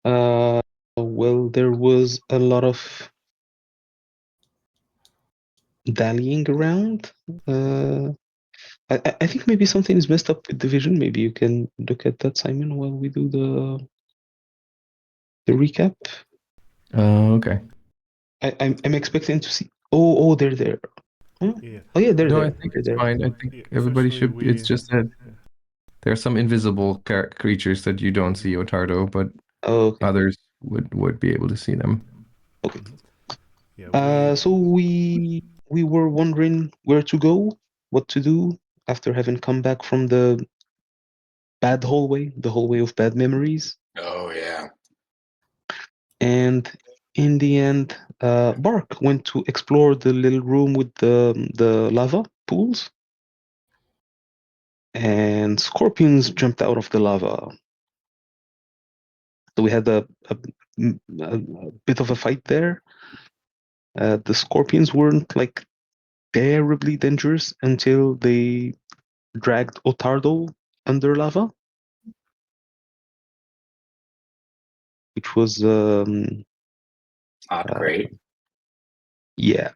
Well, there was a lot of dallying around. I think maybe something is messed up with the vision. Maybe you can look at that, Simon, while we do the recap. Okay. I'm expecting to see. Oh, they're there. Huh? Yeah. Oh yeah, they're No, I there. think They're it's there. fine. I think Yeah, everybody essentially should. It's just that there are some invisible creatures that you don't see, Ottardo, but Oh, okay. others would be able to see them. Okay. Yeah, we So we were wondering where to go, what to do after having come back from the hallway of bad memories. Oh yeah. And in the end, Bark went to explore the little room with the lava pools, and scorpions jumped out of the lava. So we had a bit of a fight there. The scorpions weren't like terribly dangerous until they dragged Ottardo under lava, which was Not great. yeah.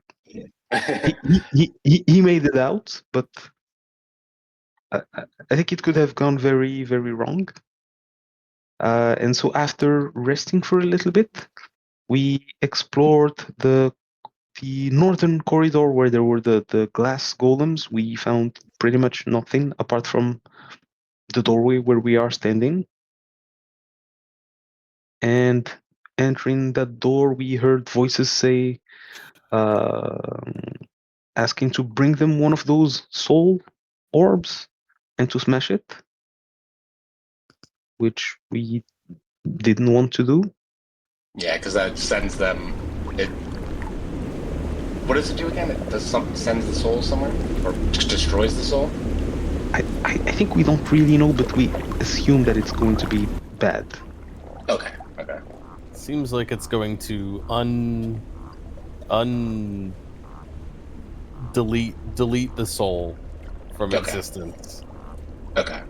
He made it out, but I think it could have gone very, very wrong. And so after resting for a little bit, we explored the northern corridor where there were the glass golems. We found pretty much nothing apart from the doorway where we are standing. And entering that door, we heard voices say, asking to bring them one of those soul orbs and to smash it, which we didn't want to do. Yeah, because that sends them. It. What does it do again? It does sends the soul somewhere, or destroys the soul. I think we don't really know, but we assume that it's going to be bad. Okay. Okay. Seems like it's going to delete the soul from Okay. existence Okay.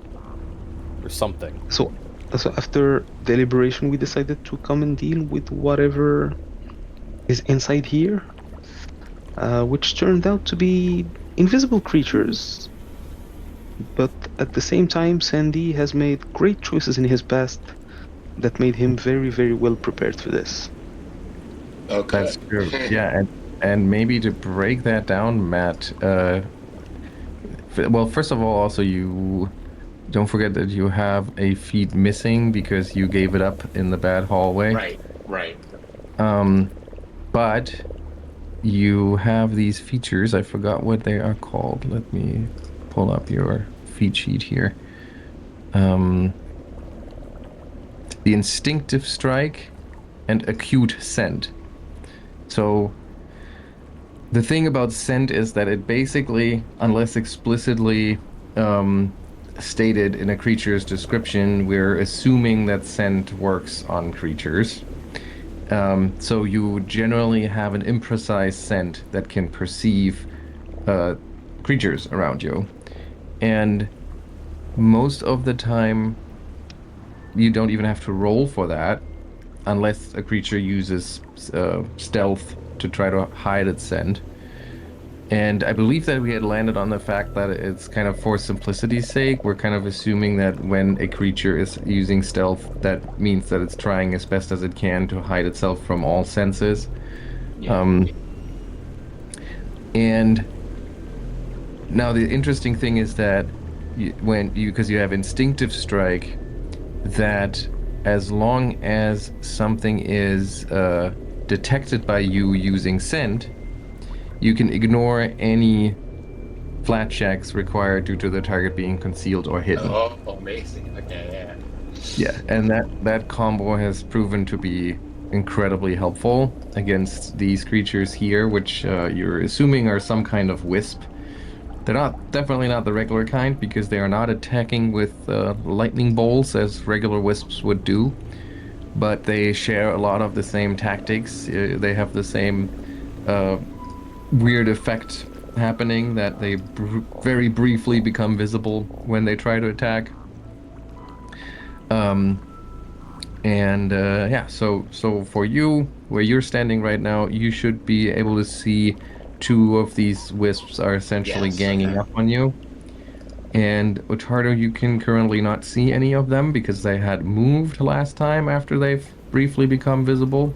or something. So after deliberation, we decided to come and deal with whatever is inside here, which turned out to be invisible creatures. But at the same time, Sandy has made great choices in his past that made him very, very well prepared for this. Okay. That's true. Yeah, and maybe to break that down, Matt. Well, first of all, also you don't forget that you have a feet missing because you gave it up in the bad hallway. Right. Right. But you have these features. I forgot what they are called. Let me pull up your feat sheet here. The instinctive strike and acute scent. So the thing about scent is that it basically, unless explicitly stated in a creature's description, we're assuming that scent works on creatures. So you generally have an imprecise scent that can perceive creatures around you. And most of the time, you don't even have to roll for that unless a creature uses stealth to try to hide its scent. And I believe that we had landed on the fact that it's kind of for simplicity's sake, we're kind of assuming that when a creature is using stealth, that means that it's trying as best as it can to hide itself from all senses. Yeah. And now the interesting thing is that because you have instinctive strike, that as long as something is detected by you using scent, you can ignore any flat checks required due to the target being concealed or hidden. Oh, amazing. Okay. Yeah. Yeah, and that combo has proven to be incredibly helpful against these creatures here, which you're assuming are some kind of wisp. They're definitely not the regular kind because they are not attacking with lightning bolts as regular wisps would do, but they share a lot of the same tactics. They have the same weird effect happening that they very briefly become visible when they try to attack. And yeah, so for you, where you're standing right now, you should be able to see two of these wisps are essentially Yes, ganging okay. up on you. And Ottardo, you can currently not see any of them because they had moved last time after they've briefly become visible.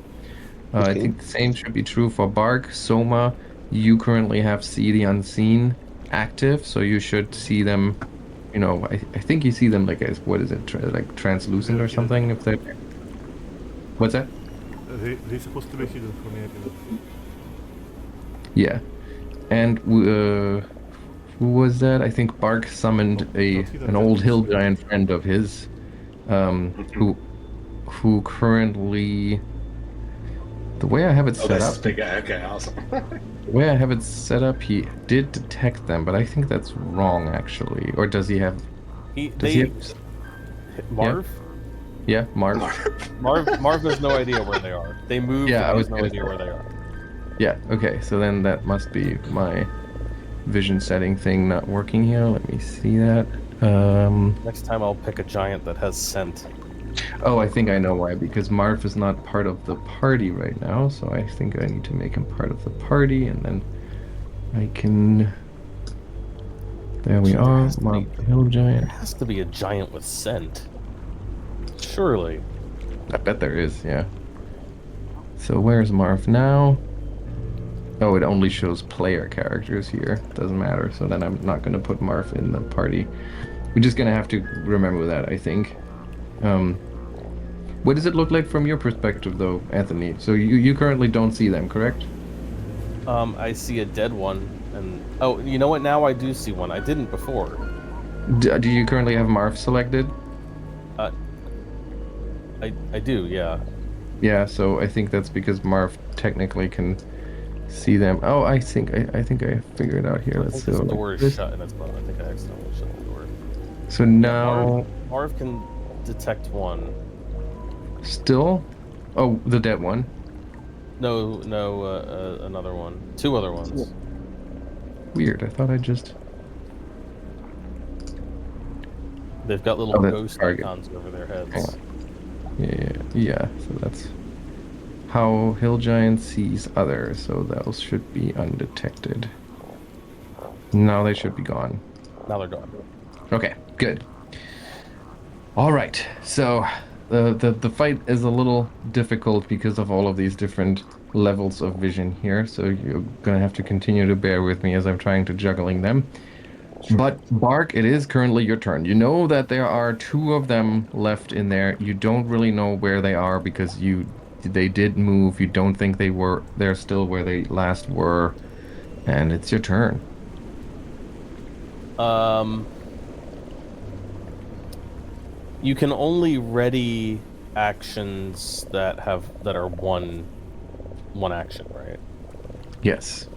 I Okay. think the same should be true for Bark. Soma, you currently have See the Unseen active, so you should see them. I think you see them like as what is it, like translucent or Hidden. something. If they, what's that? They're supposed to be hidden from me, I believe. Yeah, and who was that? I think Bark summoned Not hidden, an that old means hill giant friend of his, who currently, the way I have it Oh, set this up, is big guy. Okay, awesome. the way I have it set up, he did detect them, but I think that's wrong actually. Or does he have? Does he have? Marv? Yeah, Marv. Marv has no idea where they are. They moved, Yeah, and I he was has no gonna idea say. where they are. Yeah. Okay. So then that must be my vision setting thing not working here. Let me see that. Next time I'll pick a giant that has scent. Oh, I think I know why. Because Marv is not part of the party right now, so I think I need to make him part of the party, and then I can. There we Actually, there are. has to Marv be- the Hill There Giant. has to be a giant with scent. Surely. I bet there is. Yeah. So where's Marv now? Oh, it only shows player characters here. Doesn't matter. So then I'm not going to put Marv in the party. We're just going to have to remember that, I think. Um, what does it look like from your perspective, though, Anthony? So you currently don't see them, correct? I see a dead one, and oh, you know what? Now I do see one. I didn't before. Do you currently have Marv selected? I do, yeah. Yeah, so I think that's because Marv technically can see them. Oh, I think I figured it out here. I Let's think see. this door is shut, and it's I think I accidentally shut the door. So Yeah, now, Marv can detect one. still, oh, the dead one. No, another one. Two other ones. Weird. I thought I just. They've got little Oh, that's ghost target. icons over their Hang heads. Yeah. So that's how Hill Giant sees others. So those should be undetected. Now they should be gone. Now they're gone. Okay, good. All right. So the fight is a little difficult because of all of these different levels of vision here. So you're gonna have to continue to bear with me as I'm trying to juggling them. But Bark, it is currently your turn. You know that there are two of them left in there. You don't really know where they are because they did move. You don't think they're still where they last were. And it's your turn. You can only ready actions that are one action, right? Yes.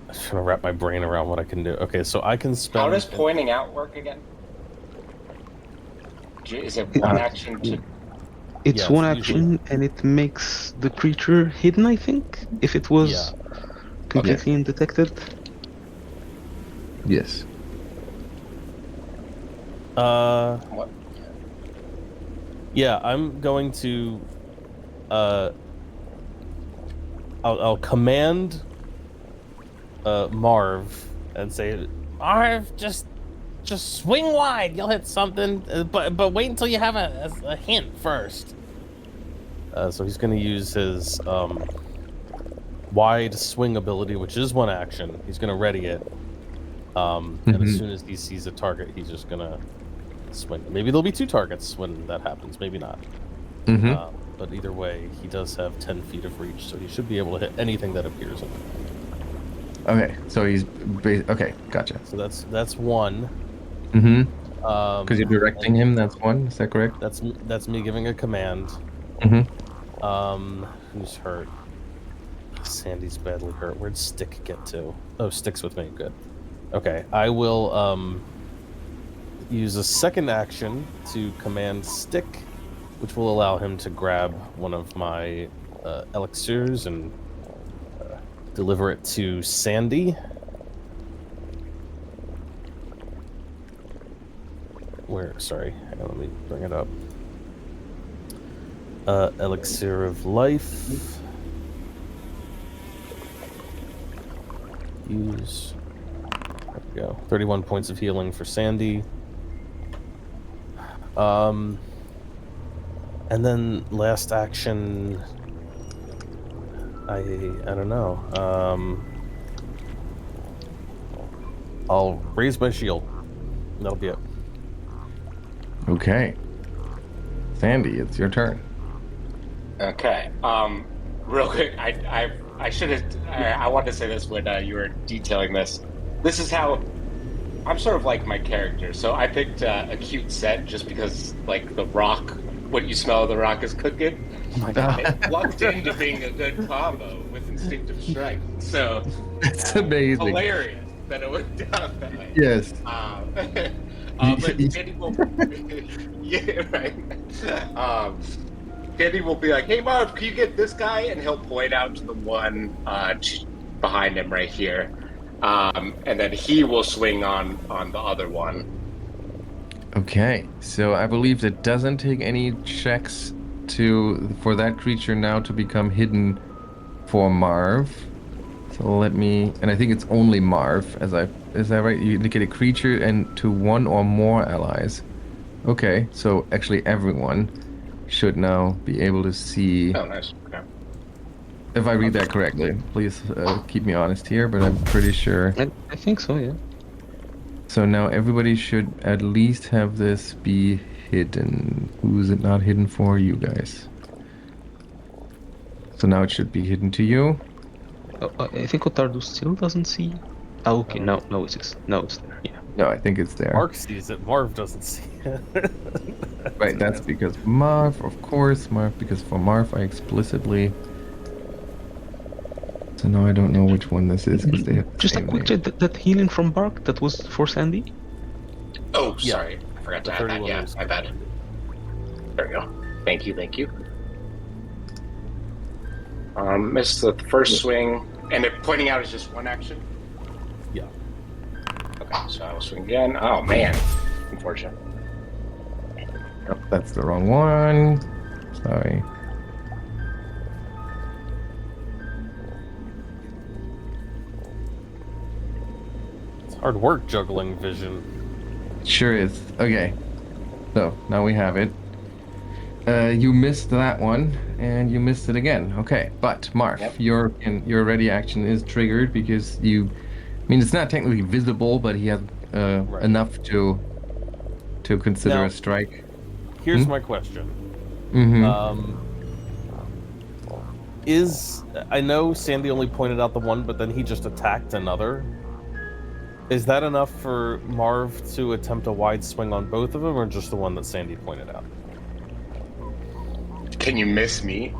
I'm trying to wrap my brain around what I can do. Okay, so I can spend. How does pointing out work again? Is it one action to? It's Yeah, one it's usually- action and it makes the creature hidden, I think, if it was Yeah. completely undetected. Yes. What? Yeah, I'm going to. I'll command. Marv and say, Marv, just swing wide. You'll hit something, but wait until you have a hint first. So he's going to use his wide swing ability, which is one action. He's going to ready it, and as soon as he sees a target, he's just going to swing. Maybe there'll be two targets when that happens. Maybe not. But either way, he does have 10 feet of reach, so he should be able to hit anything that appears in him. Okay, so he's okay. Gotcha. So that's one. Because you're directing him. That's one. Is that correct? That's me giving a command. Who's hurt? Sandy's badly hurt. Where'd Stick get to? Oh, Stick's with me. Good. Okay, I will use a second action to command Stick, which will allow him to grab one of my elixirs and deliver it to Sandy. Sorry, hang on, let me bring it up. Elixir of Life. Use. There we go. 31 points of healing for Sandy. And then last action. I don't know. I'll raise my shield. That'll be it. Okay. Sandy, it's your turn. Okay. Real quick, I should have. I wanted to say this when you were detailing this. This is how I'm sort of like my character. So I picked a cute set just because, like, the rock. What you smell of the rock is cooking. Oh my God. It lucked into being a good combo with instinctive strike. So That's amazing. hilarious that it went down that way. Yes. But Danny will. Yeah, right. Danny will be like, "Hey, Marv, can you get this guy?" And he'll point out to the one behind him right here, and then he will swing on the other one. Okay, so I believe it doesn't take any checks for that creature now to become hidden for Marv. So let me, and I think it's only Marv, is that right? You indicate a creature and to one or more allies. Okay, so actually everyone should now be able to see. Oh, nice. Okay. If I read that correctly, please keep me honest here, but I'm pretty sure. I think so, yeah. So now everybody should at least have this be hidden. Who is it not hidden for? You guys. So now it should be hidden to you. I think Ottardo still doesn't see. Oh, okay, no, it's there, yeah. No, I think it's there. Mark sees it. Marv doesn't see it. Right, that's because Marv, of course, because for Marv I explicitly. So now I don't know which one this is because they have the Just a same quick name. check, that healing from Bark, that was for Sandy? Oh, Yeah. sorry, I forgot to The add that. 31 Yeah, was- my bad. There we go. Thank you. Missed the first swing, and it pointing out is just one action. Yeah. Okay, so I will swing again. Oh man, unfortunate. Oh, that's the wrong one. Sorry. It's hard work juggling vision. Sure is. Okay. So now we have it. You missed that one, and you missed it again. Okay, but Marv, Yep. your ready action is triggered because you. I mean, it's not technically visible, but he has Right. enough to consider Now- a strike. Here's my question. Mm-hmm. I know Sandy only pointed out the one, but then he just attacked another. Is that enough for Marv to attempt a wide swing on both of them, or just the one that Sandy pointed out? Can you miss me?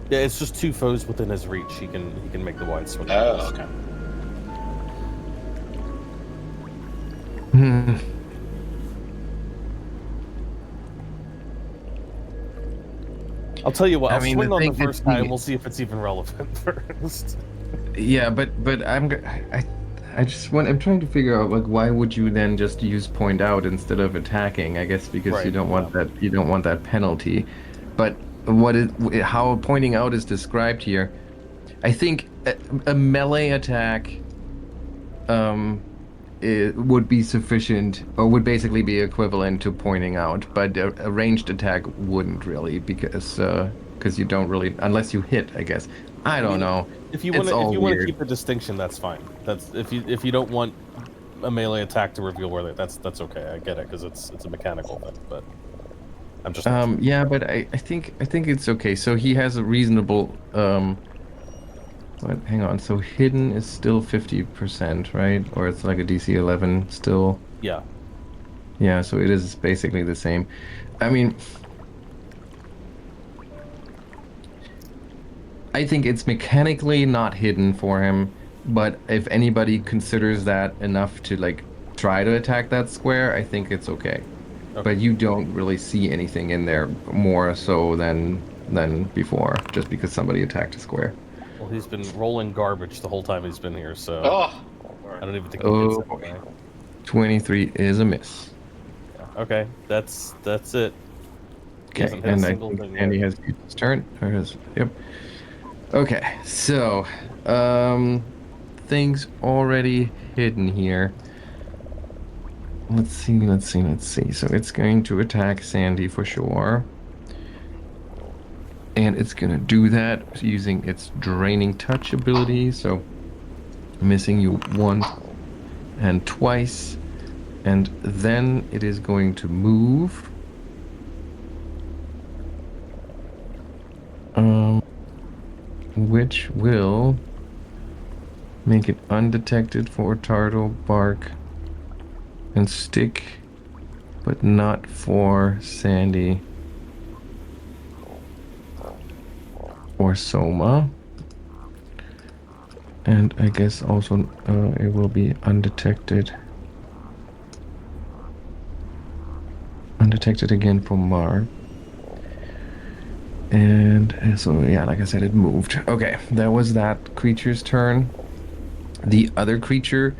Yeah, it's just two foes within his reach. He can make the wide swing. Oh, okay. Hmm. I'll tell you what. I I'll mean, swing the on the thing is first guy, the- and we'll see if it's even relevant first. Yeah, but I'm trying to figure out, like, why would you then just use point out instead of attacking? I guess because you Right, don't want yeah. that penalty. But how pointing out is described here, I think a melee attack it would be sufficient, or would basically be equivalent to pointing out, but a ranged attack wouldn't really, because you don't really, unless you hit, I guess. I don't know. If you It's want all to weird. keep the distinction, that's fine. That's if you don't want a melee attack to reveal where that's okay. I get it because it's a mechanical thing, but I'm just Yeah, but I think it's okay. So he has a reasonable but hang on. So hidden is still 50%, right? Or it's like a DC 11 still. yeah. Yeah, so it is basically the same. I mean, I think it's mechanically not hidden for him, but if anybody considers that enough to, like, try to attack that square, I think it's okay. But you don't really see anything in there more so than before, just because somebody attacked a square. Well, he's been rolling garbage the whole time he's been here, so Oh, I don't even think he gets Oh that boy. way. 23 is a miss. Yeah. Okay, that's it. He Okay, hasn't hit a and I single think thing Andy yet. has used his turn. Yep. Okay, so things already hidden here. Let's see. So it's going to attack Sandy for sure. And it's going to do that using its draining touch ability. So missing you once and twice. And then it is going to move. Which will make it undetected for Ottardo, Bark, and Stick, but not for Sandy or Souma. And I guess also it will be undetected. Undetected again for Mar. And so, yeah, like I said, it moved. Okay, that was that creature's turn. The other creature,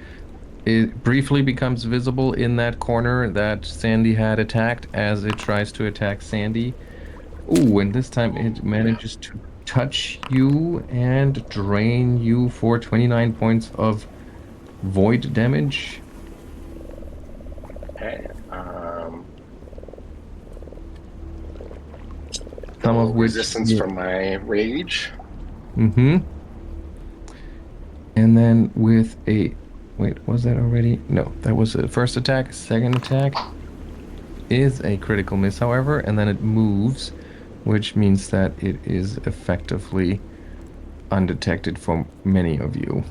it briefly becomes visible in that corner that Sandy had attacked as it tries to attack Sandy. Ooh, and this time it manages to touch you and drain you for 29 points of void damage. okay. Some No of which resistance from my rage. Mm-hmm. And then with a... Wait, was that already? No, that was the first attack. Second attack is a critical miss, however, and then it moves, which means that it is effectively undetected from many of you.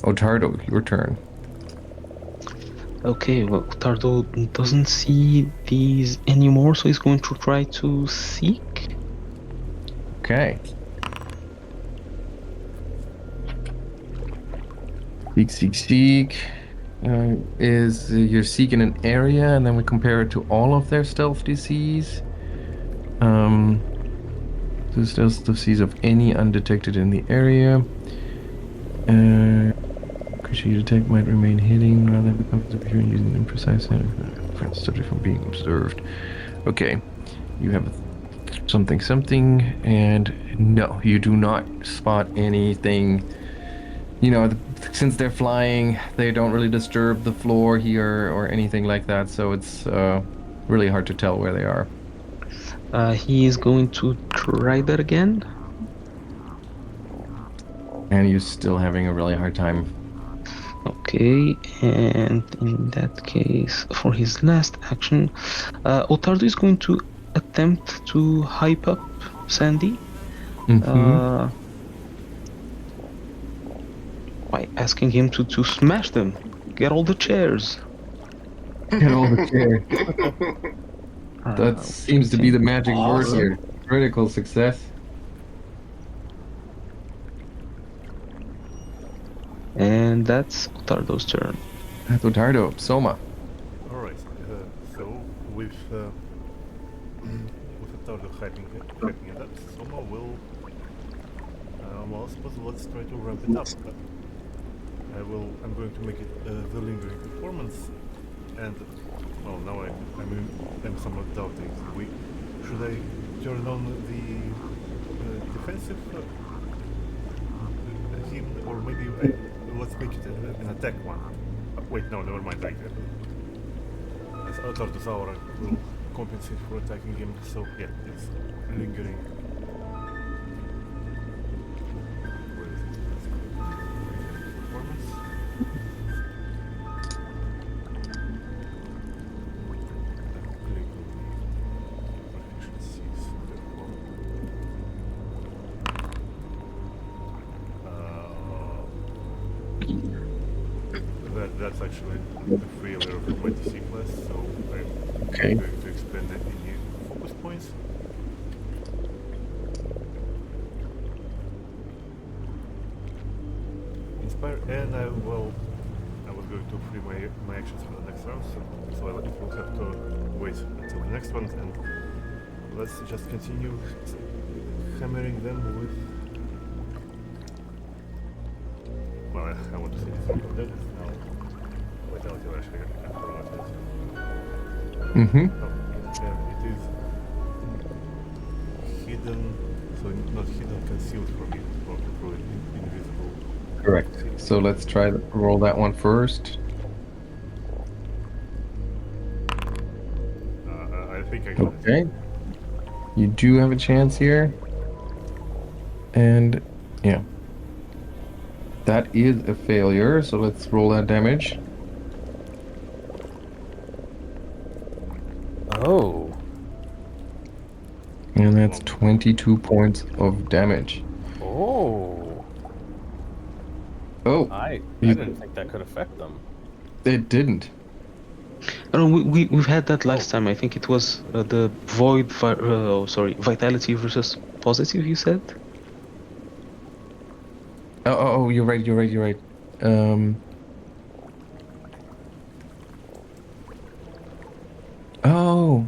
Ottardo, your turn. Okay, well, Tardo doesn't see these anymore, so he's going to try to seek. Okay. Seek. You're seeking an area, and then we compare it to all of their stealth DCs. The stealth DCs of any undetected in the area. Creature you detect might remain hidden rather than becomes appearing using imprecise subject from being observed. Okay, you have something, and no, you do not spot anything. You know, since they're flying, they don't really disturb the floor here or anything like that, so it's really hard to tell where they are. He is going to try that again. And you're still having a really hard time. Okay, and in that case, for his last action, Ottardo is going to attempt to hype up Sandy by asking him to smash them, get all the chairs. Get all the chairs. That seems to be the magic word Awesome. here. Critical success. And that's Ottardo's turn. That's Ottardo. Souma. Alright, so with Ottardo hyping it up, Soma will... well, I suppose let's try to ramp it up. I'm going to make it the lingering performance, and well, now I'm somewhat doubting. Should I turn on the defensive him, or maybe let's make it an attack one. Wait, no, never mind. As Ottardo's aura will compensate for attacking him, so yeah, it's lingering. Where is it? Let's go to performance. Click on the proficiencies, therefore. That's actually the failure of my DC class, so I'm Okay. going to expend any focus points. Inspire, and I was going to free my actions for the next round, so I will have to wait until the next one, and let's just continue hammering them with I want to see this recorded. Now, vitality actually after what it is. Mm-hmm. Oh, yeah, it is hidden, so not hidden, concealed from you, or through invisible. Correct. So let's try roll that one first. I think I got it. Okay. You do have a chance here. And yeah. That is a failure, so let's roll that damage. Oh. And that's 22 points of damage. Oh. Oh, I You- didn't think that could affect them. it didn't. I don't know, we've had that last time. I think it was the vitality versus positive, you said? Oh, you're right. Oh.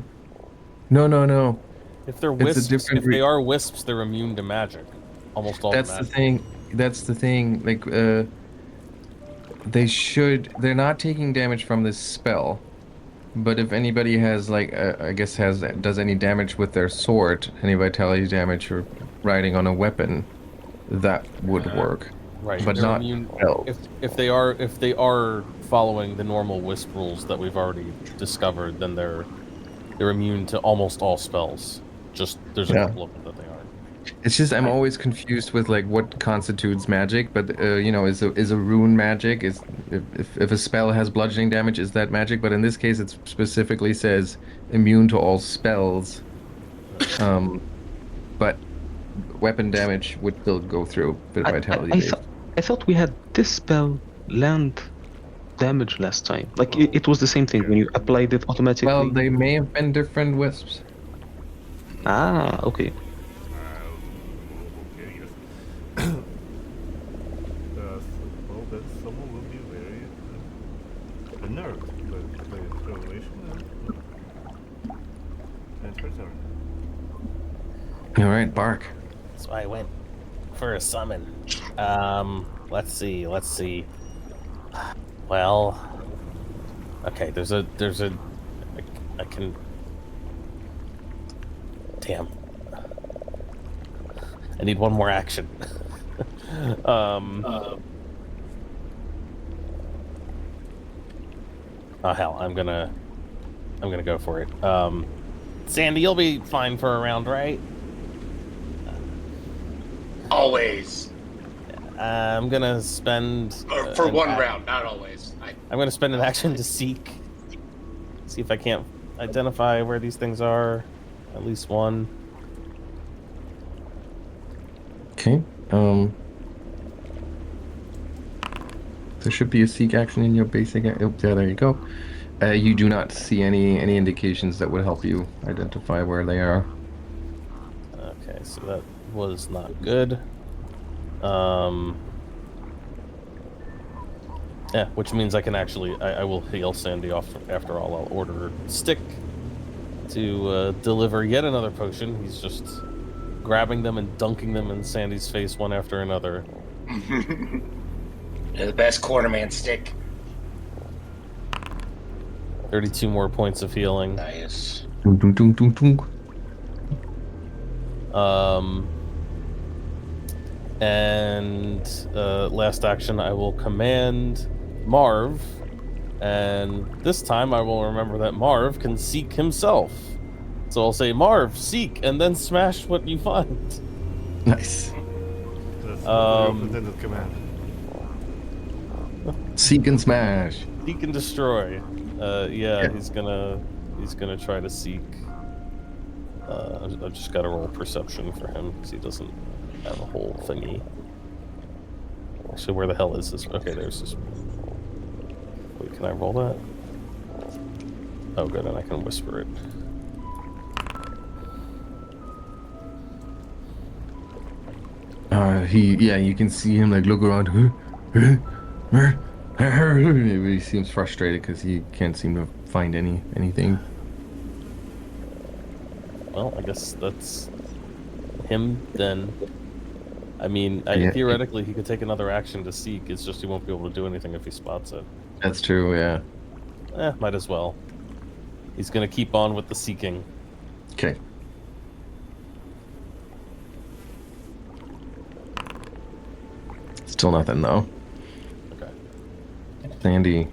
No. If they're It's a wisps, different if they are wisps, they're immune to magic. Almost all That's the magic. thing. That's the thing. Like, they're not taking damage from this spell. But if anybody has, like, does any damage with their sword, any vitality damage or riding on a weapon, that would work. Right. But they're not immune. spells. If they are following the normal wisp rules that we've already discovered, then they're immune to almost all spells. Just there's a Yeah. couple of them that they aren't. It's just I'm always confused with like what constitutes magic, but is a rune magic? If a spell has bludgeoning damage, is that magic? But in this case, it specifically says immune to all spells. But weapon damage would still go through with vitality based. I thought we had this spell land damage last time. Like it was the same thing when you applied it automatically. Well, they may have been different wisps. Ah, okay. Okay, yes. Well, then someone will be very unnerved by this revelation and return. All right, Bark. So I went for a summon. Let's see. Well, okay. I can. Damn. I need one more action. Oh hell, I'm gonna go for it. Sandy, you'll be fine for a round, right? Always. I'm gonna spend For one round, not always. I'm gonna spend an action to seek. See if I can't identify where these things are. At least one. Okay. There should be a seek action in your basic. Oh, yeah, there you go. You do not see any indications that would help you identify where they are. Okay, so that was not good. Yeah, which means I can actually I will heal Sandy off after all. I'll order Stick to deliver yet another potion. He's just grabbing them and dunking them in Sandy's face one after another. You're the best quarterman, Stick. 32 more points of healing. Nice. Dunk, dunk, dunk, dunk, dunk. And last action, I will command Marv, and this time I will remember that Marv can seek himself. So I'll say, Marv, seek, and then smash what you find. Nice. That's the intended command. Seek and smash. Seek and destroy. Yeah, he's gonna try to seek. I've just got to roll perception for him because he doesn't have a whole thingy. Actually, where the hell is this? Okay, there's this. Wait, can I roll that? Oh, good, and I can whisper it. You can see him like look around. He seems frustrated because he can't seem to find anything. Well, I guess that's him then. I mean, Yeah. theoretically, he could take another action to seek. It's just he won't be able to do anything if he spots it. That's true, yeah. Might as well. He's gonna keep on with the seeking. Okay. Still nothing, though. Okay. Sandy.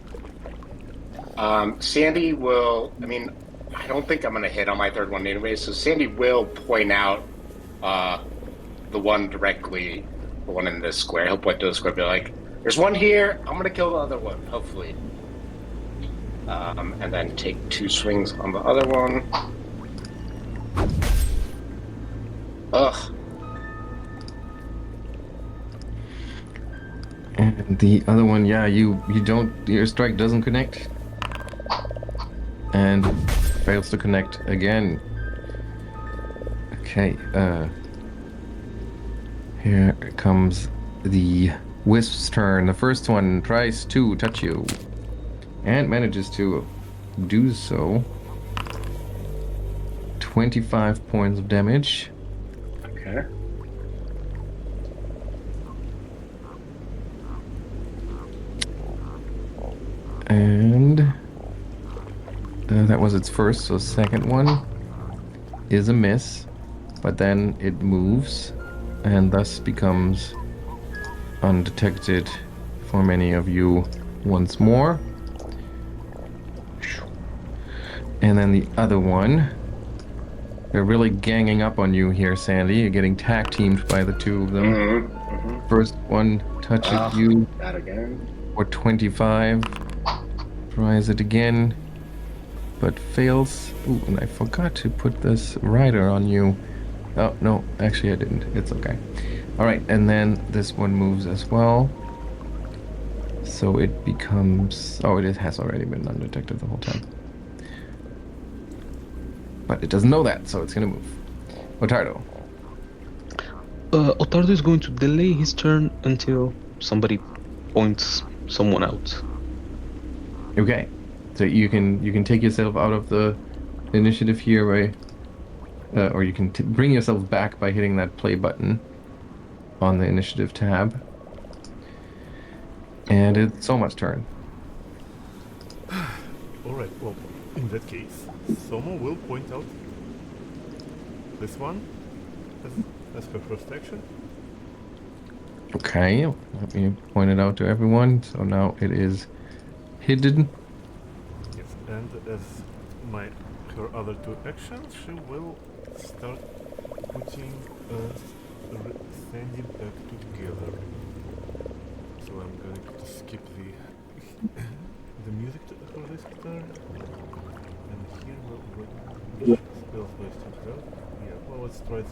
Sandy will. I mean, I don't think I'm going to hit on my third one anyway. So Sandy will point out the one directly, the one in this square. He'll point to the square, be like, "There's one here. I'm going to kill the other one, hopefully." And then take 2 swings on the other one. Ugh. And the other one, yeah, you don't, your strike doesn't connect. And fails to connect again. Okay, here comes the Wisp's turn. The first one tries to touch you. And manages to do so. 25 points of damage. Okay. And that was its first, so second one is a miss, but then it moves and thus becomes undetected for many of you once more. And then the other one, they're really ganging up on you here, Sandy. You're getting tag teamed by the two of them. Mm-hmm. Mm-hmm. First one touches you That again. for 25. Tries it again, but fails. Ooh, and I forgot to put this rider on you. Oh, no, actually I didn't. It's okay. All right, and then this one moves as well. So it becomes... Oh, it has already been undetected the whole time. But it doesn't know that, so it's going to move. Ottardo. Ottardo is going to delay his turn until somebody points someone out. Okay, so you can take yourself out of the initiative here by, or you can bring yourself back by hitting that play button on the initiative tab. And it's Soma's turn. Alright, well, in that case, Souma will point out this one as her first action. Okay, let me point it out to everyone. So now it is hidden. Yes, and as her other 2 actions, she will start putting Sandy back together. So I'm going to skip the music for this turn. And here which spells do I still have? Yeah, well, let's try the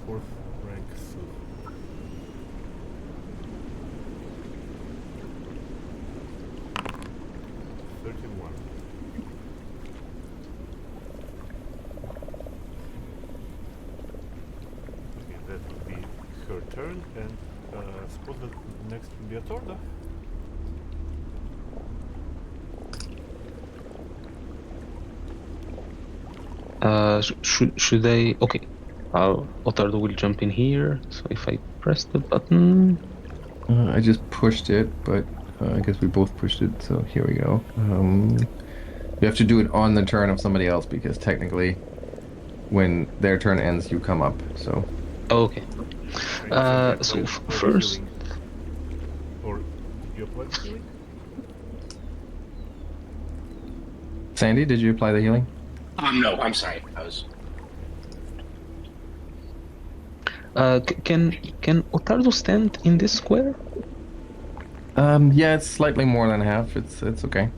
4th rank Soothe. Okay, that would be her turn, and suppose that next would be Ottardo. Should I? Okay. Ottardo will jump in here. So if I press the button, I just pushed it, but I guess we both pushed it, so here we go. You have to do it on the turn of somebody else, because technically when their turn ends, you come up, so... okay. So first... Or you apply the healing? Sandy, did you apply the healing? No, I'm sorry. I was... Can Ottardo stand in this square? Yeah, it's slightly more than half. It's okay.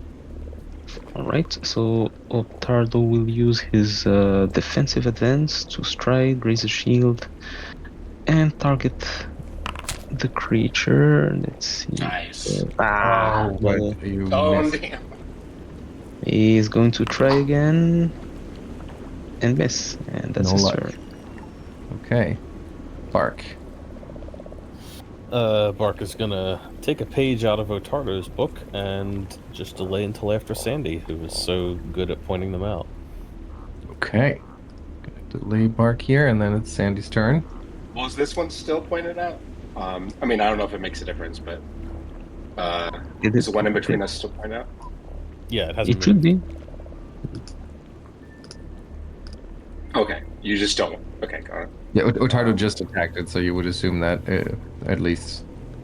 Alright, so Ottardo will use his defensive advance to stride, raise a shield, and target the creature. Let's see. Nice. But Well, you Oh, missed. damn. he's going to try again and miss, and that's No his luck. turn. Okay. Bark. Bark is gonna take a page out of Ottardo's book and just delay until after Sandy, who is so good at pointing them out. Okay. Gonna delay Bark here, and then it's Sandy's turn. Was this one still pointed out? I mean, I don't know if it makes a difference, but is the one in between us still pointed out? Yeah, it hasn't It should moved. be. Okay, you just don't. Okay, got it. Yeah, Ottardo just attacked it, so you would assume that at least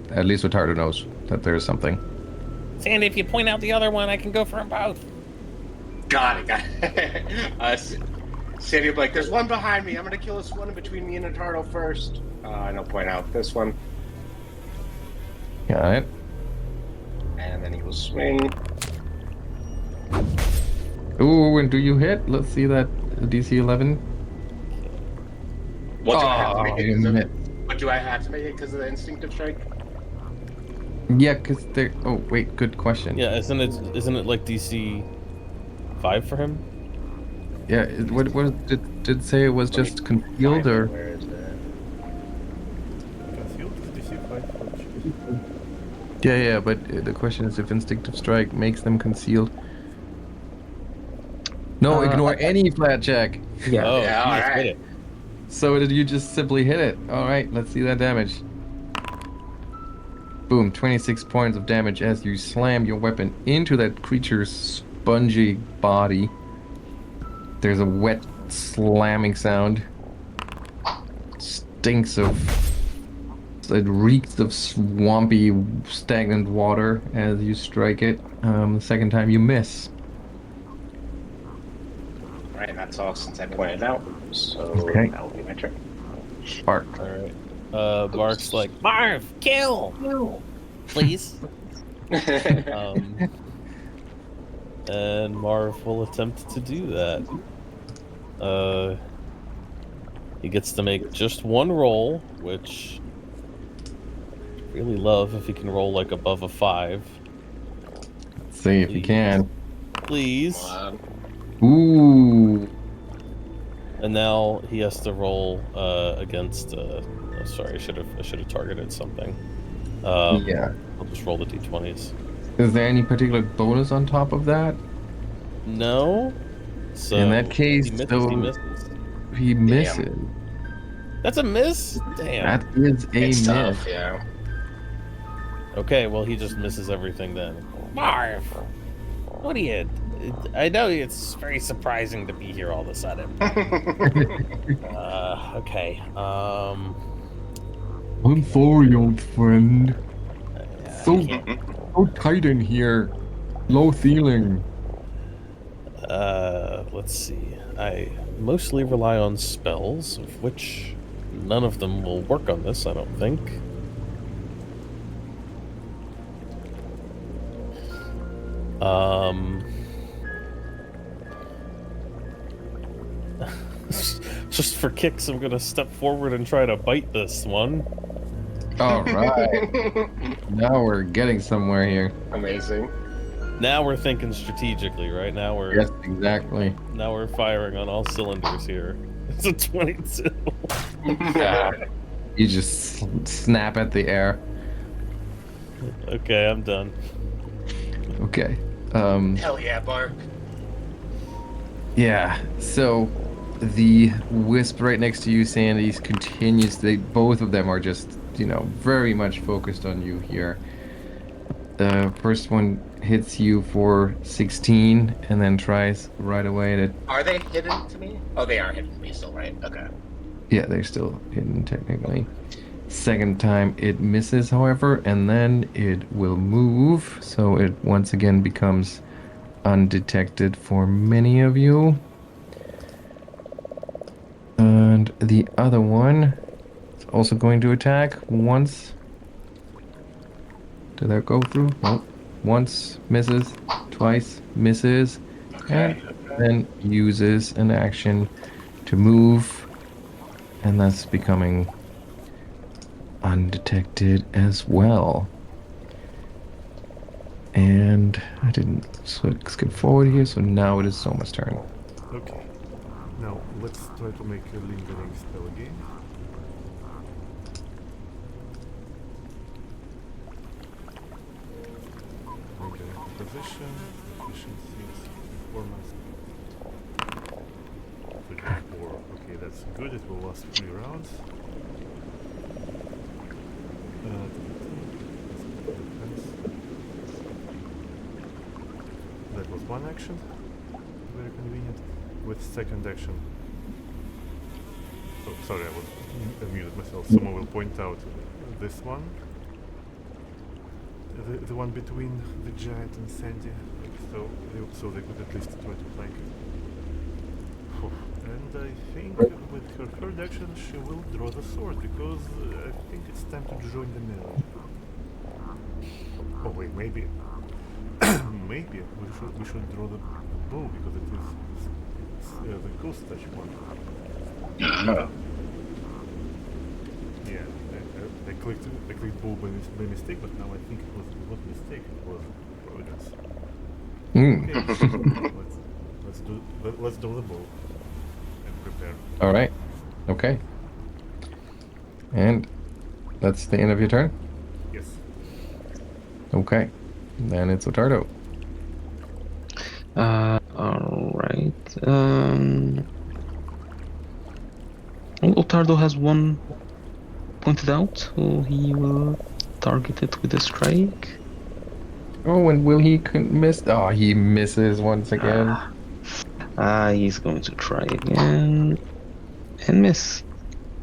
Ottardo knows that there's something. Sandy, if you point out the other one, I can go for them both. Got it. Sandy will be like, there's one behind me. I'm going to kill this one in between me and Ottardo first. And I'll point out this one. Got it. And then he will swing. Ooh, and do you hit? Let's see that DC 11. What do I have to make it? you missed. What do I have to make it because of the instinctive strike? Yeah, because they're... Oh, wait, good question. Yeah, isn't it like DC 5 for him? Yeah, what did it say it was just concealed, or... Where is it? Concealed DC 5. Yeah, but the question is if instinctive strike makes them concealed. No, ignore any flat check. Yeah. Oh, Yeah, you just alright. hit it. So did you just simply hit it? All right, let's see that damage. Boom, 26 points of damage as you slam your weapon into that creature's spongy body. There's a wet slamming sound. Stinks of... It reeks of swampy, stagnant water as you strike it. The second time you miss. Right, that's all since I pointed out. So Okay. that will be my turn. Bark. All right. Mark's like, Marv, kill, please. And Marv will attempt to do that. He gets to make just one roll, which I really love if he can roll like above a 5. Let's see if you can. Please. Ooh. And now he has to roll against. Sorry, I should have targeted something. Yeah. I'll just roll the d20s. Is there any particular bonus on top of that? No. So In that case, he misses. so- He misses. He misses. That's a miss. Damn. That is a It's miss. tough, yeah. Okay, well he just misses everything then. Marv, what are you? I know it's very surprising to be here all of a sudden. Okay. I'm sorry, old friend. I So can't- so tight in here. Low ceiling. let's see. I mostly rely on spells, of which none of them will work on this, I don't think. Just for kicks, I'm gonna step forward and try to bite this one. All right. Now we're getting somewhere here. Amazing. Now we're thinking strategically, right? Now we're Yes, exactly. now we're firing on all cylinders here. It's a 22. You just snap at the air. Okay, I'm done. Okay. Hell yeah, Bark. Yeah. So the wisp right next to you, Sandy, continues. Both of them are just, very much focused on you here. The first one hits you for 16 and then tries right away to... Are they hidden to me? Oh, they are hidden to me still, right? Okay. Yeah, they're still hidden technically. Second time it misses, however, and then it will move. So it once again becomes undetected for many of you. And the other one is also going to attack once. Did that go through? Nope. Once misses, twice misses, Okay. and then uses an action to move, and that's becoming undetected as well. And I didn't skip forward here, so now it is Soma's turn. Okay. Now let's try to make a lingering spell again. Lingering composition, efficiency, performance. 34. Okay, that's good. It will last 3 rounds. That was one action, very convenient. With second action, oh sorry, I was muted myself. Someone will point out this one, the one between the giant and Sandy, so they could at least try to flank it. And I think with her third action she will draw the sword, because I think it's time to join the middle. Oh wait, maybe maybe we should draw the bow, because it is the ghost touch one. Yeah, I clicked bow by mistake, but now I think it was not mistake, it was providence. Okay, let's do the bow and prepare. All right. Okay. And that's the end of your turn? Yes. Okay. Then it's Ottardo. Alright. Ottardo has one pointed out, so he will target it with a strike. Oh, and will he miss? Oh, he misses once again. He's going to try again and miss.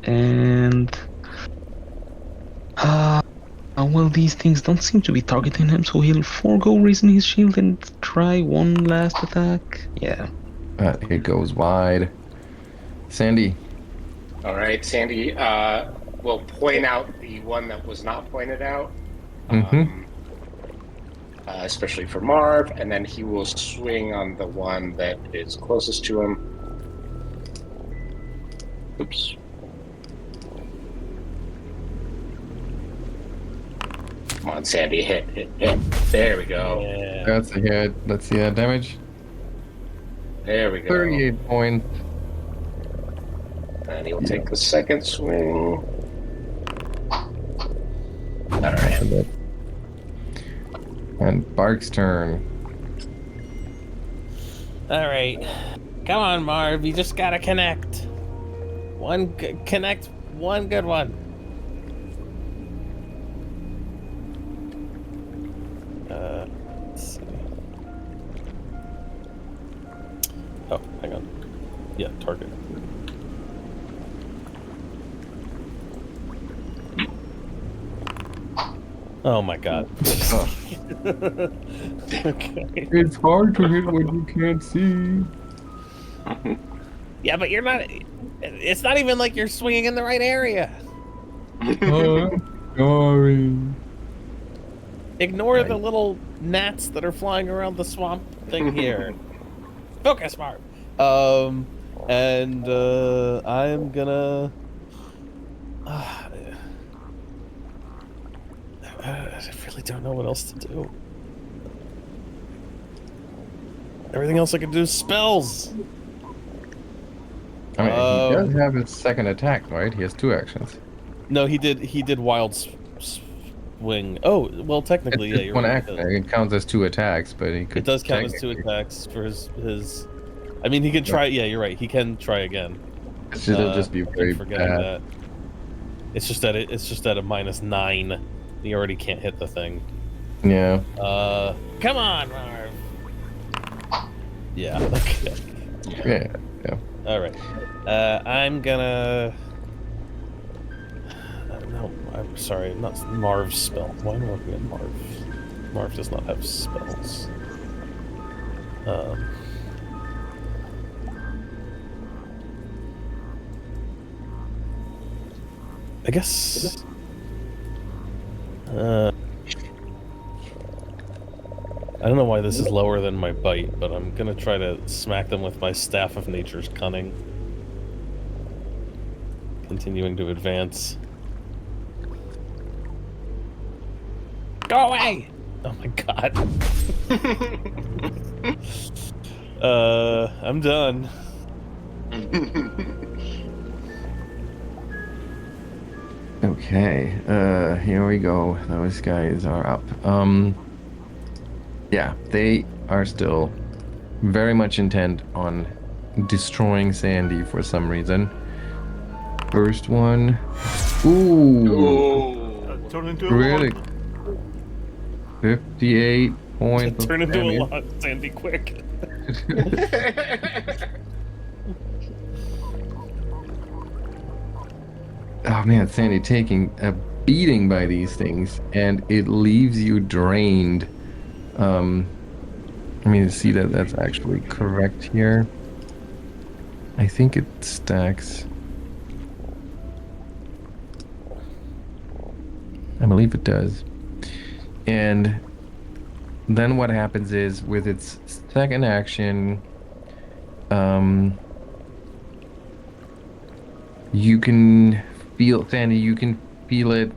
And well, these things don't seem to be targeting him, so he'll forego raising his shield and try one last attack. Yeah. It goes wide. Sandy. All right, Sandy will point out the one that was not pointed out, especially for Marv, and then he will swing on the one that is closest to him. Oops. Come on, Sandy, hit. There we go. Yeah. That's a hit. Let's see that damage. There we go. 38 points. And he will take the second swing. All right. And Bark's turn. All right. Come on, Marv. You just gotta connect. Connect one good one. Let's see. Oh, hang on. Yeah, target. Oh my god. Okay. It's hard to hit when you can't see. Yeah, but you're not. It's not even like you're swinging in the right area. Sorry. Ignore the little gnats that are flying around the swamp thing here. Focus, Marv. And I'm gonna. I really don't know what else to do. Everything else I can do is spells. I mean, he does have his second attack, right? He has two actions. No, he did wild swing. Oh, well, technically, It's yeah, you're one right. action. It counts as two attacks, but he could. It does count as two technically- attacks for his. I mean, he can try. Yeah, you're right. He can try again. It'll just be I'm very forgetting bad. that. It's just at a -9. You already can't hit the thing. Yeah. Come on, Marv. Yeah. Okay. Yeah. All right. I'm gonna. No, I'm sorry. Not Marv's spell. Why am I looking at Marv? Marv does not have spells. I guess. I don't know why this is lower than my bite, but I'm gonna try to smack them with my Staff of Nature's Cunning. Continuing to advance. Go away! Oh my god. I'm done. Okay. Here we go. Those guys are up. Yeah, they are still very much intent on destroying Sandy for some reason. First one. Ooh. Oh, Turn into a Really? lot. 58 points Turn of into a damage. lot, Sandy, quick. Oh man, Sandy taking a beating by these things, and it leaves you drained. I mean, see that that's actually correct here. I think it stacks. I believe it does. And then what happens is with its second action, you can feel, Sandy, you can feel it.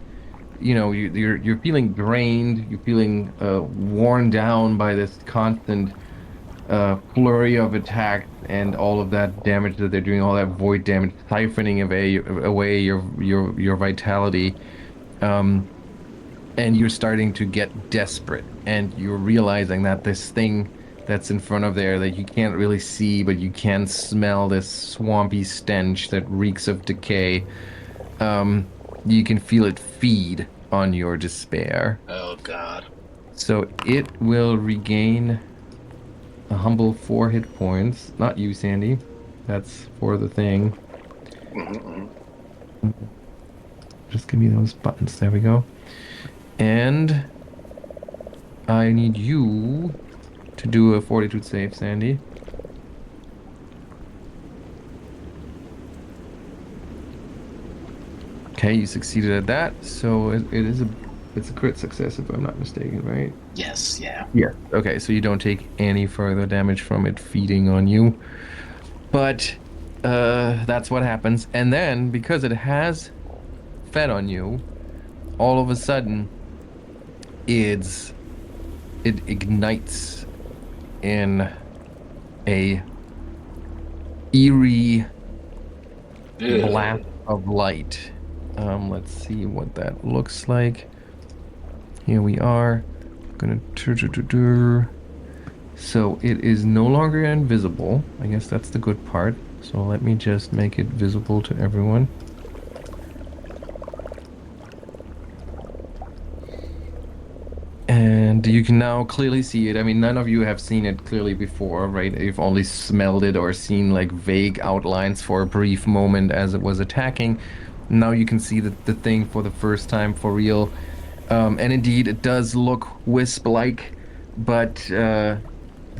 You know, you're feeling drained. You're feeling worn down by this constant flurry of attacks and all of that damage that they're doing, all that void damage, siphoning away your vitality. Um, and you're starting to get desperate, and you're realizing that this thing that's in front of there that you can't really see, but you can smell this swampy stench that reeks of decay. Um, you can feel it feed on your despair. Oh God. So it will regain a humble 4 hit points. Not you, Sandy. That's for the thing. Mm-hmm. Just give me those buttons. There we go. And I need you to do a fortitude save, Sandy. Okay, you succeeded at that. So it's a crit success if I'm not mistaken, right? Yes. Yeah. Yeah. Okay, so you don't take any further damage from it feeding on you. But that's what happens. And then because it has fed on you, all of a sudden it ignites in a eerie blast of light. Let's see what that looks like. Here we are. Gonna So it is no longer invisible. I guess that's the good part. So let me just make it visible to everyone. And you can now clearly see it. I mean, none of you have seen it clearly before, right? You've only smelled it or seen like vague outlines for a brief moment as it was attacking. Now you can see the thing for the first time for real. And indeed, it does look wisp-like, but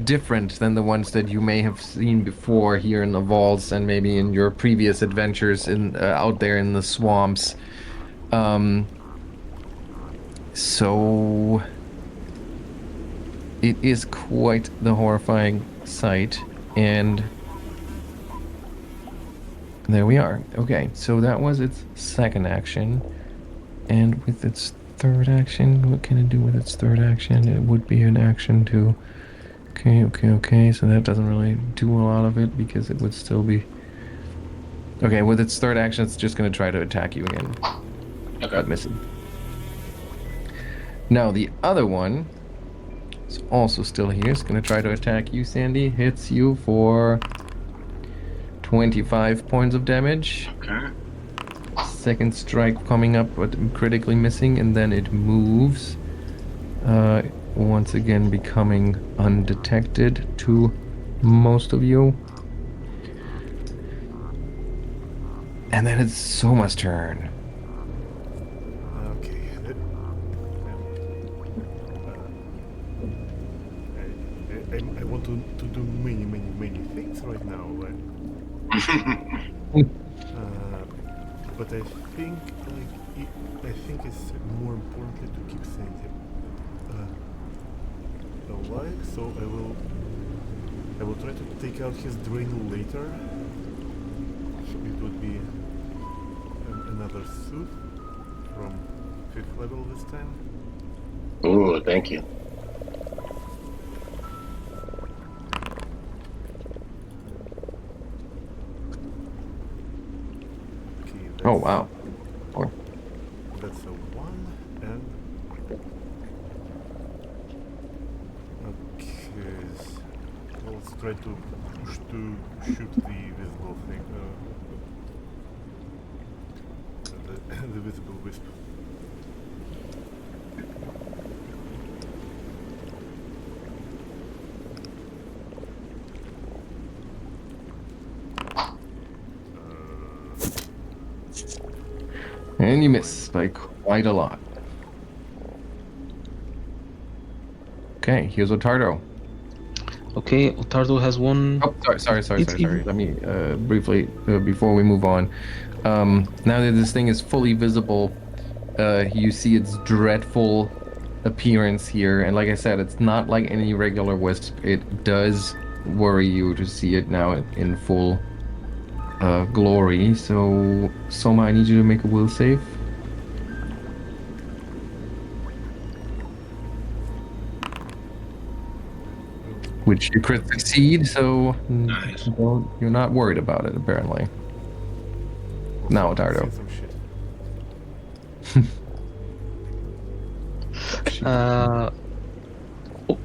different than the ones that you may have seen before here in the vaults and maybe in your previous adventures in out there in the swamps. So it is quite the horrifying sight, and there we are. Okay, so that was its second action, and with its third action, what can it do with its third action? It would be an action to... Okay, so that doesn't really do a lot of it because it would still be... Okay, with its third action, it's just going to try to attack you again. Okay. But missing. Now, the other one is also still here. It's going to try to attack you, Sandy. Hits you for 25 points of damage. Okay. Second strike coming up, but critically missing, and then it moves. Once again becoming undetected to most of you. And then it's Soma's turn. Okay. I want to do many things right now. But I think it's more importantly to keep Sandy alive. So I will try to take out his drain later. It would be another suit from 5th level this time. Ooh, thank you. Okay, Oh, wow. That's a 1 and... Okay, let's try to push to shoot the visible thing. The visible wisp. And you miss by quite a lot. Okay, here's Ottardo. Okay, Ottardo has one. Oh, sorry. It's even- Let me briefly, before we move on. Now that this thing is fully visible, you see its dreadful appearance here. And like I said, it's not like any regular wisp. It does worry you to see it now in full glory. So, Soma, I need you to make a will save. Which you crit succeed, so Nice. you're not worried about it, apparently. Now, Ottardo. Seen some shit.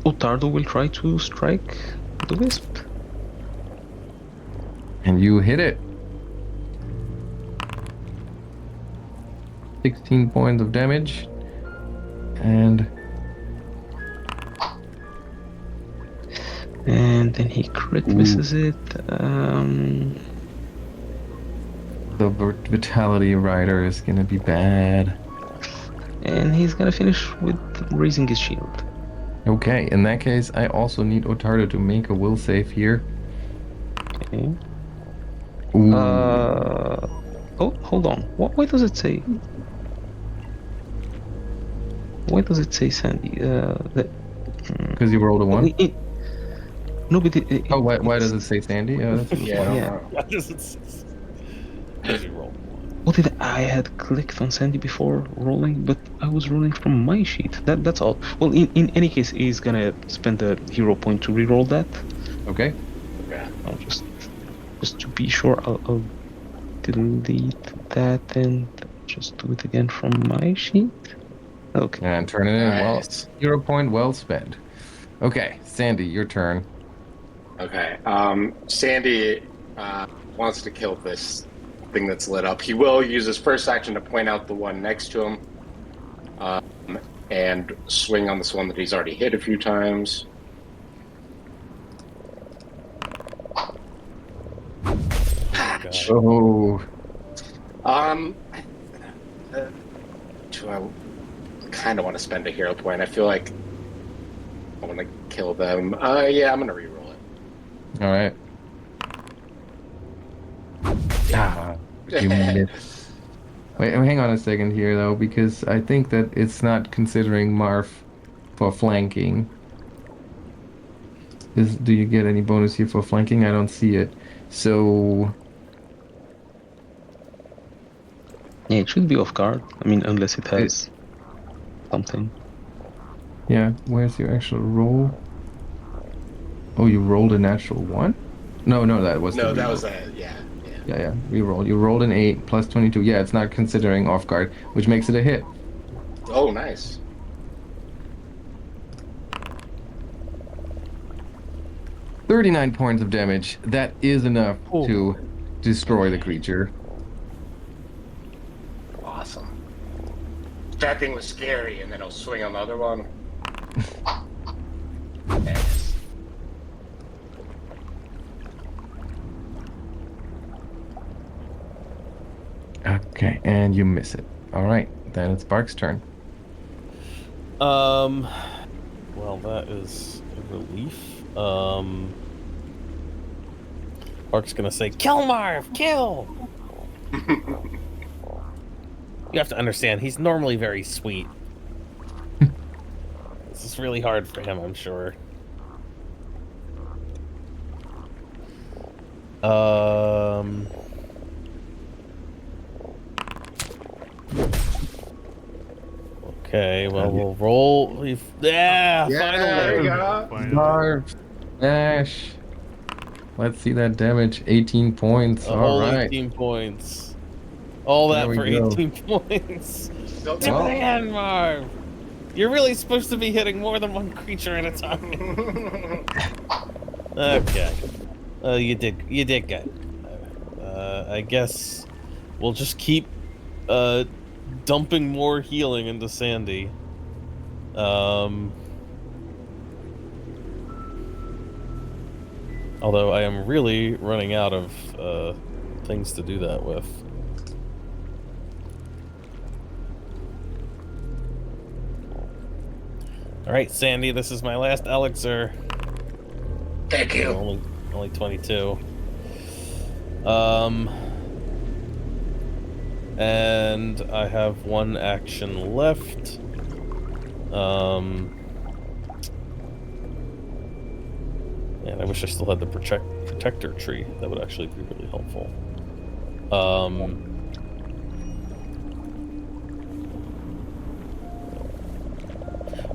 Ottardo will try to strike the wisp. And you hit it. 16 points of damage. And then he crit misses it. the Vitality Rider is gonna be bad. And he's gonna finish with raising his shield. Okay, in that case, I also need Ottardo to make a will save here. Okay. Ooh. Oh, hold on. Why does it say? Why does it say Sandy? Because you rolled a 1? No, but Oh, why does it say Sandy? That's Yeah, I don't Yeah. know. That doesn't. Because you rolled one. What did I had clicked on Sandy before rolling, but I was rolling from my sheet. That's all. Well, in any case, he's gonna spend a hero point to reroll that. okay. Yeah. I'll just to be sure, I'll delete that and just do it again from my sheet. Okay. And turn it in. Well, Nice. hero point well spent. Okay, Sandy, your turn. Okay. Sandy wants to kill this thing that's lit up. He will use his first action to point out the one next to him, and swing on this one that he's already hit a few times. Patch. Oh, Do I kind of want to spend a hero point? I feel like I want to kill them. Yeah, I'm gonna reroll it. all right. Ah, you missed. Wait, hang on a second here, though, because I think that it's not considering Marf for flanking. Do you get any bonus here for flanking? I don't see it. So, Yeah, it should be off guard. I mean, unless it has something. yeah, where's your actual roll? Oh, you rolled a natural 1? No, that was No, the that reroll. was yeah. Yeah, reroll. You rolled an 8 plus 22. Yeah, it's not considering off guard, which makes it a hit. Oh, nice. 39 points of damage. That is enough Oh. to destroy the creature. Awesome. That thing was scary, and then I'll swing on the other one. Yes. Okay, and you miss it. All right, then it's Bark's turn. Well, that is a relief. Ark's gonna say, "Kill Marv, kill!" You have to understand, he's normally very sweet. This is really hard for him, I'm sure. Okay, well, we'll roll. Yeah, There you finally. go. Finally. Marv, Ash. Let's see that damage. 18 points. A All whole right. 18 points. All There that we for go. 18 points. Don't Do Well- it again, Marv. You're really supposed to be hitting more than one creature at a time. Okay. You did good. I guess we'll just keep dumping more healing into Sandy. Although I am really running out of things to do that with. All right, Sandy, this is my last elixir. Thank you. Only 22. And I have one action left. And I wish I still had the protector tree. That would actually be really helpful.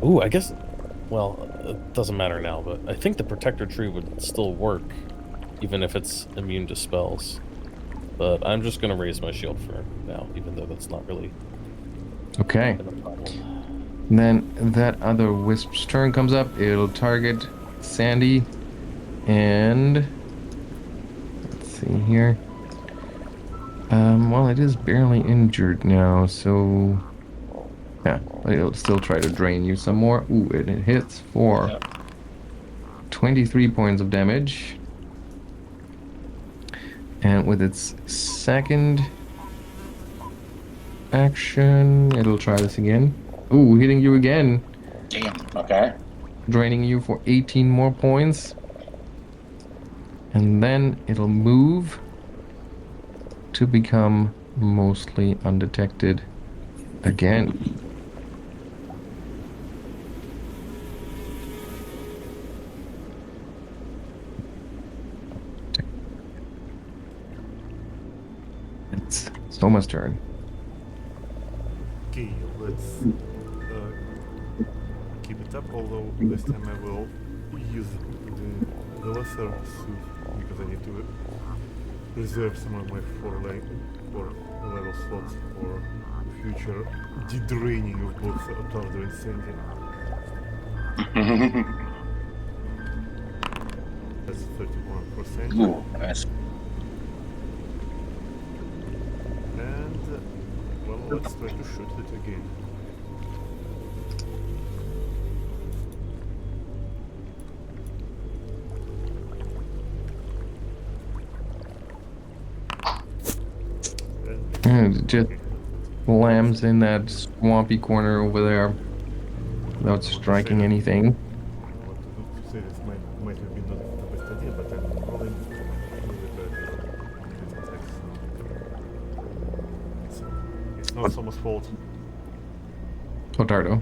Ooh, I guess. Well, it doesn't matter now, but I think the protector tree would still work, even if it's immune to spells. But I'm just gonna raise my shield for now, even though that's not really Okay. been a problem. And then that other wisp's turn comes up. It'll target Sandy. And let's see here. Well, it is barely injured now, so yeah, but it'll still try to drain you some more. Ooh, and it hits for 23 points of damage. And with its second action, it'll try this again. Ooh, hitting you again. Damn. Okay. Draining you for 18 more points. And then it'll move to become mostly undetected again. It's Soma's turn. Okay, let's keep it up, although this time I will use the lesser suit because I need to reserve some of my 4 level slots for future de-draining of both Ottardo and Sandy. That's 31%. Ooh, nice. And, well, let's try to shoot it again. And it just slams in that swampy corner over there without striking anything. What to say this might have been not the best idea, but I'm rolling it's not Soma's fault. Ottardo.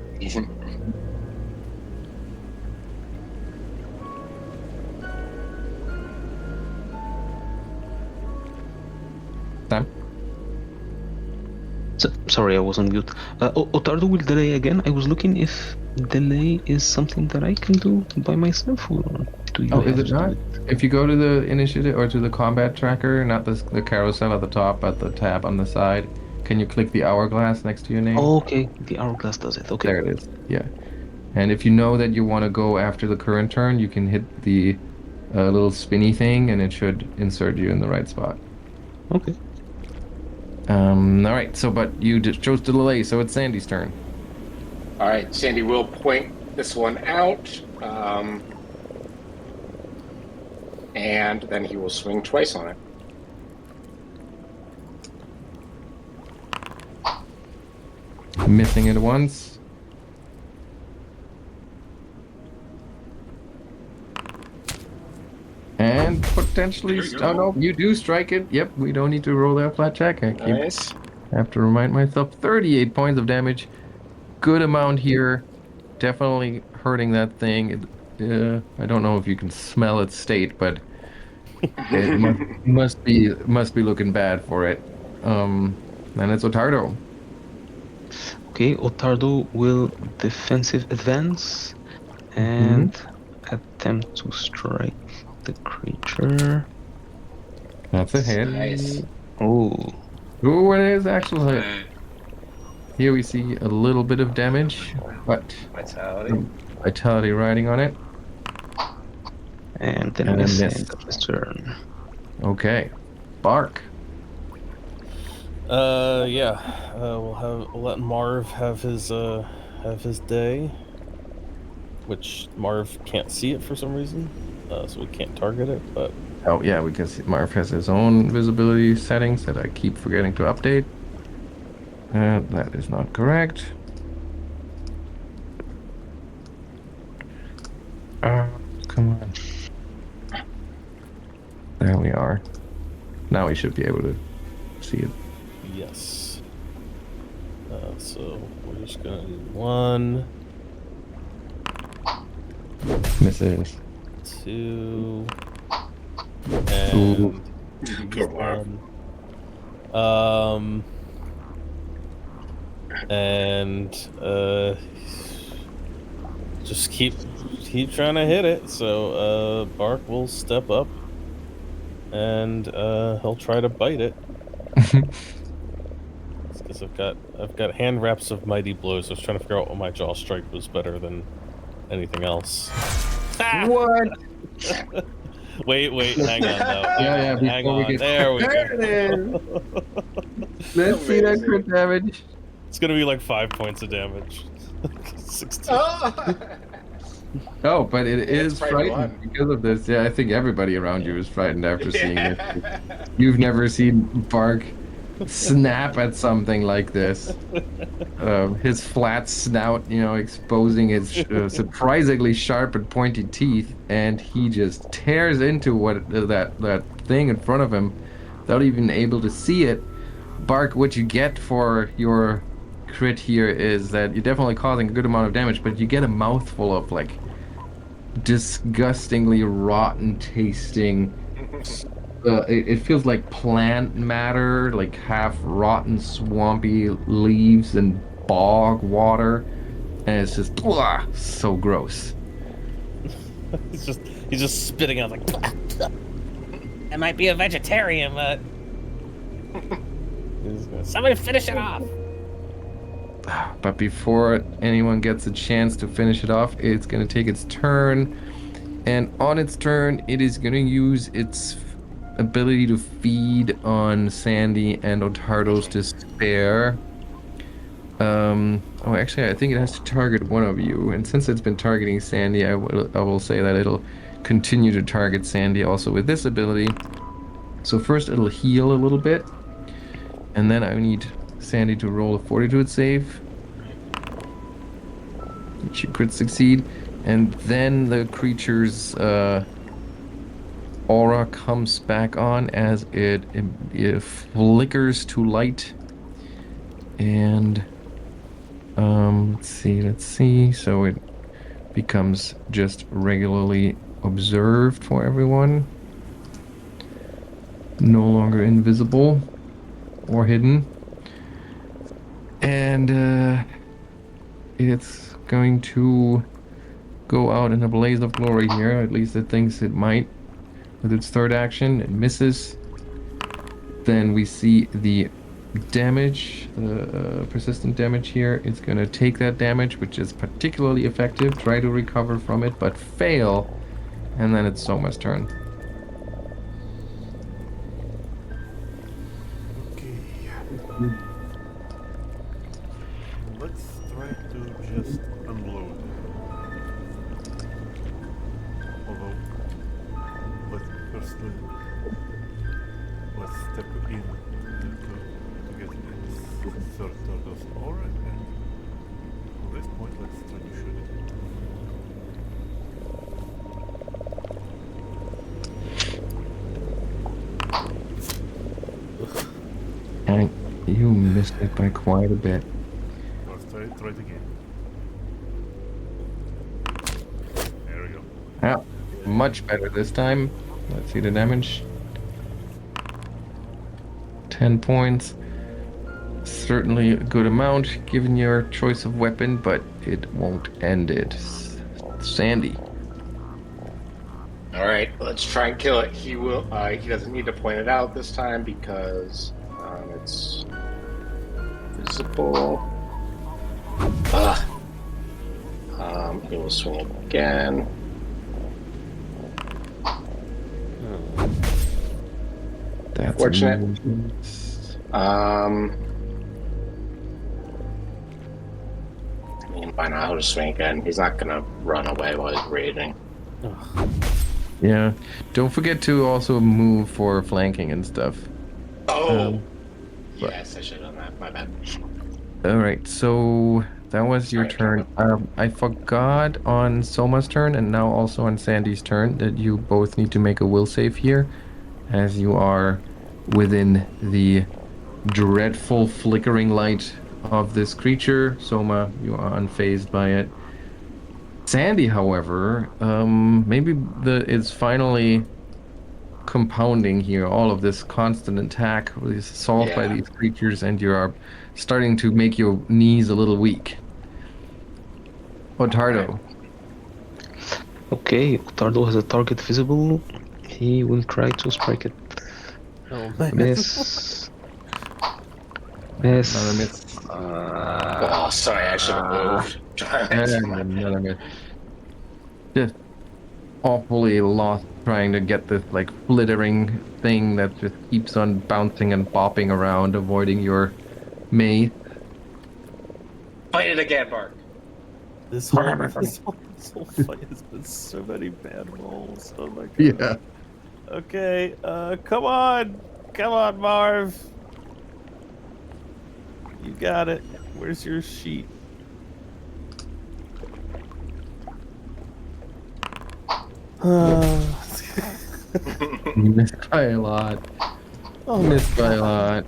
Sam? Sorry, I was on mute. Ottardo will delay again. I was looking if delay is something that I can do by myself, or do you Oh, have is it to do not? If you go to the initiative or to the combat tracker, not the carousel at the top, but the tab on the side, can you click the hourglass next to your name? Oh, okay, the hourglass does it. Okay. There it is. Yeah. And if you know that you want to go after the current turn, you can hit the little spinny thing, and it should insert you in the right spot. Okay. All right. So, but you just chose to delay, so it's Sandy's turn. All right, Sandy will point this one out, and then he will swing twice on it. Missing it once. And potentially, oh no, you do strike it. Yep, we don't need to roll that flat check. I Nice. have to remind myself. 38 points of damage. Good amount here. Definitely hurting that thing. I don't know if you can smell its state, but it must be looking bad for it. And it's Ottardo. Okay, Ottardo will defensive advance and attempt to strike the creature. That's a hit. Nice. Oh, Ooh, it is actually a hit. Here we see a little bit of damage, but Vitality. vitality riding on it. and then And miss miss. end of his turn. Okay, Bark. Yeah. We'll let Marv have his day, which Marv can't see it for some reason, so we can't target it. But Oh yeah, we can see Marv has his own visibility settings that I keep forgetting to update. That is not correct. Come on. There we are. Now we should be able to see it. Yes. So we're just gonna do 1, Misses. 2, and Good work. 1. And just keep trying to hit it. So Bark will step up, and he'll try to bite it. Because I've got hand wraps of mighty blows. I was trying to figure out what my jaw strike was better than anything else. What? Wait, hang on though. Hang before we on. get There we there go. it is. Let's see that crit damage. It's gonna be like 5 points of damage. 16. Oh, but it is probably frightened one. because of this. Yeah, I think everybody around you is frightened after seeing this. You've never seen Bark snap at something like this. His flat snout, exposing his surprisingly sharp and pointy teeth, and he just tears into that thing in front of him without even able to see it. Bark, what you get for your crit here is that you're definitely causing a good amount of damage, but you get a mouthful of like disgustingly rotten tasting it feels like plant matter, like half rotten swampy leaves and bog water, and it's just so gross. He's just spitting out like I might be a vegetarian, but somebody finish it off. But before anyone gets a chance to finish it off, it's going to take its turn. And on its turn, it is going to use its ability to feed on Sandy and Ottardo's despair. Actually, I think it has to target one of you. And since it's been targeting Sandy, I will say that it'll continue to target Sandy also with this ability. So first it'll heal a little bit. And then I need Sandy to roll a fortitude save. She could succeed. And then the creature's aura comes back on as it flickers to light. And let's see. So it becomes just regularly observed for everyone. No longer invisible or hidden. And it's going to go out in a blaze of glory here. At least it thinks it might. With its third action, it misses. Then we see the damage, persistent damage here. It's going to take that damage, which is particularly effective, try to recover from it, but fail. And then it's Souma's turn. Okay. Let's try to just unload. Although, let's step in to get this third turtle's aura, and from this point, let's try to shoot it. And you missed it by quite a bit. Let's try it again. There we go. Yeah, much better this time. Let's see the damage. 10 points. Certainly a good amount given your choice of weapon, but it won't end it. Sandy. All right, let's try and kill it. He will. He doesn't need to point it out this time because it's visible. He will swing it again. That's Fortunate. By now, I'll just swing again. He's not gonna run away while he's raging. Yeah. Don't forget to also move for flanking and stuff. Oh! Yes, I should have done that. My bad. Alright, so That was your turn. I forgot on Soma's turn and now also on Sandy's turn that you both need to make a will save here, as you are within the dreadful flickering light of this creature. Soma, you are unfazed by it. Sandy, however, maybe it's finally compounding here. All of this constant attack, this assault by Yeah. these creatures, and you are starting to make your knees a little weak. Ottardo. Okay, Ottardo has a target visible. He will try to strike it. Oh man. Miss. Miss. Another miss. Oh, sorry, I should have moved. And another miss. Just awfully lost trying to get this like flittering thing that just keeps on bouncing and bopping around, avoiding your mace. Fight it again, Bark. This whole fight has been so many bad rolls. Oh my god. Yeah. Okay, come on, Marv. You got it. Where's your sheet? Missed by a lot. Oh, Missed by a lot.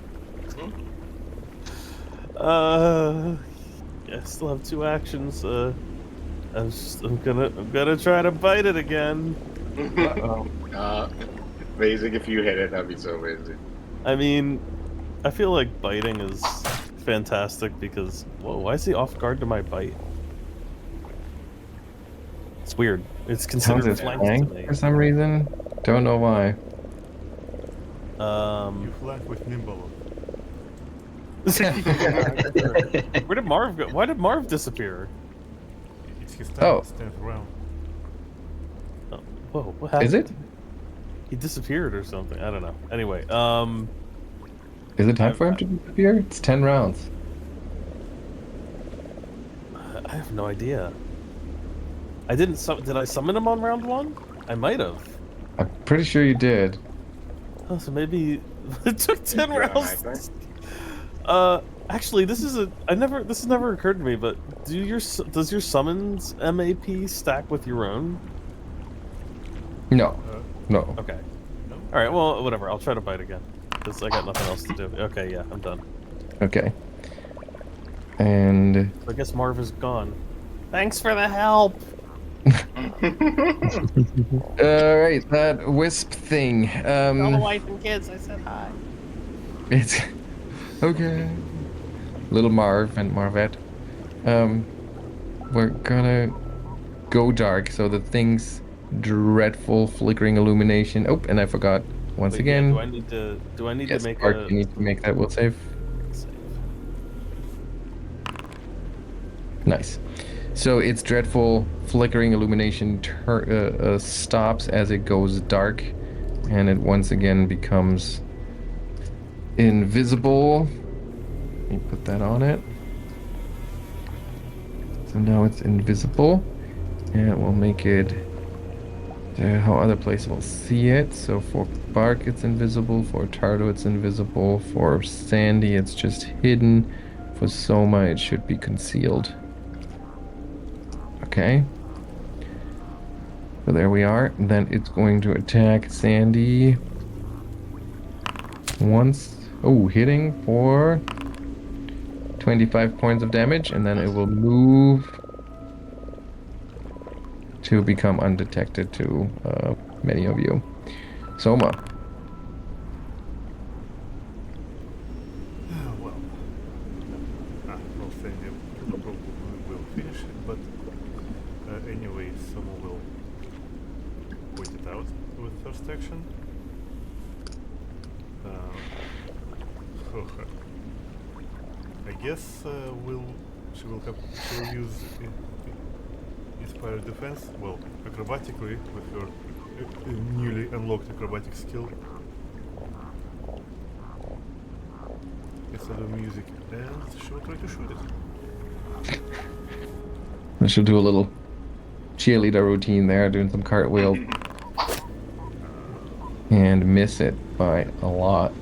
I still have 2 actions. I'm gonna try to bite it again. Amazing if you hit it, that'd be so amazing. I mean, I feel like biting is fantastic because whoa, why is he off guard to my bite? It's weird. It's considered Sounds flanked to flank me. for some reason. Don't know why. You flank with nimble. Where did Marv go? Why did Marv disappear? It's his Oh. 10th round. Oh, whoa, what happened? Is it? He disappeared or something. I don't know. Anyway, Is it time for him to disappear? It's 10 rounds. I have no idea. I didn't. Did I summon him on round 1? I might have. I'm pretty sure you did. Oh, so maybe it took 10 Yeah, rounds. Actually, this has never occurred to me. But does your summons MAP stack with your own? No. No. Okay. All right. Well, whatever. I'll try to bite again because I got nothing else to do. Okay. Yeah, I'm done. Okay. And I guess Marv is gone. Thanks for the help. alright, that wisp thing. Tell the wife and kids I said hi. It's okay. Little Marv and Marvette. We're gonna go dark, so the thing's dreadful flickering illumination. Oh, and I forgot once Wait, again. yeah, do I need Yes, to make Mark, a you need to make that will save. save? Nice. So its dreadful flickering illumination stops as it goes dark, and it once again becomes invisible. Let me put that on it. So now it's invisible, and we'll make it how other places will see it. So for Bark it's invisible, for Ottardo it's invisible, for Sandy it's just hidden, for Soma it should be concealed. Okay. So there we are. Then it's going to attack Sandy once. Oh, hitting for 25 points of damage, and then it will move to become undetected to many of you. Soma. Well, I'll say they probably will finish it, but anyway, someone will wait it out with first action. I guess she will use Inspired Defense, well, acrobatically, with her newly unlocked acrobatic skill. Instead of music, and she will try to shoot it. I should do a little cheerleader routine there, doing some cartwheel. And miss it by a lot.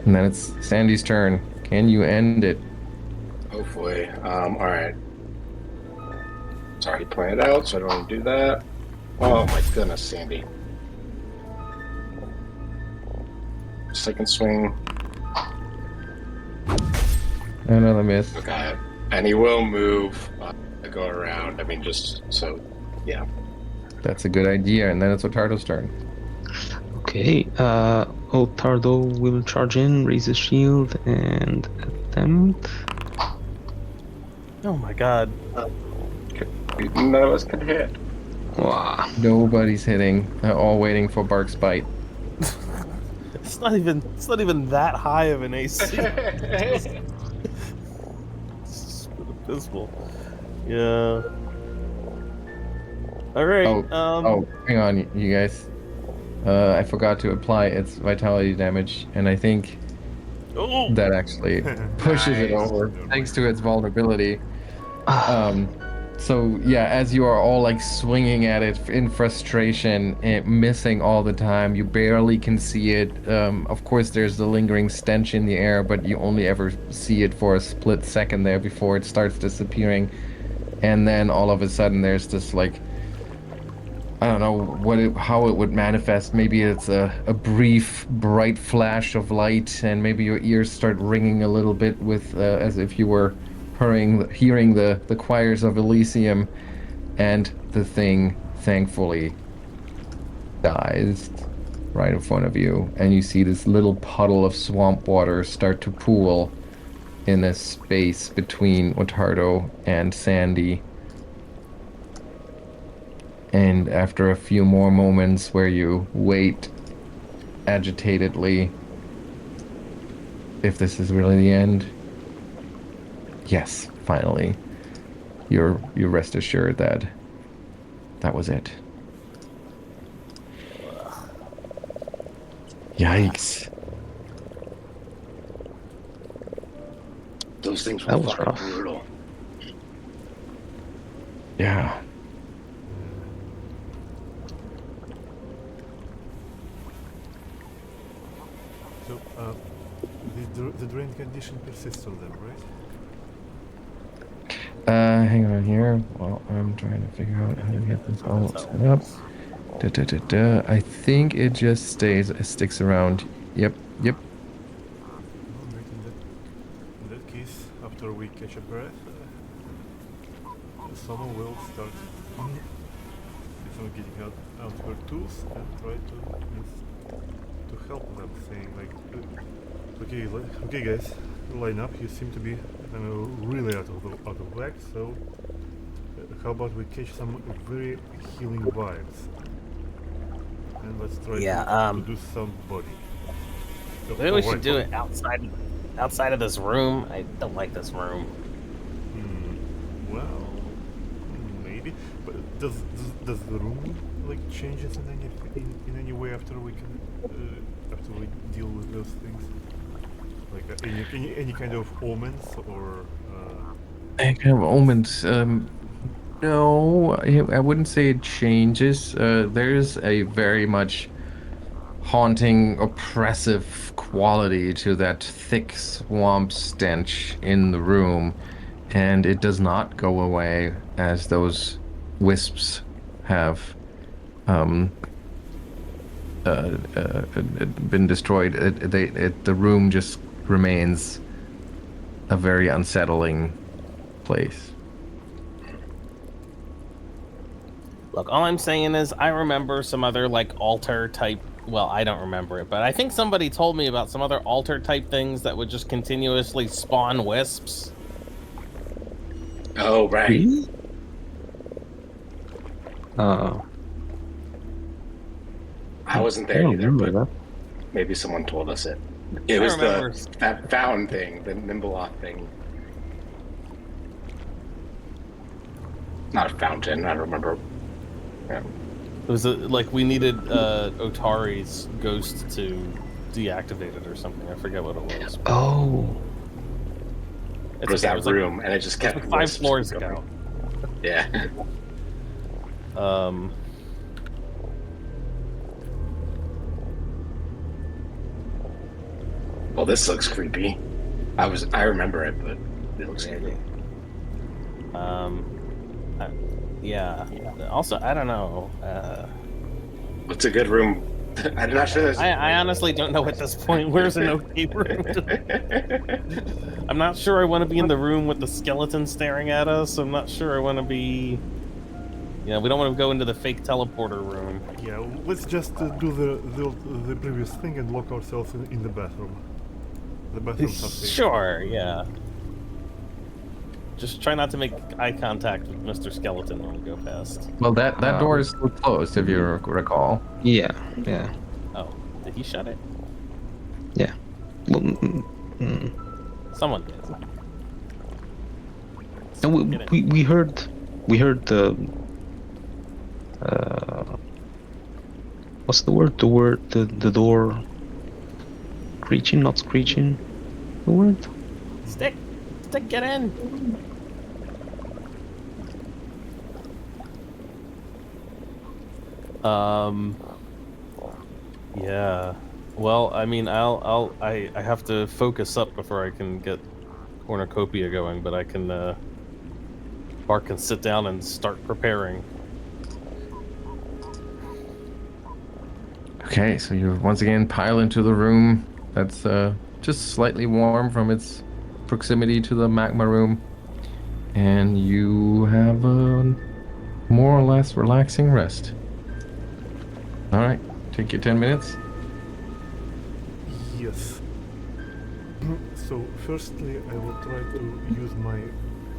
And then it's Sandy's turn. Can you end it? Oh Hopefully. All right. It's already planned out, so I don't want to do that. Oh my goodness, Sandy. Second swing. Another miss. Okay. And he will move, go around. I mean, just so, yeah. That's a good idea. And then it's Ottardo's turn. Okay, Ottardo will charge in, raise his shield, and attempt. Oh my god. None of us can hit. Wow. Nobody's hitting. All waiting for Bark's bite. It's not even that high of an AC. It's abysmal. Yeah. All right. Oh, hang on, you guys. I forgot to apply its vitality damage, and I think Oh. that actually pushes it Nice. over thanks to its vulnerability. So yeah, as you are all like swinging at it in frustration and missing all the time, you barely can see it. Of course, there's the lingering stench in the air, but you only ever see it for a split second there before it starts disappearing. And then all of a sudden, there's this like, I don't know how it would manifest. Maybe it's a brief, bright flash of light, and maybe your ears start ringing a little bit with as if you were hearing the choirs of Elysium, and the thing thankfully dies right in front of you, and you see this little puddle of swamp water start to pool in a space between Ottardo and Sandy. And after a few more moments where you wait agitatedly, if this is really the end, yes, finally, you rest assured that that was it. Yikes. Those things were That was fucking rough. brutal. Yeah. So, the drain condition persists on them, right? Hang on here. Well, I'm trying to figure out how to get this all set up. I think it just sticks around. Yep. Alright, in that case, after we catch a breath, someone will start getting out her tools and try to help them, saying like, okay guys, line up. You seem to be really out of whack. So how about we catch some very healing vibes, and let's try to do some body. Maybe we should do it outside of this room. I don't like this room. Well, maybe. But does the room like changes in any way after we deal with those things? Like any kind of omens or? Any kind of omens? No, I wouldn't say it changes. There's a very much haunting, oppressive quality to that thick swamp stench in the room, and it does not go away as those wisps have been destroyed. The room just remains a very unsettling place. Look, all I'm saying is I remember some other like altar type. Well, I don't remember it, but I think somebody told me about some other altar type things that would just continuously spawn wisps. Oh, right. Really? Oh. I wasn't I there don't either, remember but that. maybe someone told us it. It I was remember. that fountain thing, the Nimbleoth thing. Not a fountain, I don't remember. Yeah. It was like we needed Otari's ghost to deactivate it or something. I forget what it was. Oh. It was that room, and it just kept like 5 floors going. ago. Yeah. Well, this looks creepy. I remember it, but It looks good. Yeah. Also, I don't know. What's a good room? I'm not sure. I honestly don't know at this point. Where's an okay room? I'm not sure I want to be in the room with the skeleton staring at us. I'm not sure I want to be. Yeah, we don't want to go into the fake teleporter room. Yeah, let's just do the previous thing and lock ourselves in the bathroom. The bathrooms are safe. Sure, yeah. Just try not to make eye contact with Mr. Skeleton when we go past. Well, that door is still closed, if you recall. Yeah. Oh, did he shut it? Yeah. Well, Someone did. and Get in. we heard the what's the word? The door screeching, not screeching. The word? Stick, get in. Yeah. Well, I mean, I have to focus up before I can get cornucopia going, but I can, Bart can sit down and start preparing. Okay, so you once again pile into the room that's just slightly warm from its proximity to the magma room, and you have a more or less relaxing rest. All right, take your 10 minutes. Yes. So, firstly, I will try to use my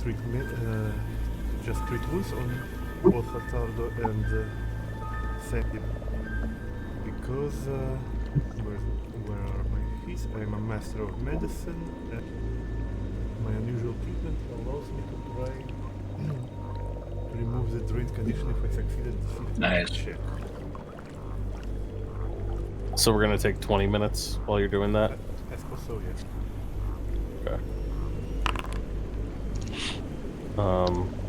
treatment, just treat wounds on both Ottardo and Sandy. Because, where are my fees? I am a master of medicine, and my unusual treatment allows me to try to remove the drained condition if I succeeded at the Nice. check. So we're gonna take 20 minutes while you're doing that? I suppose so, yes. Okay.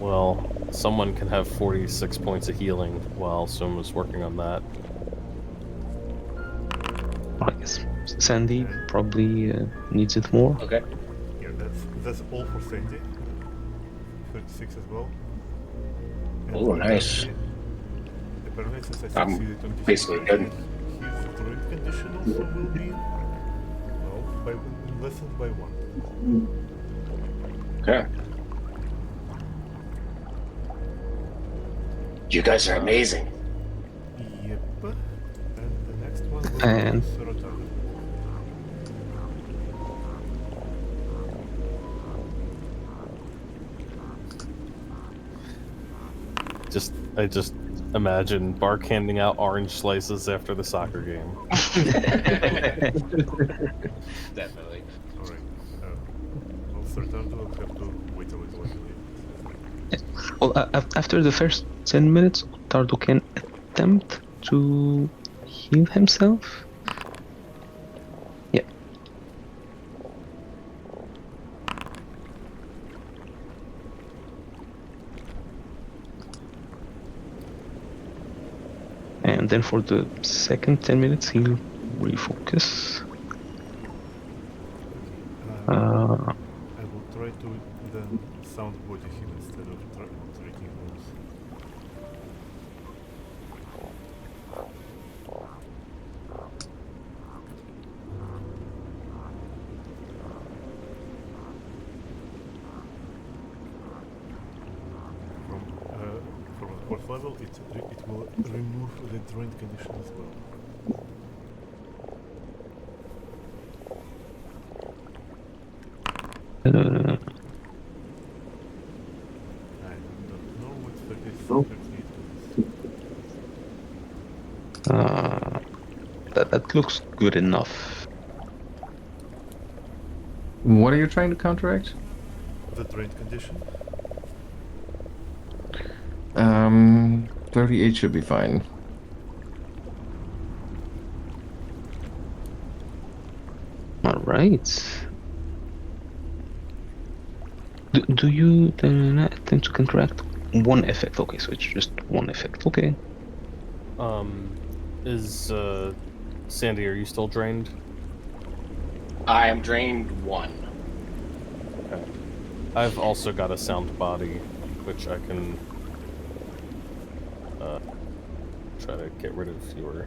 Well, someone can have 46 points of healing while Souma's working on that. I guess Sandy probably needs it more. Okay. Yeah, that's all for Sandy. 36 as well. And Oh, nice. Apparently, since I I'm succeeded on basically good. his druid condition also will be, well, lessened by 1. Okay. You guys are amazing. Yep. And the next one will And- be Ottardo. I just imagine Bark handing out orange slices after the soccer game. Definitely. Alright. Well, Ottardo will have to wait a little, I believe. Well, after the first 10 minutes, Ottardo can attempt to heal himself. Yeah. And then for the second 10 minutes, he'll refocus. I will try to then sound body him instead of treating wounds. From a fourth level, it will remove the drained condition as well. I don't know what 38 is. that looks good enough. What are you trying to counteract? The drained condition? 38 should be fine. All right. Do you then attempt to counteract one effect? Okay, so it's just one effect. Okay. Is Sandy, are you still drained? I am drained 1. Okay. I've also got a sound body, which I can try to get rid of your.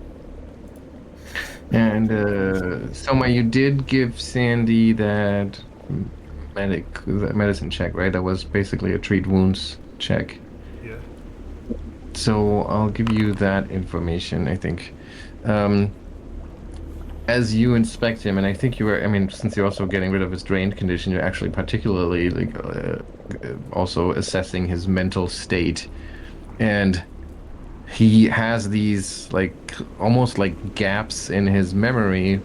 And Soma, you did give Sandy that medicine check, right? That was basically a treat wounds check. Yeah. So I'll give you that information, I think. As you inspect him, and I think you were, I mean, since you're also getting rid of his drained condition, you're actually particularly also assessing his mental state. And he has these almost like gaps in his memory,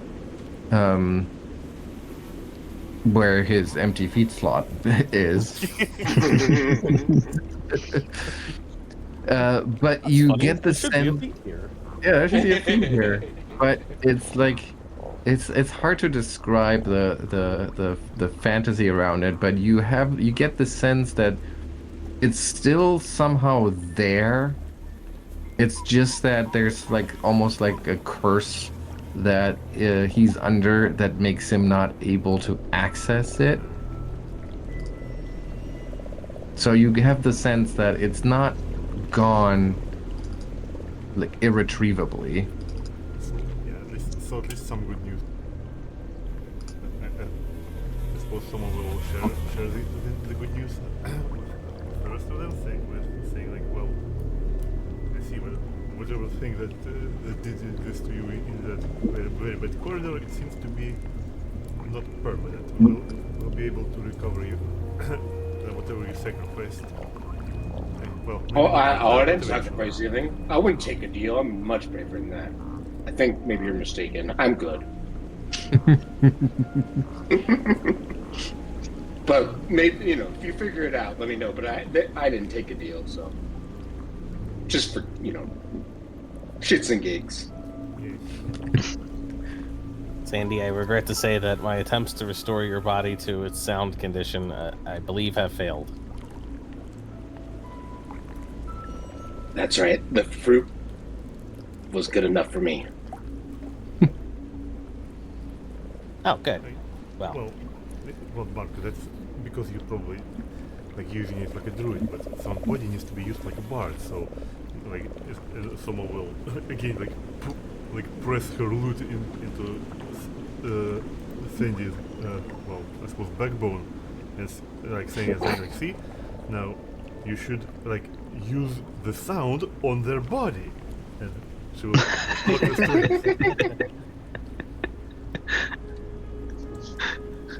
where his empty feet slot is. But That's you funny. get the There should be a sense. feat here. Yeah, there should be a feat here, but it's like it's hard to describe the fantasy around it. But you get the sense that it's still somehow there. It's just that there's like almost like a curse that he's under that makes him not able to access it. So you have the sense that it's not gone like irretrievably. So, yeah, at least some good news. I suppose someone will share the good news with the rest of them, saying like, well, I see whatever thing that did this to you in that very, very bad corridor, it seems to be not permanent. We'll be able to recover you whatever you sacrificed. And, well, I wouldn't sacrifice anything. I wouldn't take a deal. I'm much braver than that. I think maybe you're mistaken. I'm good. But maybe, if you figure it out, let me know. But I didn't take a deal, so just for shits and gigs. Sandy, I regret to say that my attempts to restore your body to its sound condition, I believe, have failed. That's right. The fruit was good enough for me. Oh, good. Well, Birke, that's because you're probably using it like a druid, but some body needs to be used like a bard. So, someone will again press her lute into Sandy's I suppose backbone, and saying see, now you should use the sound on their body, and she will pluck the strings.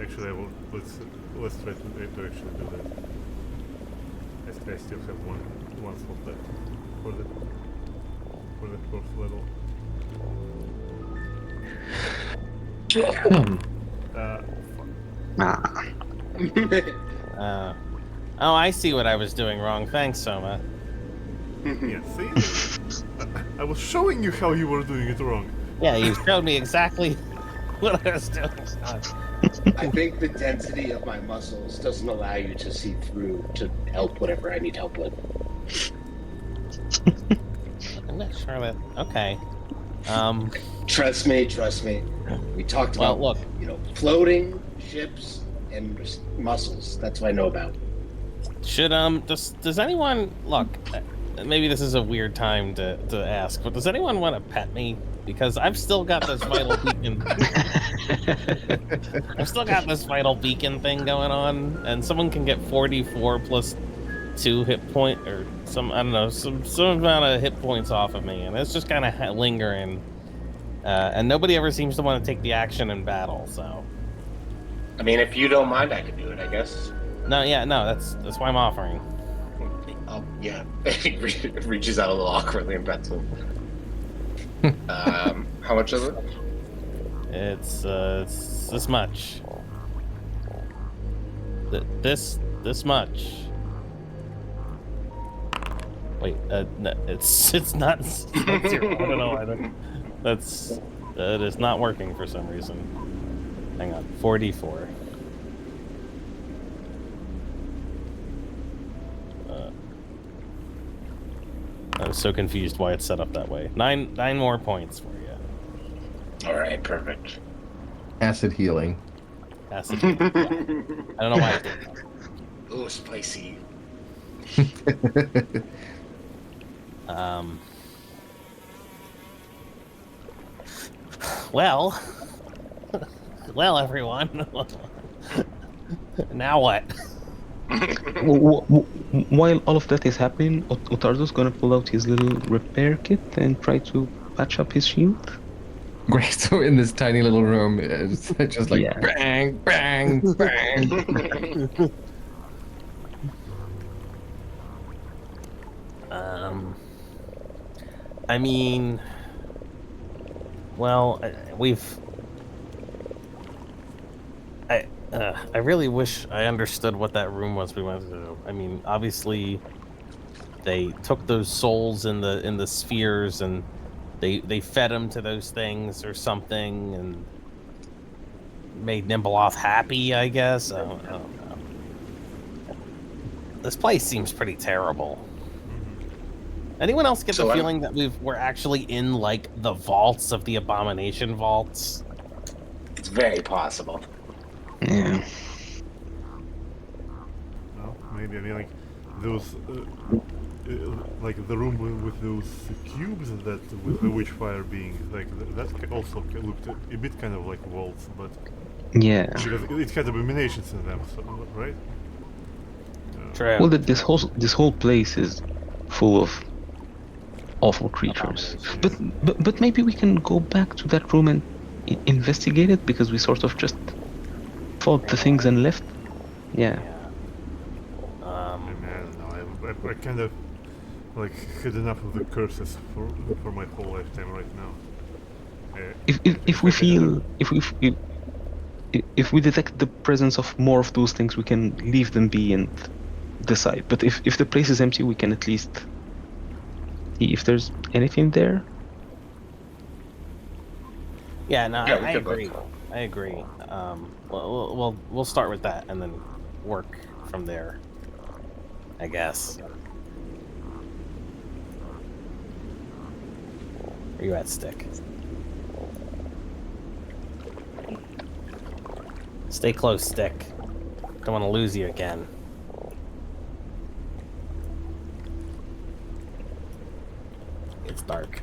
Actually, let's try to actually do that. I still have one slot left for the fourth level. Oh, I see what I was doing wrong. Thanks, Soma. Yeah, see? I was showing you how you were doing it wrong. Yeah, you showed me exactly what I was doing. I think the density of my muscles doesn't allow you to see through to help whatever I need help with. I'm not sure that. Okay. Trust me. We talked about look. Floating ships and muscles. That's what I know about. Should does anyone look? Maybe this is a weird time to ask, but does anyone want to pet me? Because I've still got this vital beacon. I've still got this vital beacon thing going on, and someone can get 44 plus 2 hit point, or some amount of hit points off of me, and it's just kind of lingering. And nobody ever seems to want to take the action in battle. So, I mean, if you don't mind, I can do it. I guess. No, that's why I'm offering. Yeah. He reaches out a little awkwardly and pets him. How much is it? It's this much. This much. Wait, no, it's not zero. I don't know. That is not working for some reason. Hang on, 44. I'm so confused why it's set up that way. Nine more points for you. All right, perfect. Acid healing. Acid. Yeah. I don't know why I did that. Ooh, spicy. Um. Well, well, everyone. Now what? While all of that is happening, Ottardo's gonna pull out his little repair kit and try to patch up his shield. Great. So in this tiny little room, it's just like Yeah. bang, bang, bang. Um. I mean, well, I really wish I understood what that room was we went to. I mean, obviously, they took those souls in the spheres and they fed them to those things or something and made Nimbleoff happy, I guess. I don't know. This place seems pretty terrible. Anyone else get So the feeling that we're actually in like the vaults of the Abomination vaults? It's very possible. Yeah. Well, maybe. I mean, like those, like the room with those cubes that with the witchfire being like that also looked a bit kind of like vaults, but Yeah. because it had abominations in them, so, right? True. Well, this whole place is full of awful creatures. But maybe we can go back to that room and investigate it because we sort of just fought the things and left. Yeah. Man, no, I kind of like had enough of the curses for my whole lifetime right now. If we feel if we detect the presence of more of those things, we can leave them be and decide. But if the place is empty, we can at least see if there's anything there. Yeah, no, Yeah, we I could agree. look. I agree. We'll start with that and then work from there, I guess. Where you at, Stick? Stay close, Stick. Don't want to lose you again. It's dark.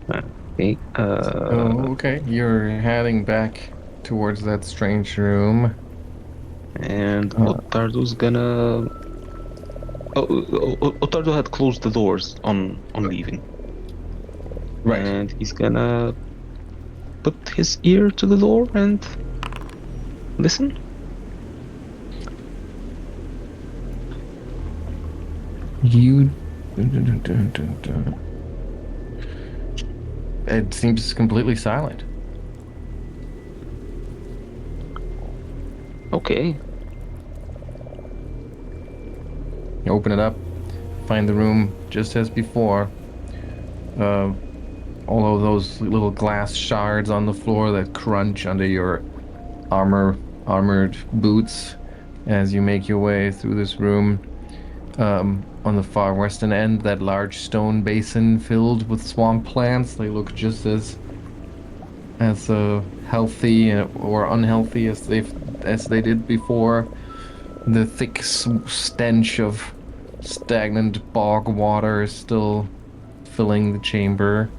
Okay. Oh, okay. You're heading back towards that strange room. And Ottardo's gonna. Ottardo had closed the doors on leaving, Right. and he's gonna put his ear to the door and listen. You. It seems completely silent. Okay. You open it up, find the room just as before. All of those little glass shards on the floor that crunch under your armored boots as you make your way through this room. On the far western end, that large stone basin filled with swamp plants. They look just as healthy or unhealthy as they did before. The thick stench of stagnant bog water is still filling the chamber.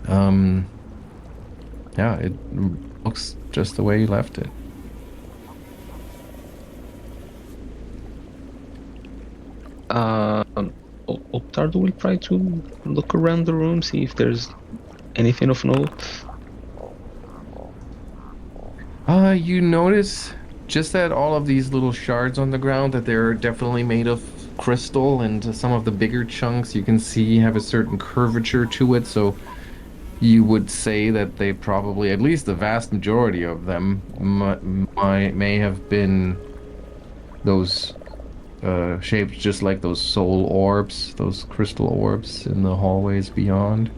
Yeah, it looks just the way you left it. Ottardo will try to look around the room, see if there's anything of note. You notice just that all of these little shards on the ground, that they're definitely made of crystal, and some of the bigger chunks you can see have a certain curvature to it, so you would say that they probably, at least the vast majority of them, may have been those shaped just like those soul orbs, those crystal orbs in the hallways beyond.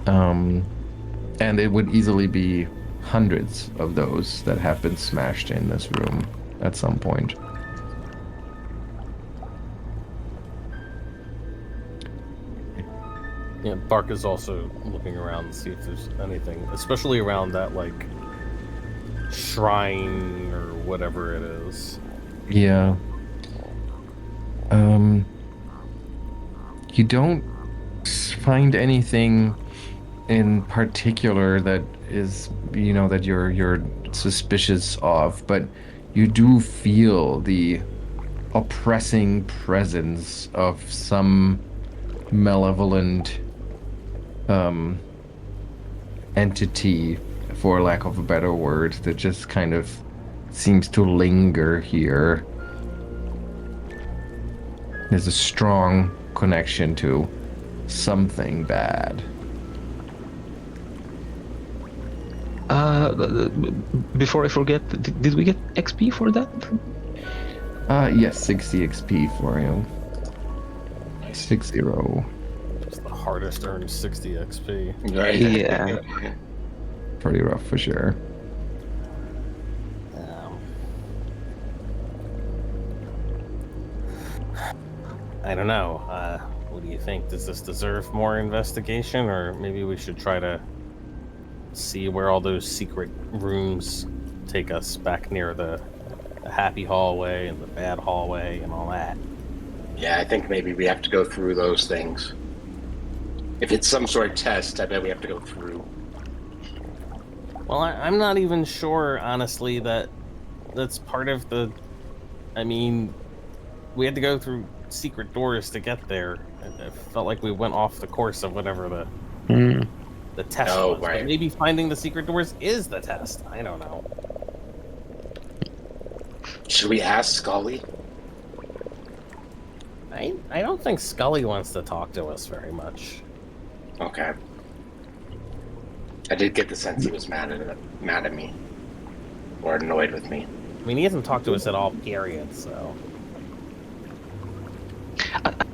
And it would easily be hundreds of those that have been smashed in this room at some point. Yeah, Bark is also looking around to see if there's anything, especially around that like shrine or whatever it is. Yeah. You don't find anything in particular that is, that you're suspicious of, but you do feel the oppressing presence of some malevolent entity, for lack of a better word, that just kind of seems to linger here. There's a strong connection to something bad. Before I forget, did we get XP for that? Yes, 60 XP for you. 60. It's the hardest earned 60 XP. Right. Yeah. Pretty rough for sure. I don't know. What do you think? Does this deserve more investigation, or maybe we should try to see where all those secret rooms take us back near the happy hallway and the bad hallway and all that? Yeah, I think maybe we have to go through those things. If it's some sort of test, I bet we have to go through. Well, I'm not even sure, honestly, that's part of the... I mean, we had to go through secret doors to get there. I felt like we went off the course of whatever the test was. Right. But maybe finding the secret doors is the test. I don't know. Should we ask Scully? I don't think Scully wants to talk to us very much. Okay. I did get the sense he was mad at me. Or annoyed with me. I mean, he hasn't talked to us at all, period, so...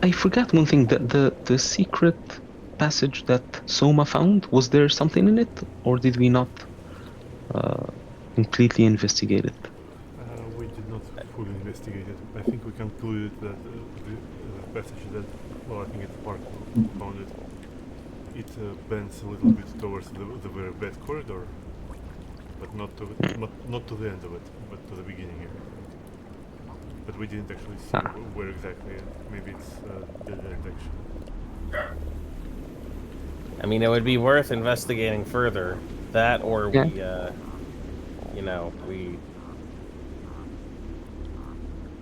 I forgot one thing. The secret passage that Souma found, was there something in it? Or did we not completely investigate it? We did not fully investigate it. I think we concluded that the passage that, well, I think it's Park found it. It bends a little bit towards the very bad corridor, but not to the end of it, but to the beginning here. But we didn't actually see where exactly. Maybe it's dead end actually. I mean, it would be worth investigating further. That, or we,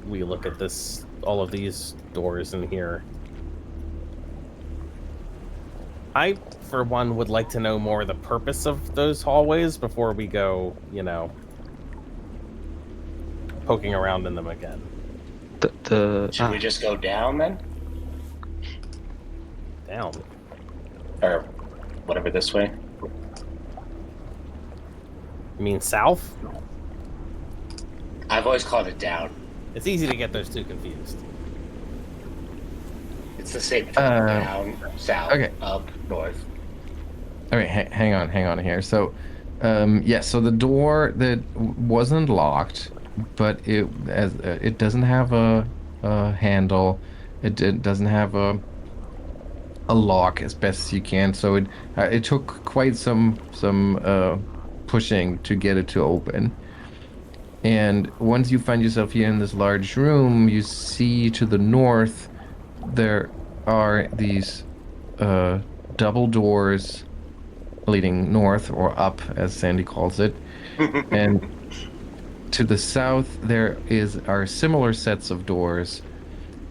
we look at this, all of these doors in here. I, for one, would like to know more the purpose of those hallways before we go, poking around in them again. Should we just go down then? Down. Or whatever, this way? You mean south? I've always called it down. It's easy to get those two confused. It's the same thing. Down, south, okay. up, north. Okay, hang on here. So, so the door that wasn't locked, but it doesn't have a handle. It doesn't have a lock as best as you can. So it took quite some pushing to get it to open. And once you find yourself here in this large room, you see to the north there are these double doors leading north, or up as Sandy calls it. And to the south there are similar sets of doors,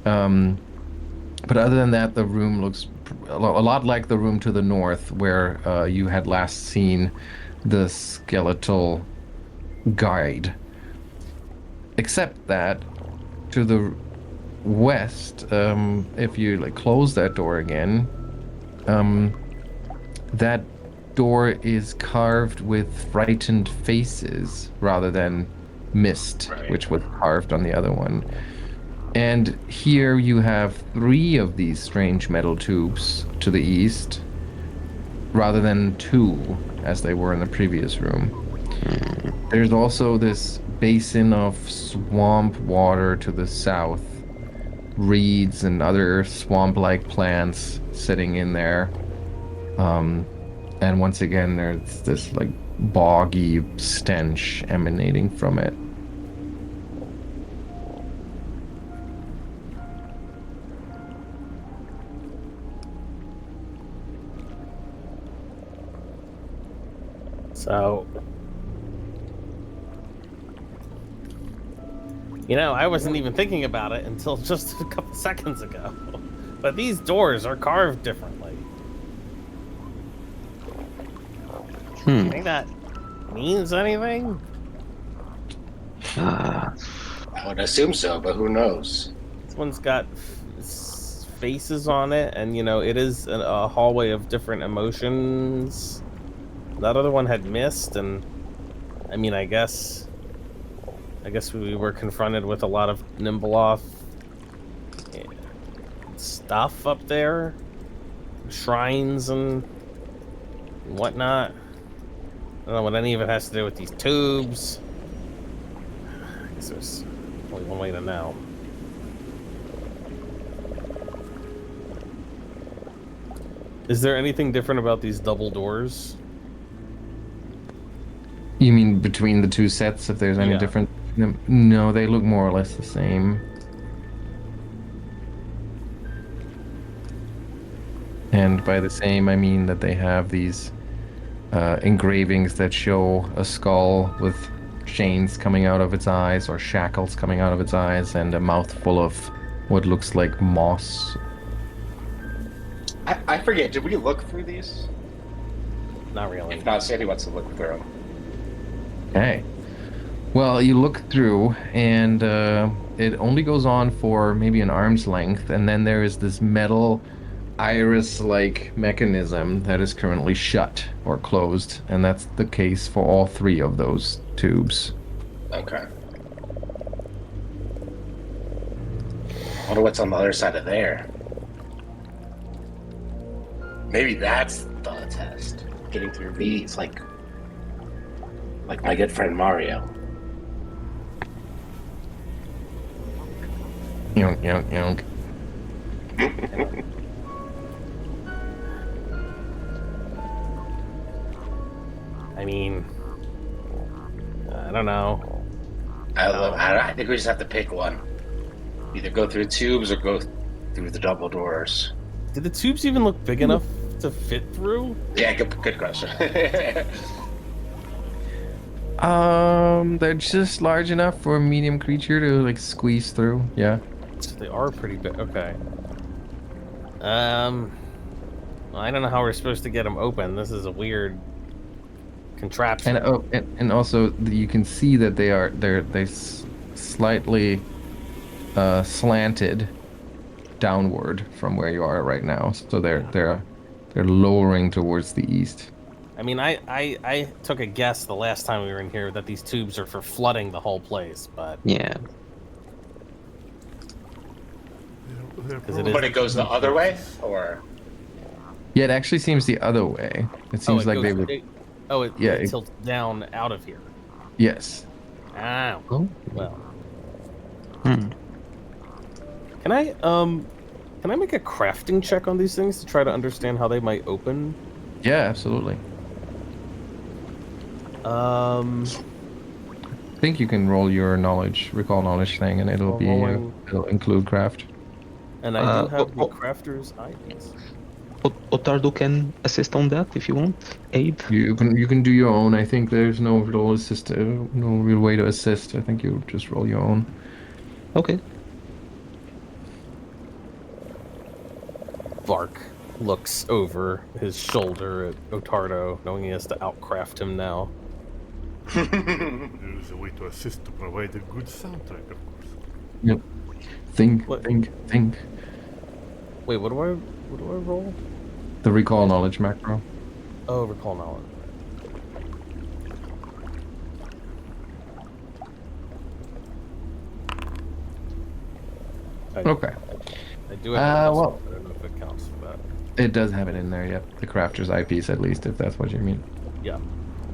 but other than that the room looks a lot like the room to the north, where you had last seen the skeletal guide, except that to the west, if you close that door again, that door is carved with frightened faces rather than mist, right, which was carved on the other one. And here you have 3 of these strange metal tubes to the east, rather than 2 as they were in the previous room. There's also this basin of swamp water to the south, reeds and other swamp-like plants sitting in there. And once again, there's this like boggy stench emanating from it. So, you know, I wasn't even thinking about it until just a couple seconds ago. But these doors are carved differently. Do you think that means anything? Uh, I would assume so, but who knows? This one's got faces on it, and you know, it is a hallway of different emotions. That other one had mist, and I mean, I guess we were confronted with a lot of Nimbleoff stuff up there, shrines and whatnot. I don't know what any of it has to do with these tubes. I guess there's only one way to know. Is there anything different about these double doors? You mean between the two sets, if there's any Yeah. difference? No, they look more or less the same. And by the same, I mean that they have these engravings that show a skull with chains coming out of its eyes or shackles coming out of its eyes and a mouth full of what looks like moss. I forget, did we look through these? Not really. If not, Sandy wants to look through them. Okay. Well, you look through, and it only goes on for maybe an arm's length, and then there is this metal iris-like mechanism that is currently shut or closed, and that's the case for all three of those tubes. Okay. I wonder what's on the other side of there. Maybe that's the test. Getting through these, like my good friend Mario. Yonk, yonk, yonk. I mean, I don't know. I think we just have to pick one. Either go through tubes or go through the double doors. Did the tubes even look big enough to fit through? Yeah, good question. They're just large enough for a medium creature to like squeeze through. Yeah. They are pretty big. Okay. I don't know how we're supposed to get them open. This is a weird contraption. And also you can see that they're slightly slanted downward from where you are right now. So they're lowering towards the east. I mean, I took a guess the last time we were in here that these tubes are for flooding the whole place, but yeah. But it goes the other way, or? Yeah, it actually seems the other way. It seems like they would. It tilts down out of here. Yes. Ow. Oh. Well. Hmm. Can I make a crafting check on these things to try to understand how they might open? Yeah, absolutely. I think you can roll your recall knowledge thing, and it'll it'll include craft. And I do have the crafter's eyes. Ottardo can assist on that if you want. Aid. You can do your own. I think there's no real way to assist. I think you just roll your own. Okay. Bark looks over his shoulder at Ottardo, knowing he has to outcraft him now. There is a way to assist to provide a good soundtrack, of course. Yep. Think. Wait, what do I roll? The recall knowledge macro. Oh, recall knowledge. Okay. I do have well, I don't know if it counts for that. It does have it in there, yep. The crafter's eyepiece, at least, if that's what you mean. Yeah.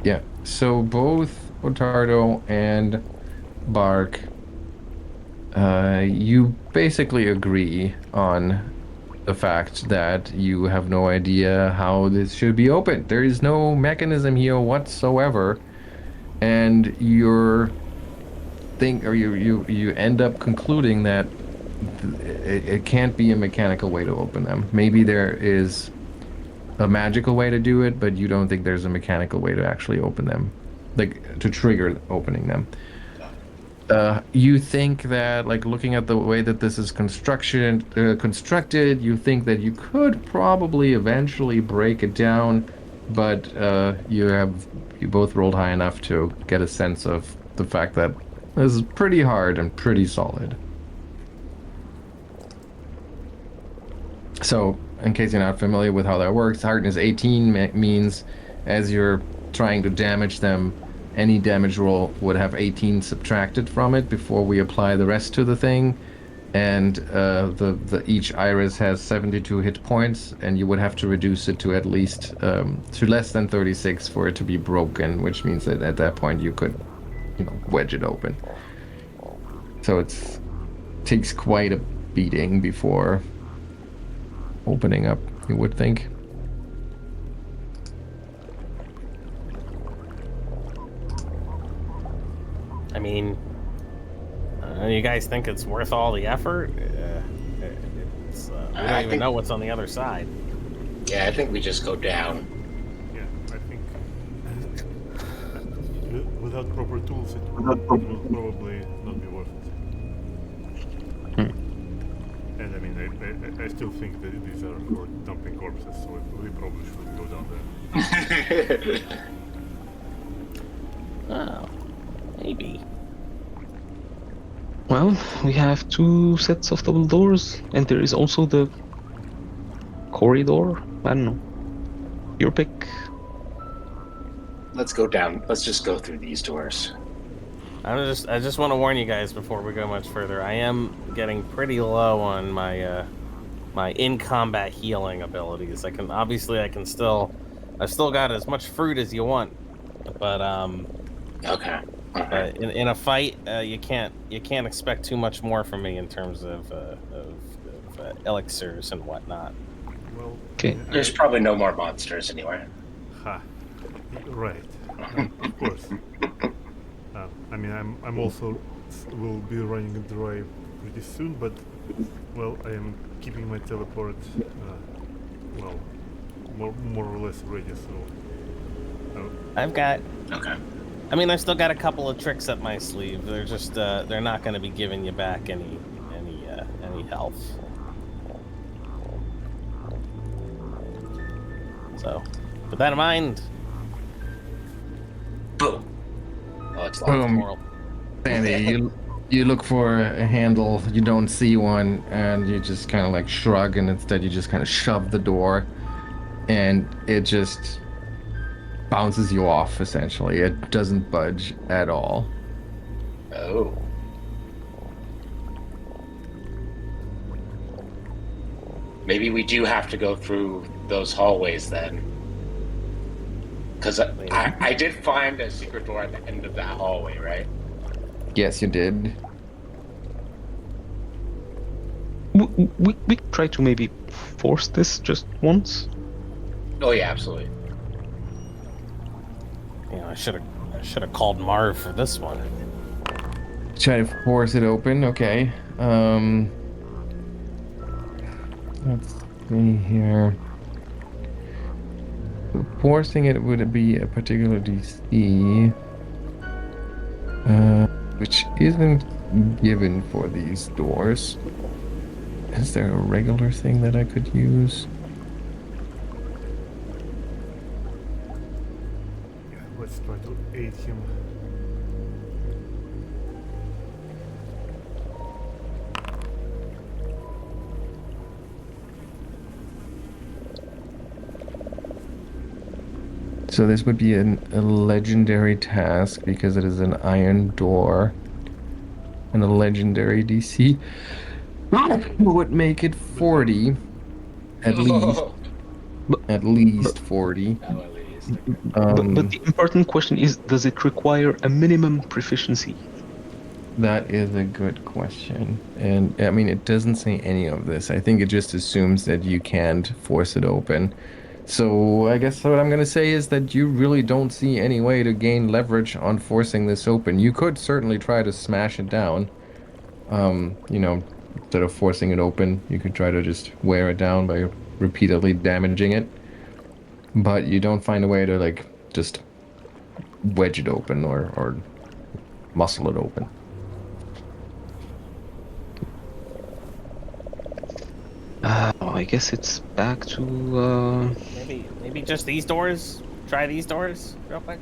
Yeah. So both Ottardo and Bark, you basically agree on the fact that you have no idea how this should be opened. There is no mechanism here whatsoever, and you end up concluding that it can't be a mechanical way to open them. Maybe there is a magical way to do it, but you don't think there's a mechanical way to actually open them, like to trigger opening them. You think that, like, looking at the way that this is constructed, you think that you could probably eventually break it down, but you both rolled high enough to get a sense of the fact that this is pretty hard and pretty solid. So, in case you're not familiar with how that works, hardness 18 means as you're trying to damage them, any damage roll would have 18 subtracted from it before we apply the rest to the thing. And each iris has 72 hit points, and you would have to reduce it to at least to less than 36 for it to be broken, which means that at that point you could, wedge it open. So it takes quite a beating before opening up, you would think. I mean, you guys think it's worth all the effort? We don't even know what's on the other side. Yeah, I think we just go down. Yeah, I think without proper tools, it will probably not be worth it. And I mean, I still think that these are dumping corpses, so we probably should go down there. Oh, maybe. Well, we have 2 sets of double doors, and there is also the corridor. I don't know. Your pick. Let's go down. Let's just go through these doors. I just want to warn you guys before we go much further. I am getting pretty low on my my in-combat healing abilities. I've still got as much fruit as you want, but Okay. But in a fight, you can't expect too much more from me in terms of elixirs and whatnot. Well, Okay. There's probably no more monsters anywhere. Ha. Right. Of course. I mean, I'm also will be running dry pretty soon, but well, I am keeping my teleport, well, more or less ready. So I've got. Okay. I mean, I've still got a couple of tricks up my sleeve. They're just they're not going to be giving you back any health. So, with that in mind. Boom. Oh, it's locked. Boom. Sandy, you look for a handle, you don't see one, and you just kind of like shrug, and instead you just kind of shove the door, and it just bounces you off, essentially. It doesn't budge at all. Oh. Maybe we do have to go through those hallways then. Because I did find a secret door at the end of that hallway, right? Yes, you did. We try to maybe force this just once. Oh yeah, absolutely. I should have called Marv for this one. Try to force it open. Okay. Let's see here. Forcing it would be a particular DC, which isn't given for these doors. Is there a regular thing that I could use? yeah, let's try to aid him. So this would be a legendary task because it is an iron door, and a legendary DC would make it 40, at least. At least 40. Oh, at least. But the important question is, does it require a minimum proficiency? That is a good question. And I mean, it doesn't say any of this. I think it just assumes that you can't force it open. So I guess what I'm going to say is that you really don't see any way to gain leverage on forcing this open. You could certainly try to smash it down. Instead of forcing it open, you could try to just wear it down by repeatedly damaging it. But you don't find a way to like just wedge it open or muscle it open. I guess it's back to Maybe just these doors. Try these doors real quick.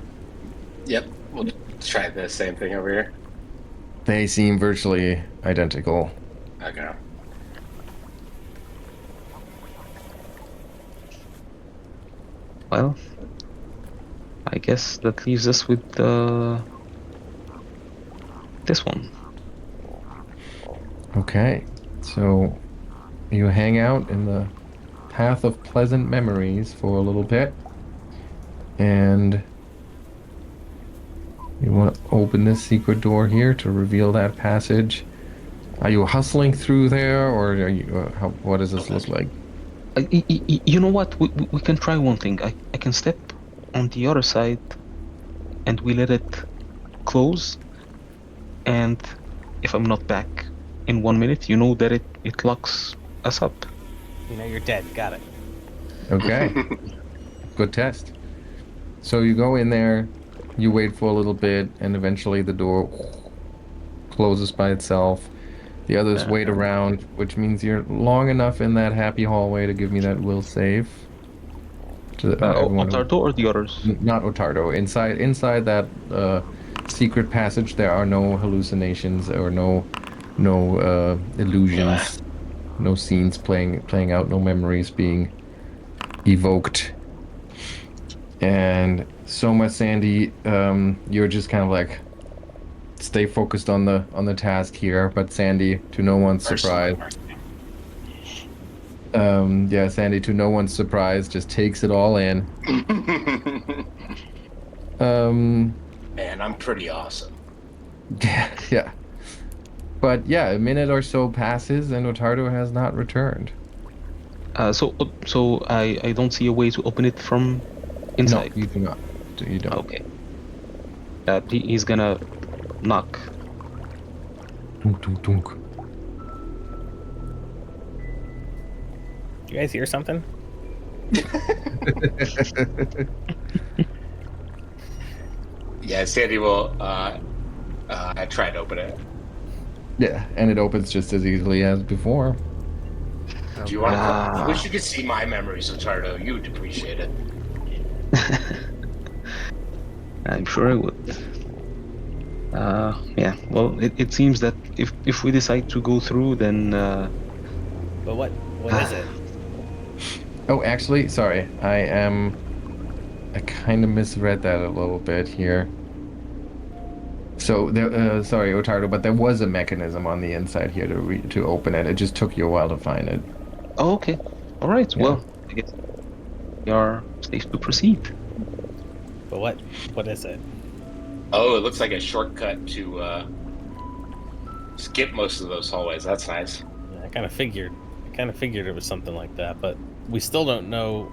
Yep, we'll try the same thing over here. They seem virtually identical. Okay. well. I guess that leaves us with this one. Okay, so you hang out in the path of pleasant memories for a little bit, and you want to open this secret door here to reveal that passage. Are you hustling through there, or are you? What does this look like? You know what? We can try one thing. I can step on the other side, and we let it close. And if I'm not back in 1 minute, you know that it locks us up. You know you're dead. Got it. Okay, good test. So you go in there, you wait for a little bit, and eventually the door closes by itself. The others wait around, which means you're long enough in that happy hallway to give me that will save. To everyone Ottardo or the others? not Ottardo. Inside that secret passage, there are no hallucinations or no illusions, no scenes playing out, no memories being evoked. And Souma, Sandy, you're just kind of like stay focused on the task here. But Sandy, to no one's surprise, Sandy, to no one's surprise, just takes it all in. Man, I'm pretty awesome. Yeah. But yeah, a minute or so passes and Ottardo has not returned. So I don't see a way to open it from inside. No, you do not. You don't. Okay. He's gonna knock. Dunk, dunk, dunk. You guys hear something? Yeah, Sandy will try to open it. Yeah, and it opens just as easily as before. Do you want to? I wish you could see my memories of Ottardo. You would appreciate it. I'm sure I would. Yeah. Well, it seems that if we decide to go through, then. But what is it? Oh, actually, sorry. I kind of misread that a little bit here. So, sorry, Ottardo, but there was a mechanism on the inside here to open it. It just took you a while to find it. Oh, okay. All right. Yeah. Well, I guess we are safe to proceed. But what is it? Oh, it looks like a shortcut to skip most of those hallways. That's nice. Yeah, I kind of figured it was something like that, but we still don't know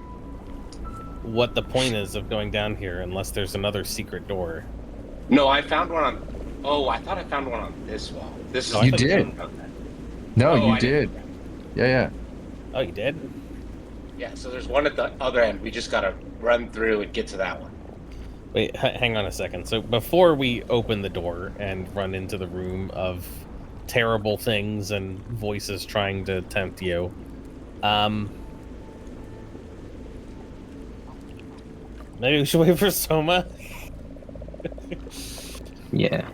what the point is of going down here unless there's another secret door. No, I found one on. Oh, I thought I found one on this wall. This is. Oh, I You thought did. No, Oh, you I did. Yeah. Oh, you did? Yeah, so there's one at the other end. We just gotta run through and get to that one. Wait, hang on a second. So before we open the door and run into the room of terrible things and voices trying to tempt you, maybe we should wait for Souma. Yeah.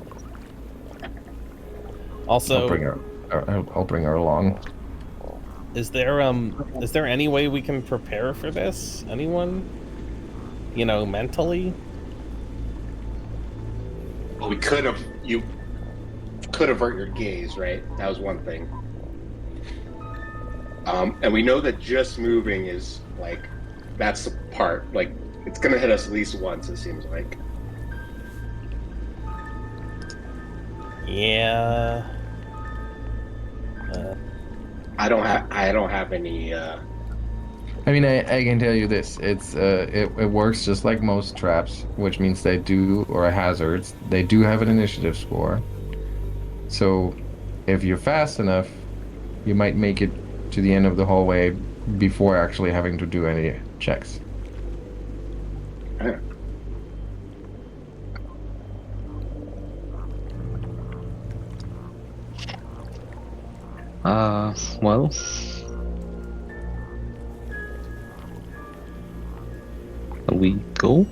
Also, I'll bring her along. is there any way we can prepare for this? Anyone? Mentally? Well, we could have. You could avert your gaze, right? That was one thing. And we know that just moving is like that's the part. Like it's gonna hit us at least once. It seems like. Yeah. I don't have any. I mean, I can tell you this. It works just like most traps, which means they do, or hazards. They do have an initiative score. So, if you're fast enough, you might make it to the end of the hallway before actually having to do any checks. Well, shall we go?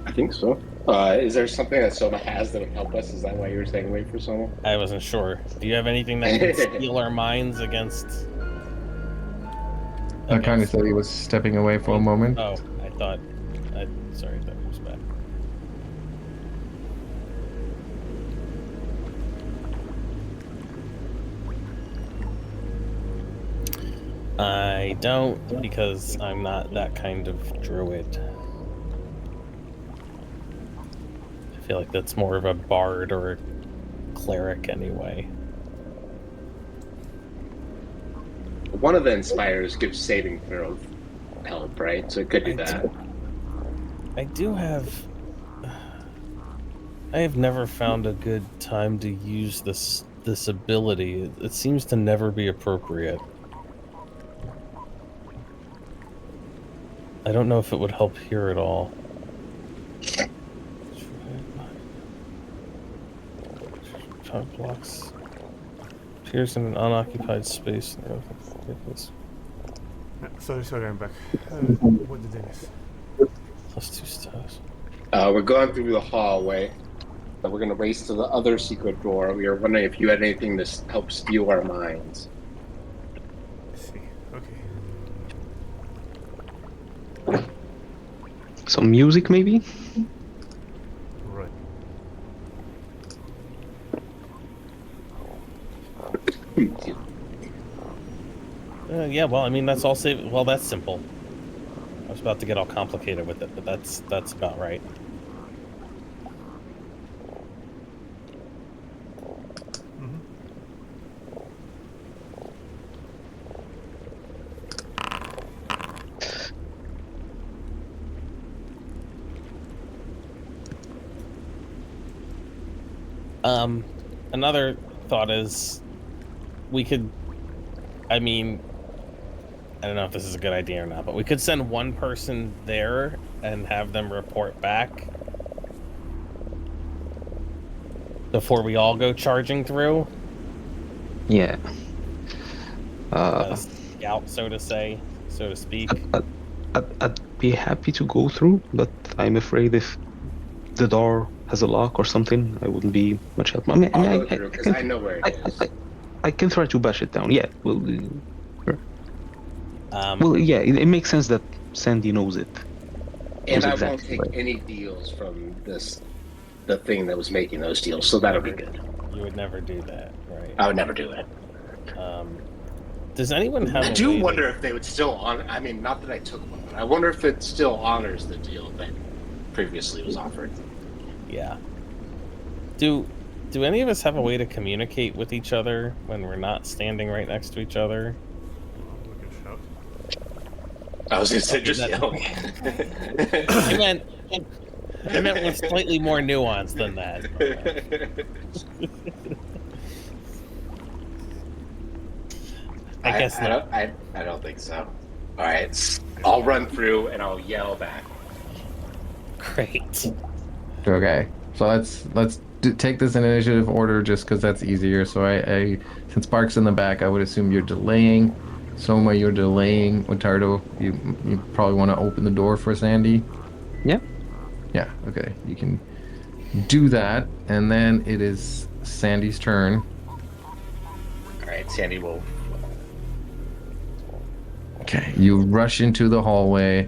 I think so. Is there something that Soma has that would help us? Is that why you were staying away from Soma? I wasn't sure. Do you have anything that can steal our minds against? I kind of thought he was stepping away for a moment. Oh, I thought. Sorry, that was back. I don't, because I'm not that kind of druid. I feel like that's more of a bard or a cleric anyway. One of the inspires gives saving throw help, right? So it could do that. I do have. I have never found a good time to use this ability. It seems to never be appropriate. I don't know if it would help here at all. Blocks. Appears in an unoccupied space. Sorry, I'm back. What did I miss? +2 stars. We're going through the hallway. We're going to race to the other secret door. We were wondering if you had anything to help steal our minds. I see. Okay. Some music, maybe? Right. Yeah, well, I mean, that's all save. Well, that's simple. I was about to get all complicated with it, but that's about right. Another thought is we could, I mean, I don't know if this is a good idea or not, but we could send one person there and have them report back before we all go charging through. Yeah. A scout, so to speak. I'd be happy to go through, but I'm afraid if the door has a lock or something, I wouldn't be much help. I'll go through because I know where it is. I can try to bash it down. Yeah, well, yeah, it makes sense that Sandy knows it. And I won't take any deals from the thing that was making those deals, so that'll be good. You would never do that, right? I would never do it. Does anyone have? I do wonder if they would still honor. I mean, not that I took one, but I wonder if it still honors the deal that previously was offered. Yeah. Do any of us have a way to communicate with each other when we're not standing right next to each other? We can shout. I was gonna say just yelling. I meant one slightly more nuanced than that. I guess not. I don't think so. All right, I'll run through and I'll yell back. Great. Okay, so let's take this in initiative order just because that's easier. So I since Bark's in the back, I would assume you're delaying. Soma, you're delaying. Ottardo, you probably want to open the door for Sandy. Yeah. Yeah. Okay, you can do that, and then it is Sandy's turn. All right, Sandy will. Okay, you rush into the hallway,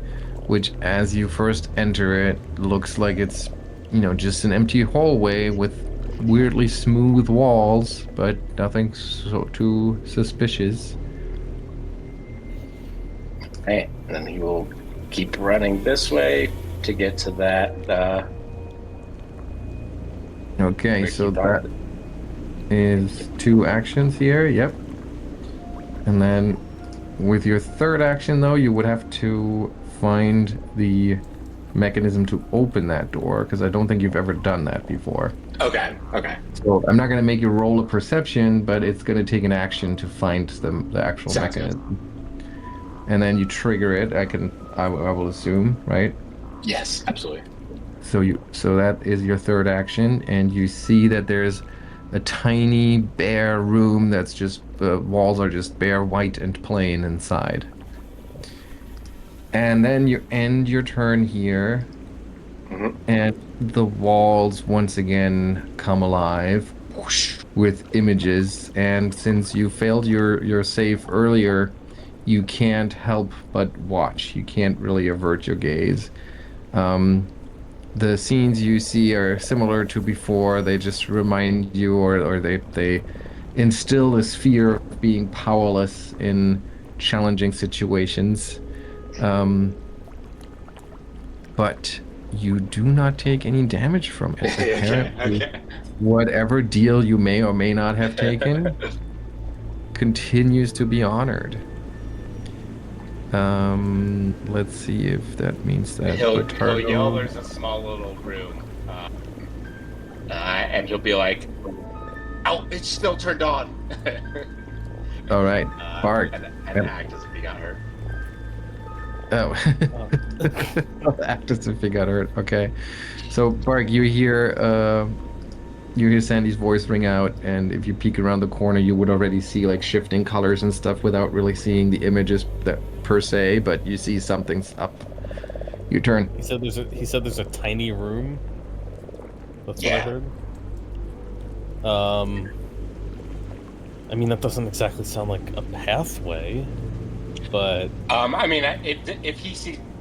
which as you first enter it, looks like it's, just an empty hallway with weirdly smooth walls, but nothing too suspicious. Right, and then he will keep running this way to get to that. Okay, so is 2 actions here. Yep. And then with your third action, though, you would have to find the mechanism to open that door, because I don't think you've ever done that before. Okay. So I'm not going to make you roll a perception, but it's going to take an action to find the actual Sounds good. mechanism. And then you trigger it. I will assume, right? Yes, absolutely. So that is your third action, and you see that there's a tiny bare room that's just the walls are just bare white and plain inside. And then you end your turn here, and the walls once again come alive whoosh, with images. And since you failed your save earlier, you can't help but watch. You can't really avert your gaze. The scenes you see are similar to before. They just remind you, or they instill this fear of being powerless in challenging situations. But you do not take any damage from it. Apparently, Okay. whatever deal you may or may not have taken continues to be honored. Let's see if that means that He'll Ottardo- yell. There's a small little room, and he'll be like, "Oh, it's still turned on." All right, Bark. and act as if he got hurt. Oh, act as if he got hurt. Okay, so Bark, you hear Sandy's voice ring out, and if you peek around the corner, you would already see like shifting colors and stuff without really seeing the images that per se, but you see something's up. Your turn. He said there's a tiny room. That's what I heard. I mean, that doesn't exactly sound like a pathway, but I mean, if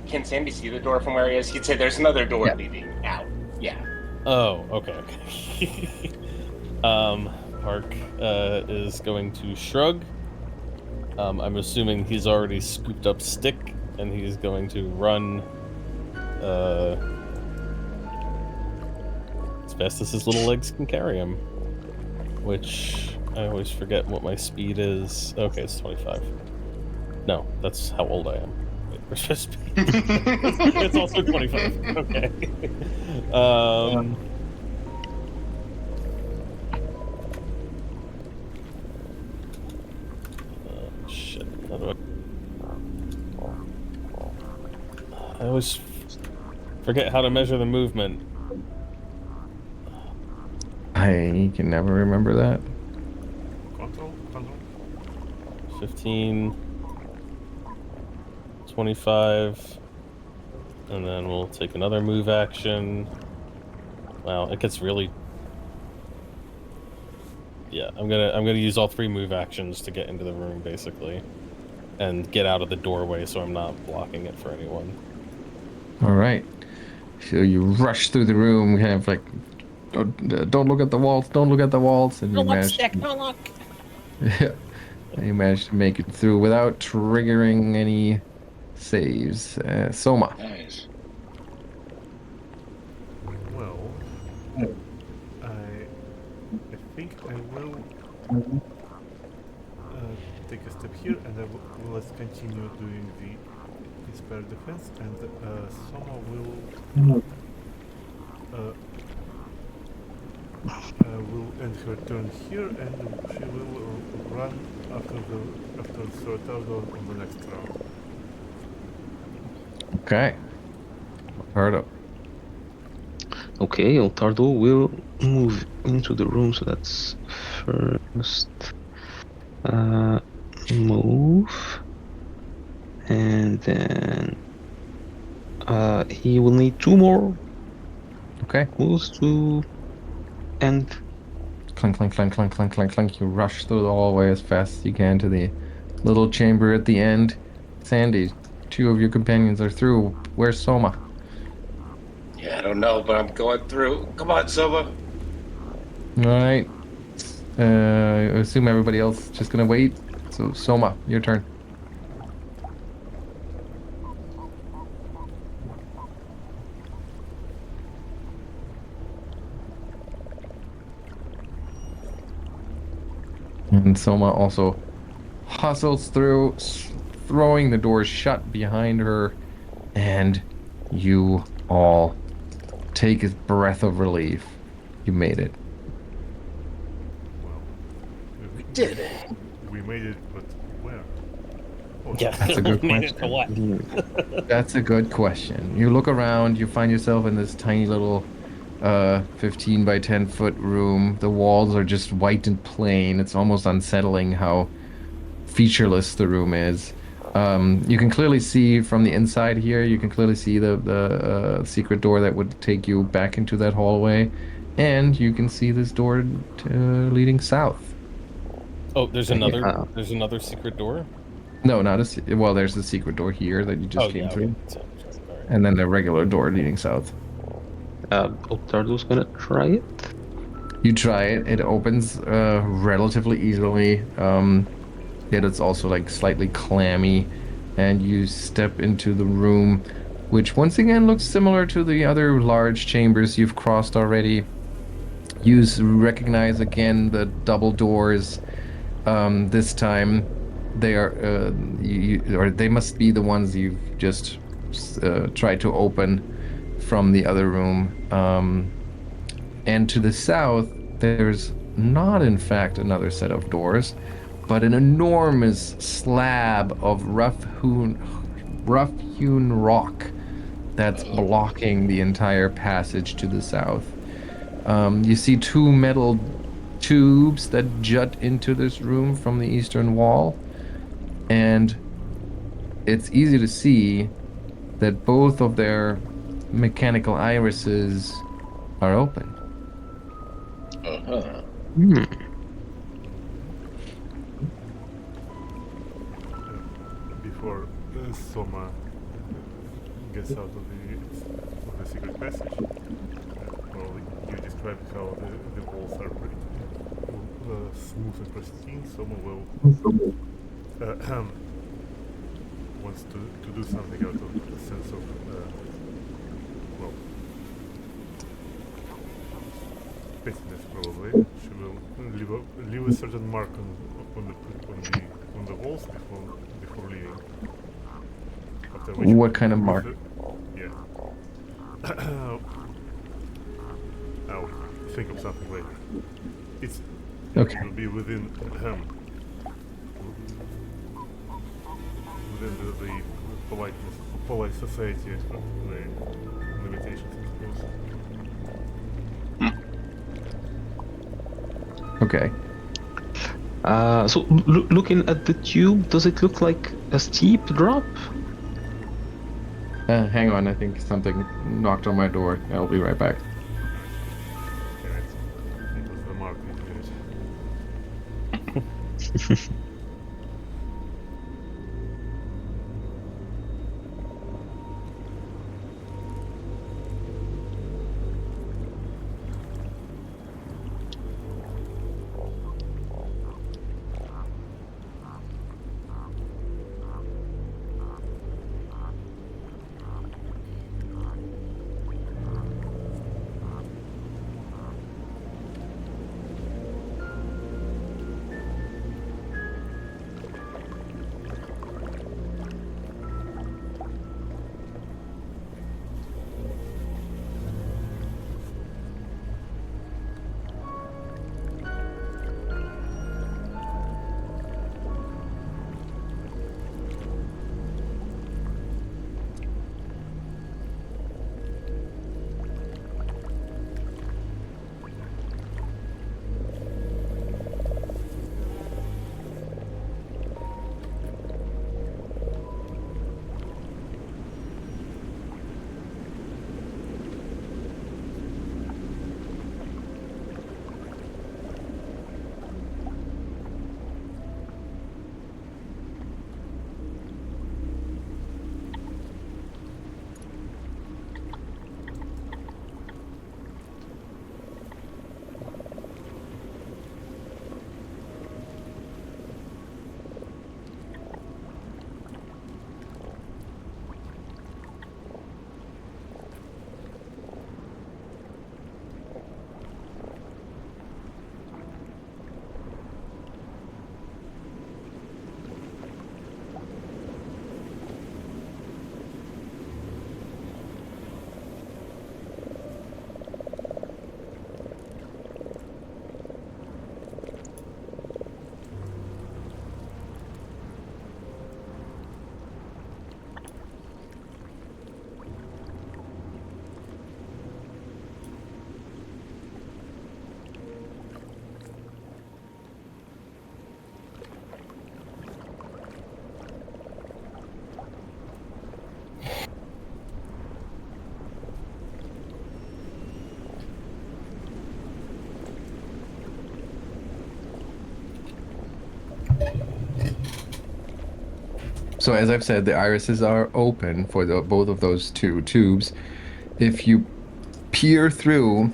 can Sandy see the door from where he is? He'd say there's another door leading out. Yeah. oh, okay. Park is going to shrug. I'm assuming he's already scooped up stick, and he's going to run as fast as his little legs can carry him. Which I always forget what my speed is. Okay, it's 25. No, that's how old I am. Wait, where's my speed? It's also 25. Okay. Shit. How do I always forget how to measure the movement. I can never remember that. Control. 15, 25, and then we'll take another move action. Wow, it gets really... Yeah, I'm gonna use all 3 move actions to get into the room, basically, and get out of the doorway so I'm not blocking it for anyone. All right. So you rush through the room, kind of like, don't look at the walls, don't look at the walls, and you manage. Don't look. Yeah, and you manage to make it through without triggering any saves. Souma. Nice. Well, I think I will take a step here, and I will let's continue doing the spell defense, and Soma will end her turn here, and she will run after Ottardo on the next round. Okay. Ottardo. Okay, Ottardo will move into the room, so that's first move, and then he will need 2 more Okay. moves to end. Clink, clink, clink, clink, clink, clink, clink. You rush through the hallway as fast as you can to the little chamber at the end. Sandy, 2 of your companions are through. Where's Souma? Yeah, I don't know, but I'm going through. Come on, Soma. All right. I assume everybody else is just gonna wait. So Souma, your turn. And Soma also hustles through, throwing the door shut behind her, and you all take a breath of relief. You made it. Well, We did it. we made it, but where? Oh, Yeah, That's a good we made it to question. what? That's a good question. You look around, you find yourself in this tiny little 15 by 10 foot room. The walls are just white and plain. It's almost unsettling how featureless the room is. You can clearly see from the inside here, you can clearly see the secret door that would take you back into that hallway. And you can see this door leading south. Oh, there's Okay, another secret door. No, not well, there's the secret door here that you just Oh came yeah, okay. through. So, all right. And then the regular door leading south. Ottardo's gonna try it. You try it. It opens relatively easily. Yet it's also like slightly clammy, and you step into the room, which once again looks similar to the other large chambers you've crossed already. You recognize again the double doors. This time, they are or they must be the ones you've just tried to open from the other room. And to the south, there's not, in fact, another set of doors, but an enormous slab of rough-hewn rock that's blocking the entire passage to the south. You see two metal tubes that jut into this room from the eastern wall, and it's easy to see that both of their mechanical irises are open. Uh-huh. Hmm. before Soma gets out of the secret passage, well, you described how the walls are pretty smooth and pristine. Soma will wants to do something out of a sense of well, pettiness probably. She will leave a certain mark on the walls before leaving. After which What kind of mark? Yeah. I'll think of something later. Okay. It will be within the polite society the limitations, I suppose. Okay. So looking at the tube, does it look like a steep drop? Hang on, I think something knocked on my door. I'll be right back. Yeah, it was the mark we did. So as I've said, the irises are open for both of those two tubes. If you peer through,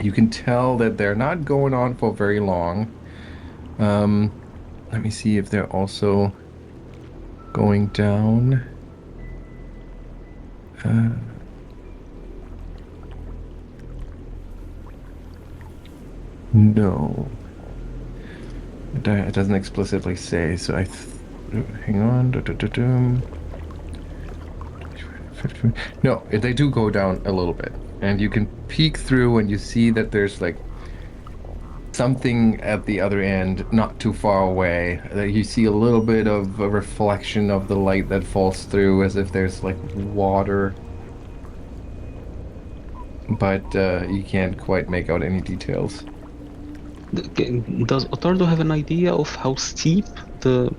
you can tell that they're not going on for very long. Let me see if they're also going down. No. It doesn't explicitly say, so hang on. No, they do go down a little bit. And you can peek through and you see that there's like something at the other end, not too far away. You see a little bit of a reflection of the light that falls through as if there's like water. But you can't quite make out any details. Does Ottardo have an idea of how steep the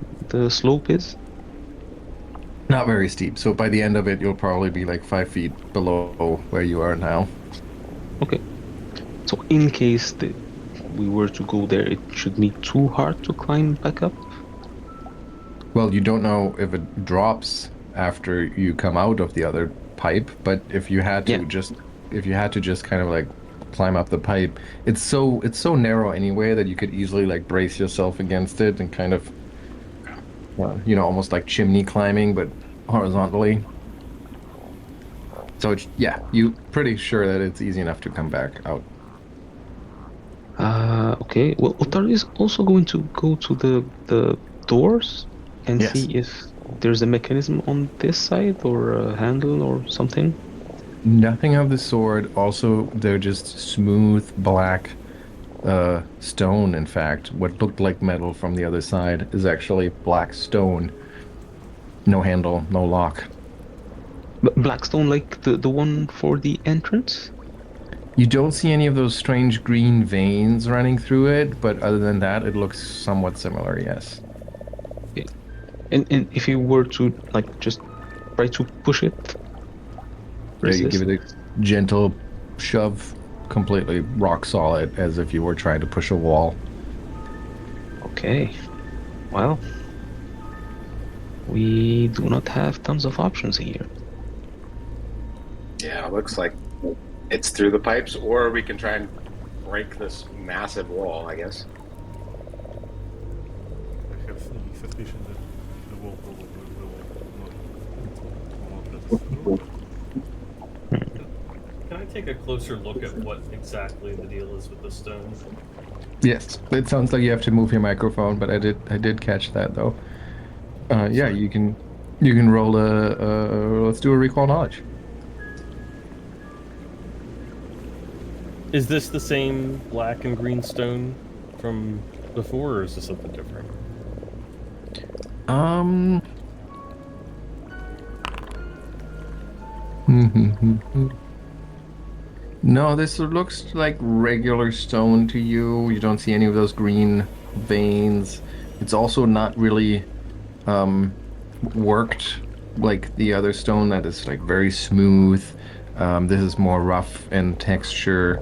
slope is? Not very steep. So by the end of it, you'll probably be like 5 feet below where you are now. Okay. So in case we were to go there, it should be too hard to climb back up? Well, you don't know if it drops after you come out of the other pipe, but if you had to just kind of like climb up the pipe, it's so narrow anyway that you could easily like brace yourself against it and kind of almost like chimney climbing but horizontally. So you're pretty sure that it's easy enough to come back out. Okay. Well, Ottardo is also going to go to the doors and Yes. see if there's a mechanism on this side or a handle or something. Nothing of the sort. Also, they're just smooth black stone. In fact, what looked like metal from the other side is actually black stone. No handle, no lock. But Blackstone, like the one for the entrance? You don't see any of those strange green veins running through it, but other than that, it looks somewhat similar, yes. Okay. And if you were to like just try to push it, Yeah, you give it a gentle shove, completely rock solid, as if you were trying to push a wall. Okay. Well, we do not have tons of options here. Yeah, it looks like it's through the pipes, or we can try and break this massive wall, I guess. I have sneaky suspicion that the wall probably will not let us through. Can I take a closer look at what exactly the deal is with the stone? Yes, it sounds like you have to move your microphone, but I did catch that though. Yeah, you can roll let's do a recall knowledge. Is this the same black and green stone from before, or is this something different? No, this looks like regular stone to you. You don't see any of those green veins. It's also not really worked like the other stone that is like very smooth. This is more rough in texture.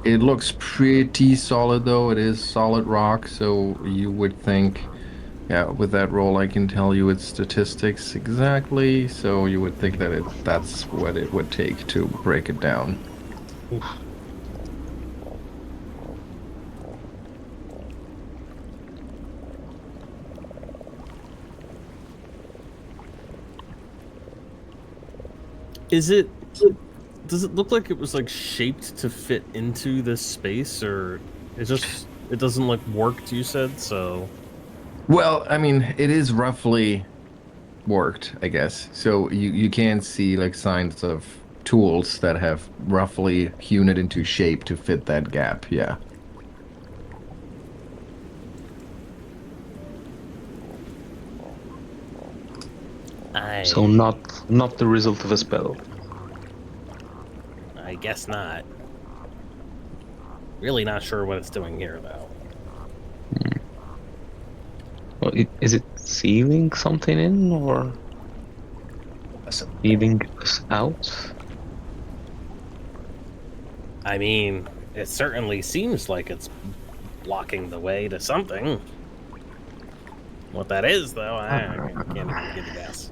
It looks pretty solid though. It is solid rock, so you would think, yeah, with that roll I can tell you its statistics exactly, so you would think that that's what it would take to break it down. Oof. Does it look like it was like shaped to fit into this space, or it doesn't look worked, you said, so? Well, I mean, it is roughly worked, I guess. So you can see like signs of tools that have roughly hewn it into shape to fit that gap, yeah. So not the result of a spell. I guess not. Really not sure what it's doing here, though. Well, is it sealing something in or feeding us out? I mean, it certainly seems like it's blocking the way to something. What that is, though, I can't even begin to guess.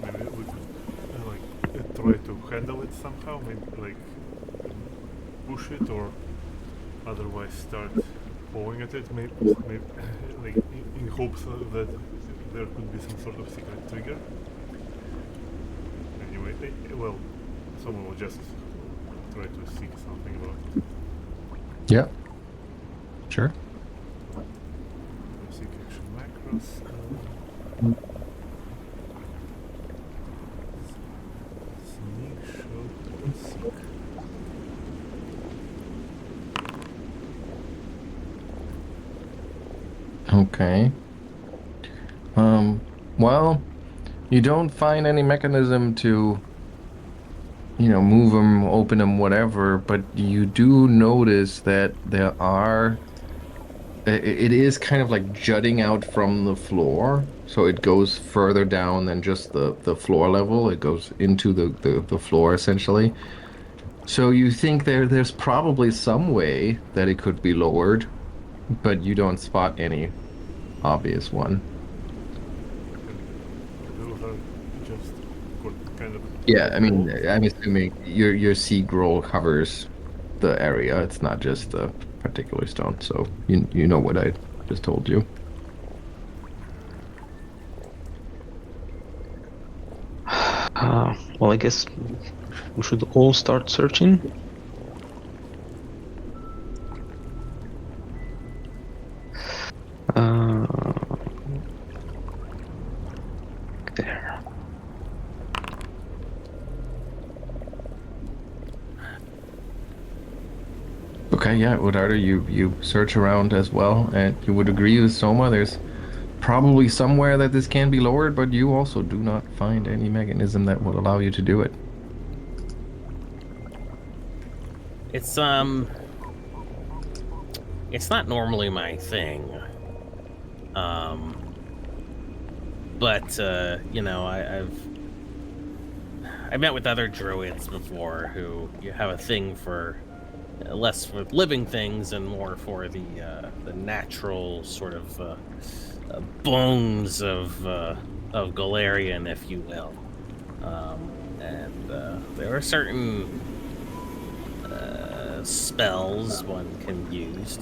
Maybe we could try to handle it somehow. Maybe like push it, or otherwise start pulling at it. Maybe like in hopes that there could be some sort of secret trigger. Anyway, well, someone will just try to seek something about it. Yeah. Sure. Seek action macros. Sneak, show, seek. Okay. Well, you don't find any mechanism to, move them, open them, whatever, but you do notice that it is kind of like jutting out from the floor, so it goes further down than just the floor level. It goes into the floor, essentially. So you think there's probably some way that it could be lowered, but you don't spot any obvious one. Those are just kind of. Yeah, I mean, I'm assuming your sea growl covers the area. It's not just a particular stone. So you know what I just told you. Well, I guess we should all start searching. There. Okay, yeah, Ottardo, you search around as well, and you would agree with Souma. There's probably somewhere that this can be lowered, but you also do not find any mechanism that would allow you to do it. It's not normally my thing. But I've met with other druids before who have a thing for less for living things and more for the natural sort of bones of Galarian, if you will. And there are certain spells one can use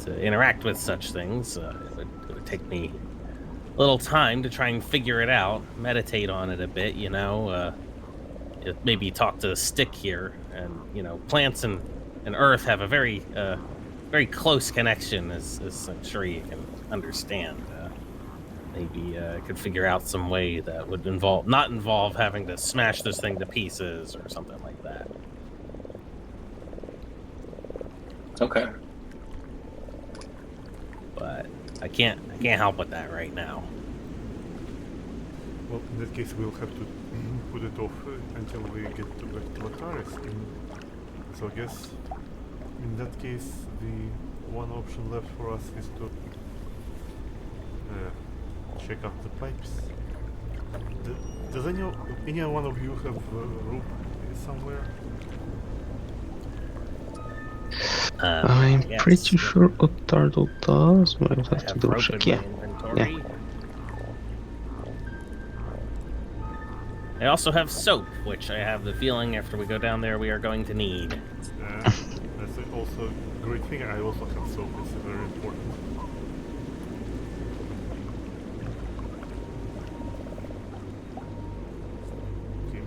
to interact with such things. It would take me a little time to try and figure it out, meditate on it a bit, maybe talk to a stick here, and plants and earth have a very very close connection, as I'm sure you can understand. Maybe I could figure out some way that would not involve having to smash this thing to pieces or something like that. Okay. But I can't help with that right now. Well, in that case, we'll have to put it off until we get back to Lataris. So I guess in that case, the one option left for us is to check out the pipes. Does any one of you have a rope somewhere? I'm Yes. pretty sure Ottardo does, but I would have I to have double rope check. in Yeah. my inventory. I also have soap, which I have the feeling after we go down there we are going to need. That's also a great thing. I also have soap. It's very important. Okay,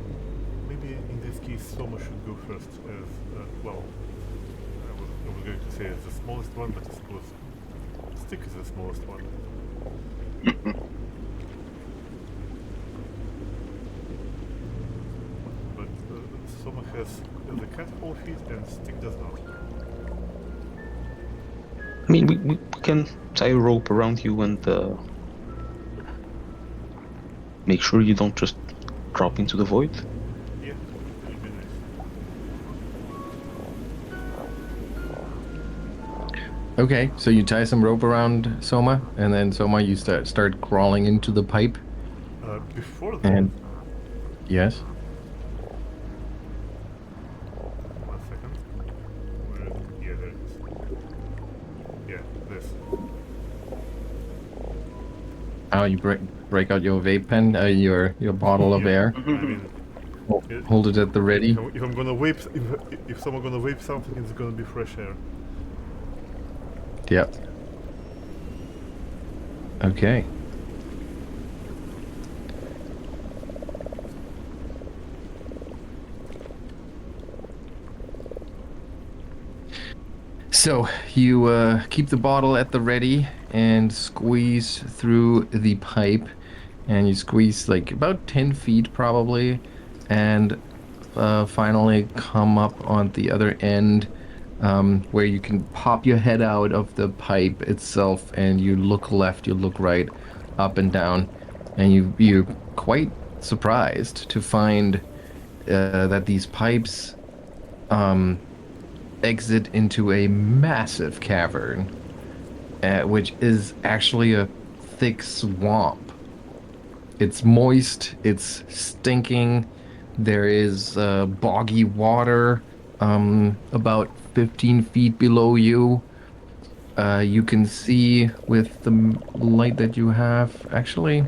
maybe in this case, Soma should go first. As well, I was going to say as the smallest one, but I suppose Stick is the smallest one. But Soma has the cat 4 feet and Stick does not. I mean, we can tie a rope around you and make sure you don't just drop into the void. Yeah, that'd be nice. Okay, so you tie some rope around Soma, and then Soma, you start crawling into the pipe. Before that, And yes, 1 second. Where is it? Yeah, there it is. Yeah, this. oh, you break out your vape pen, your bottle of Yeah, air. I mean, it, Hold it at the ready. if I'm gonna vape, if someone gonna vape something, it's gonna be fresh air. Yep. Okay. So you keep the bottle at the ready and squeeze through the pipe, and you squeeze like about 10 feet probably, and finally come up on the other end, where you can pop your head out of the pipe itself, and you look left, you look right, up and down, and you're quite surprised to find that these pipes um, exit into a massive cavern, which is actually a thick swamp. It's moist, it's stinking. There is boggy water about 15 feet below you. You can see with the light that you have, actually.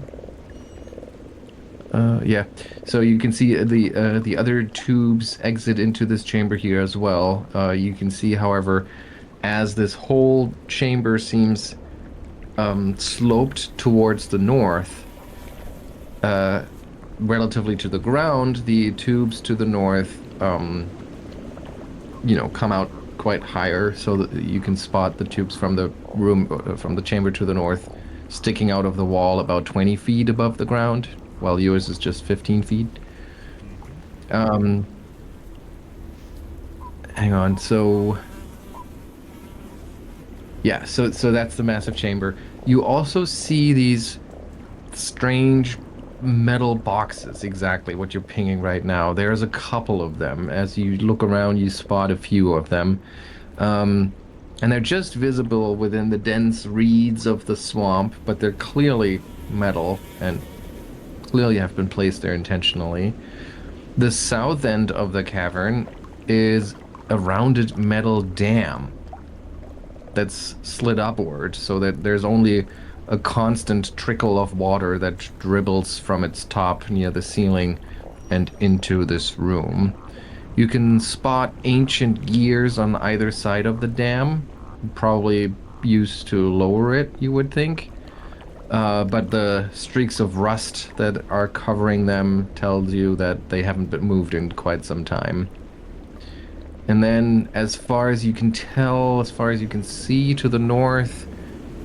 Yeah, so you can see the other tubes exit into this chamber here as well. You can see, however, as this whole chamber seems sloped towards the north, uh, relatively to the ground, the tubes to the north, come out quite higher, so that you can spot the tubes from the room, from the chamber to the north, sticking out of the wall about 20 feet above the ground, while yours is just 15 feet. Um, Hang on. So, yeah, so that's the massive chamber. You also see these strange metal boxes, exactly what you're pinging right now. There's a couple of them. As you look around, you spot a few of them. Um, and they're just visible within the dense reeds of the swamp, but they're clearly metal and clearly have been placed there intentionally. The south end of the cavern is a rounded metal dam that's slid upward so that there's only a constant trickle of water that dribbles from its top near the ceiling and into this room. You can spot ancient gears on either side of the dam, probably used to lower it, you would think. But the streaks of rust that are covering them tells you that they haven't been moved in quite some time. And then, as far as you can tell, as far as you can see to the north,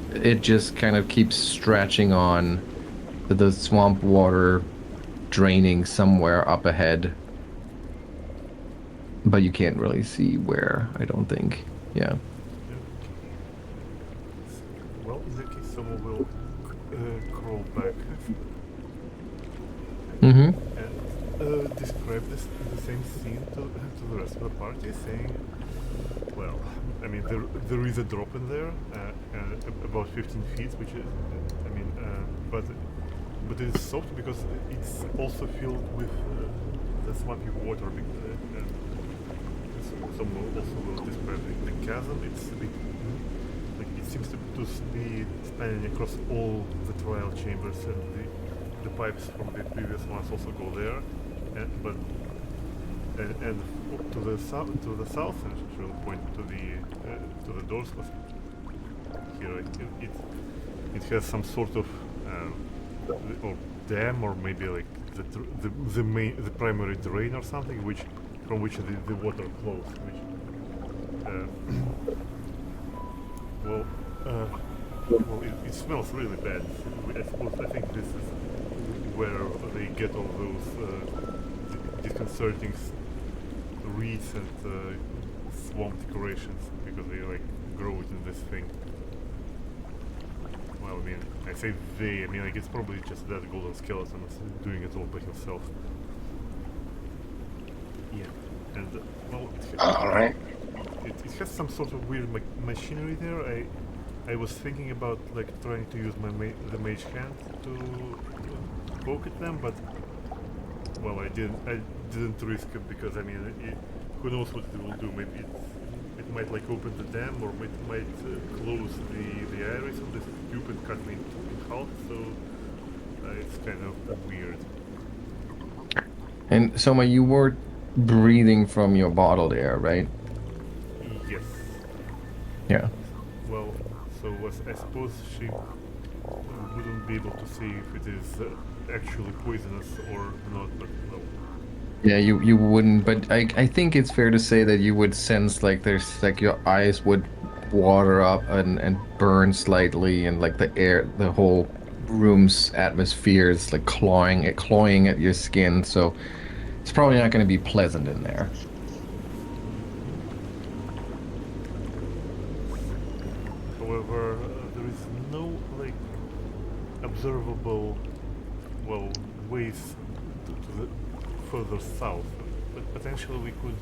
it just kind of keeps stretching on, the swamp water draining somewhere up ahead. But you can't really see where, I don't think. Yeah. Well, in that case, someone will crawl back Mm-hmm. and describe this the same scene to the rest of the party, saying, well, I mean, there is a drop in there, and about 15 feet, which is, I mean, but it is soft because it's also filled with the swampy water. Someone also will describe the chasm. It's a bit, like it seems to be spanning across all the trial chambers, and the pipes from the previous ones also go there, and to the south, and she will point to the doors. Here it has some sort of or dam, or maybe like the primary drain or something, from which the water flows. Which well, it smells really bad. I think this is where they get all those disconcerting reeds and swamp decorations, because they like grow it in this thing. Well, I mean, I say they, I mean like it's probably just that golden skeleton doing it all by himself. Yeah, and well. All right. it has some sort of weird machinery there. I was thinking about like trying to use the mage hand to poke at them, but well, I didn't risk it because I mean, who knows what it will do? Maybe it might like open the dam, or it might close the iris of this tube and cut me in half. So it's kind of weird. And Soma, you were breathing from your bottled air, right? Yes. Yeah. Well, so I suppose she wouldn't be able to see if it is actually poisonous or not, but no. Yeah, you wouldn't, but I think it's fair to say that you would sense like there's like your eyes would water up and burn slightly, and like the whole room's atmosphere is like clawing at your skin, so it's probably not going to be pleasant in there. However, there is no like observable, well, ways to the further south. But potentially we could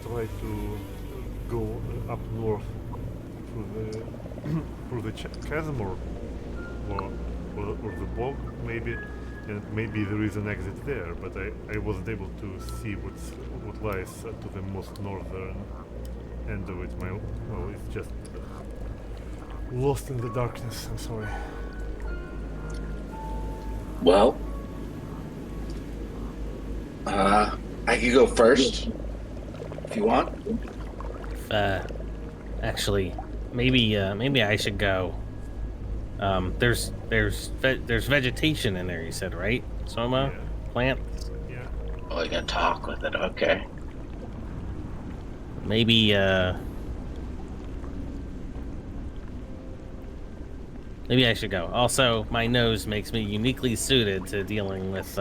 try to go up north through the through the chasm or the bog maybe, and maybe there is an exit there. But I wasn't able to see what lies to the most northern end of it. Well, it's just lost in the darkness. I'm sorry. Well, I could go first if you want. Actually, maybe I should go. There's vegetation in there. You said, right, Soma? Yeah. Plants. Yeah. Oh, I gotta talk with it. Okay. Maybe I should go. Also, my nose makes me uniquely suited to dealing with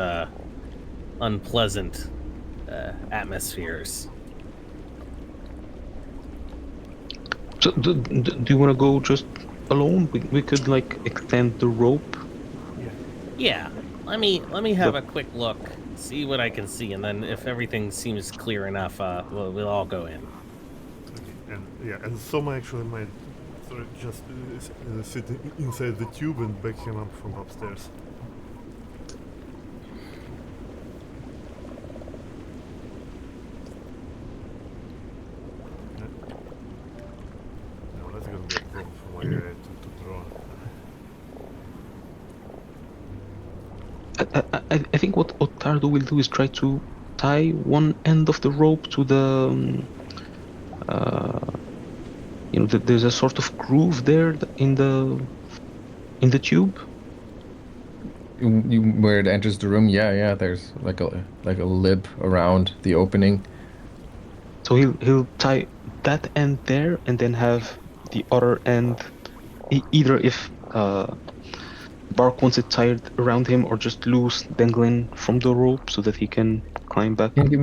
unpleasant atmospheres. So, do you want to go just alone? We could like extend the rope. Yeah. Let me have a quick look, see what I can see, and then if everything seems clear enough, we'll all go in. Okay. And Soma actually might just sit inside the tube and back him up from upstairs. No, that's gonna be a problem for my guy to draw. I think what Ottardo will do is try to tie one end of the rope to the there's a sort of groove there in the tube. Where it enters the room, yeah, there's like a lip around the opening. So he'll tie that end there and then have the other end either if Bark wants it tied around him or just loose, dangling from the rope so that he can climb back. Can you give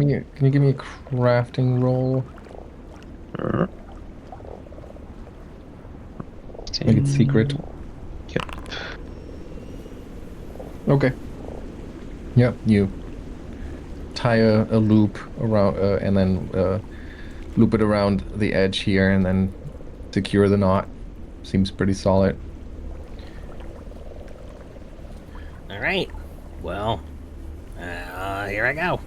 me a crafting roll? Make it secret. Yep. Okay. Yep, you tie a loop around and then loop it around the edge here and then secure the knot. Seems pretty solid. All right. Well, here I go.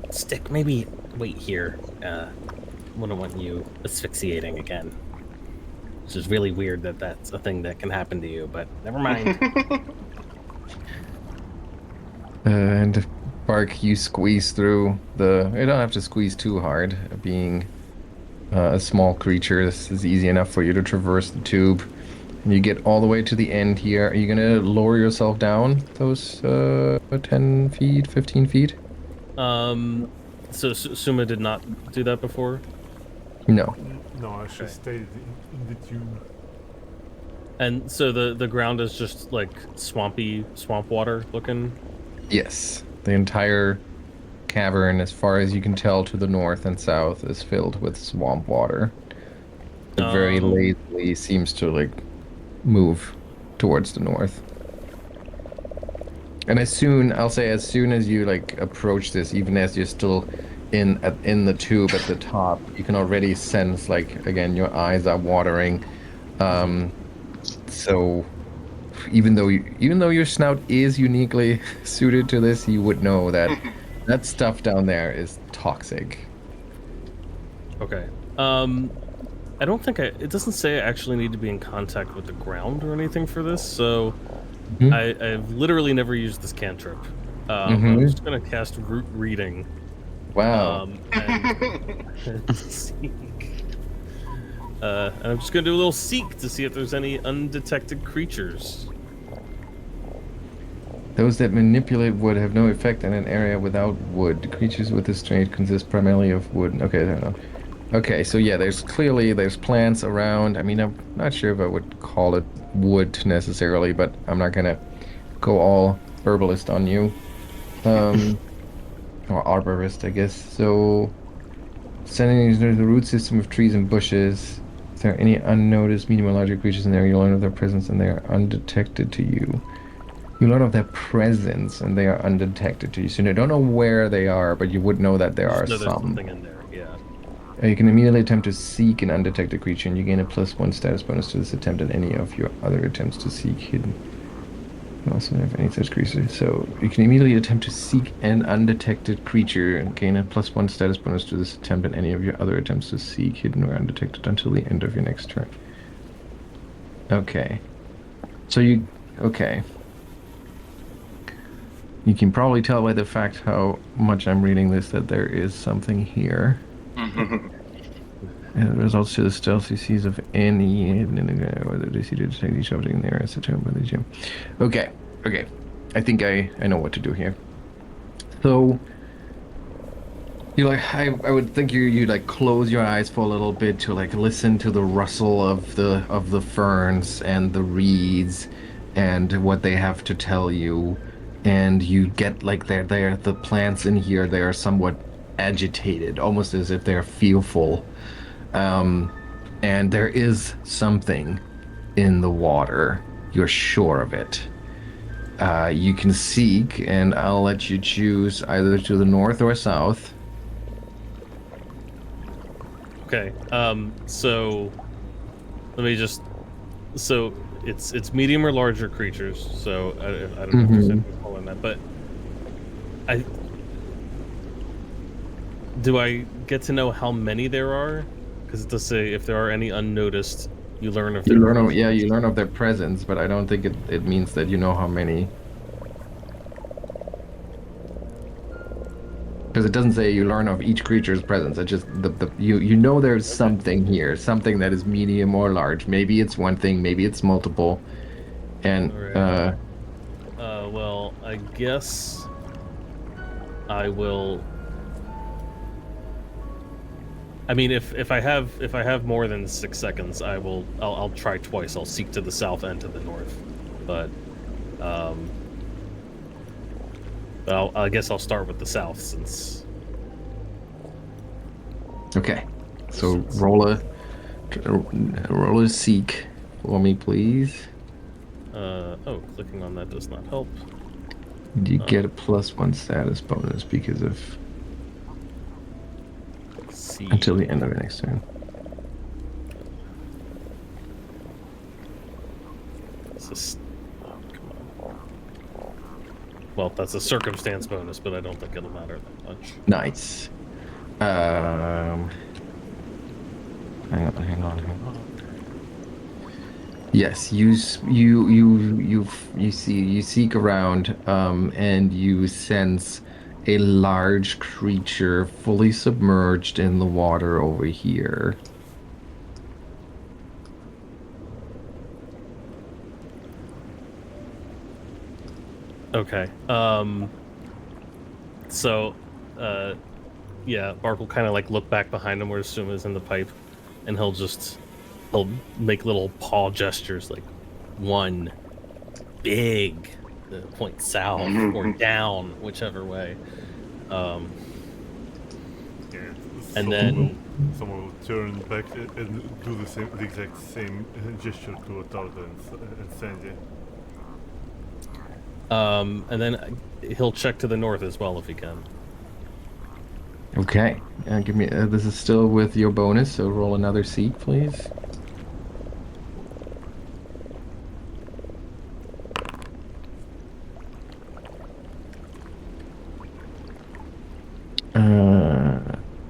Stick, maybe wait here. Wouldn't want you asphyxiating again. Which is really weird that that's a thing that can happen to you, but never mind. And Bark, you squeeze through you don't have to squeeze too hard. Being a small creature, this is easy enough for you to traverse the tube. And you get all the way to the end here. Are you gonna lower yourself down those 10 feet, 15 feet? So Suma did not do that before? No. No, I should stay in the tube. And so the ground is just like swamp water looking? Yes. The entire cavern, as far as you can tell to the north and south, is filled with swamp water. It very lazily seems to like move towards the north. And as soon as you like approach this, even as you're still in the tube at the top, you can already sense, like, again, your eyes are watering. So even though your snout is uniquely suited to this, you would know that that stuff down there is toxic. Okay. I don't think it doesn't say I actually need to be in contact with the ground or anything for this, so I've literally never used this cantrip. I'm just gonna cast Root Reading. Wow. And seek. And I'm just gonna do a little seek to see if there's any undetected creatures. Those that manipulate wood have no effect in an area without wood. Creatures with this trait consist primarily of wood. Okay, I don't know. Okay, so yeah, there's plants around. I mean, I'm not sure if I would call it wood necessarily, but I'm not gonna go all herbalist on you. Or arborist, I guess. So, sending the root system of trees and bushes. Is there any unnoticed medium or larger creatures in there? You learn of their presence and they are undetected to you. You learn of their presence and they are undetected to you. So you don't know where they are, but you would know that there are There's some. something in there, yeah. You can immediately attempt to seek an undetected creature, and you gain a +1 status bonus to this attempt and any of your other attempts to seek hidden. You also have any such creature. So you can immediately attempt to seek an undetected creature and gain a +1 status bonus to this attempt and any of your other attempts to seek hidden or undetected until the end of your next turn. Okay. So okay. You can probably tell by the fact how much I'm reading this that there is something here. And the results to the stealthy seas of any whether they see to detect each object in the area, etc. by the gym. Okay. I think I know what to do here. So you like I would think you like close your eyes for a little bit to like listen to the rustle of the ferns and the reeds and what they have to tell you. And you get like the plants in here, they are somewhat agitated, almost as if they're fearful. And there is something in the water. You're sure of it. You can seek, and I'll let you choose either to the north or south. Okay. So let me just. So it's medium or larger creatures. So I don't know if there's anything calling that, but do I get to know how many there are? Because it does say if there are any unnoticed, you learn of their presence. You learn of their presence, but I don't think it means that you know how many. Because it doesn't say you learn of each creature's presence. It just you know there's something here, something that is medium or large. Maybe it's one thing, maybe it's multiple. And right. Well, I guess I will. I mean, if I have more than 6 seconds, I'll try twice. I'll seek to the south and to the north, but I guess I'll start with the south since. Okay, so roll a seek for me, please. Oh, clicking on that does not help. You get a +1 status bonus because of until the end of the next turn. Oh, come on. Well, that's a circumstance bonus, but I don't think it'll matter that much. Nice. Hang on. Yes, you seek around, and you sense a large creature fully submerged in the water over here. Okay. Yeah, Bark will kind of like look back behind him where Suma's in the pipe, and he'll make little paw gestures, like one big point south or down, whichever way. Yeah, And then someone will turn back and do the exact same gesture to Ottardo and Sandy. And then he'll check to the north as well if he can. Okay. Give me. This is still with your bonus, so roll another seek, please.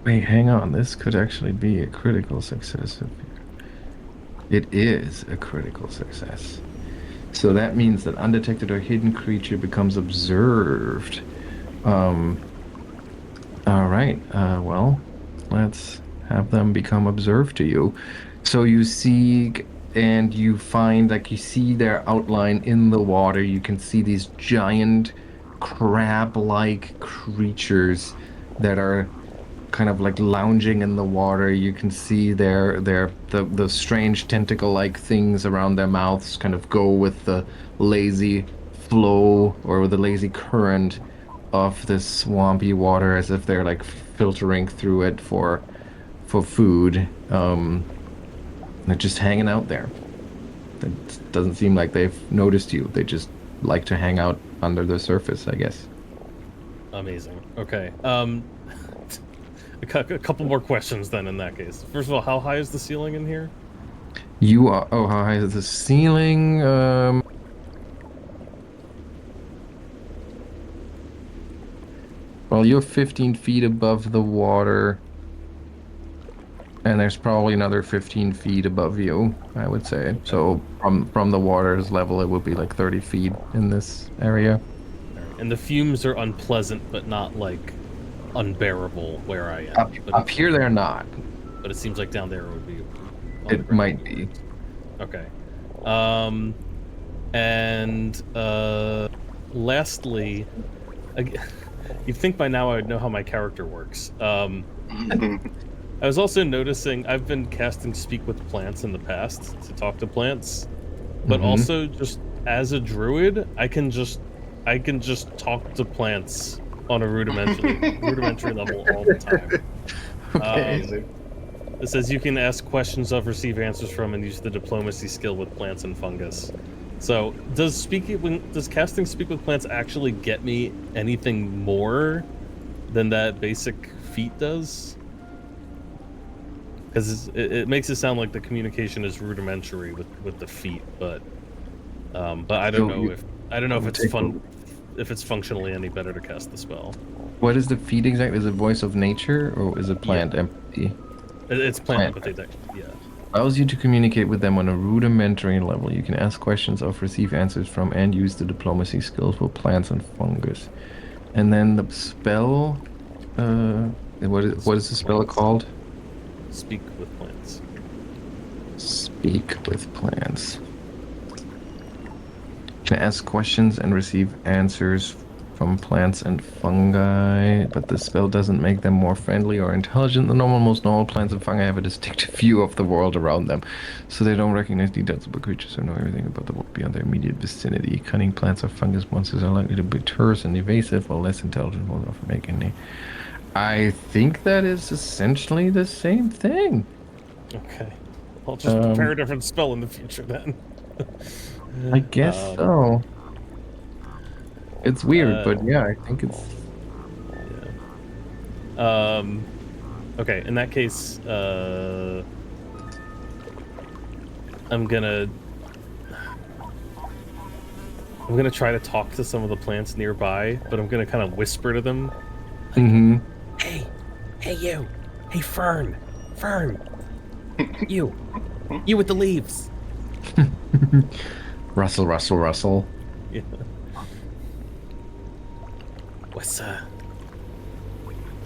Wait, hang on. This could actually be a critical success. It is a critical success. So that means that undetected or hidden creature becomes observed. Um, all right. Well, let's have them become observed to you. So you see and you find like you see their outline in the water. You can see these giant crab-like creatures that are kind of like lounging in the water. You can see the strange tentacle-like things around their mouths kind of go with the lazy flow or the lazy current of this swampy water as if they're like filtering through it for food. They're just hanging out there. It doesn't seem like they've noticed you. They just like to hang out under the surface, I guess. Amazing. Okay. A couple more questions then in that case. First of all, how high is the ceiling in here? You are. Oh, how high is the ceiling? Well, you're 15 feet above the water, and there's probably another 15 feet above you, I would say. Okay. So from the water's level, it would be like 30 feet in this area. And the fumes are unpleasant, but not like unbearable where I am. Up here, they're not. But it seems like down there it would be. It might be. Okay. And lastly, you'd think by now I would know how my character works. I was also noticing I've been casting Speak with Plants in the past to talk to plants, but also just as a druid, I can just talk to plants on a rudimentary level all the time. Okay. It says you can ask questions of, receive answers from, and use the diplomacy skill with plants and fungus. So, does casting Speak with Plants actually get me anything more than that basic feat does? Because it makes it sound like the communication is rudimentary with the feat, but I don't know if it's fun. If it's functionally any better to cast the spell. What is the feat exactly? Is it voice of nature or is it plant empathy? It's plant empathy. Yeah. Allows you to communicate with them on a rudimentary level. You can ask questions of, receive answers from, and use the diplomacy skills for plants and fungus. And then the spell, what is the spell called? Speak with Plants. Speak with plants. You can ask questions and receive answers from plants and fungi, but the spell doesn't make them more friendly or intelligent than normal. Most normal plants and fungi have a distinctive view of the world around them, so they don't recognize details about creatures or know everything about the world beyond their immediate vicinity. Cunning plants or fungus monsters are likely to be terse and evasive, while less intelligent will often make any. I think that is essentially the same thing. Okay. I'll just prepare a different spell in the future then. I guess so. It's weird, but yeah, I think it's... Yeah. Okay, in that case, I'm gonna try to talk to some of the plants nearby, but I'm gonna kind of whisper to them. Hey you! Hey Fern! You with the leaves! Rustle, rustle, rustle. Yeah. What's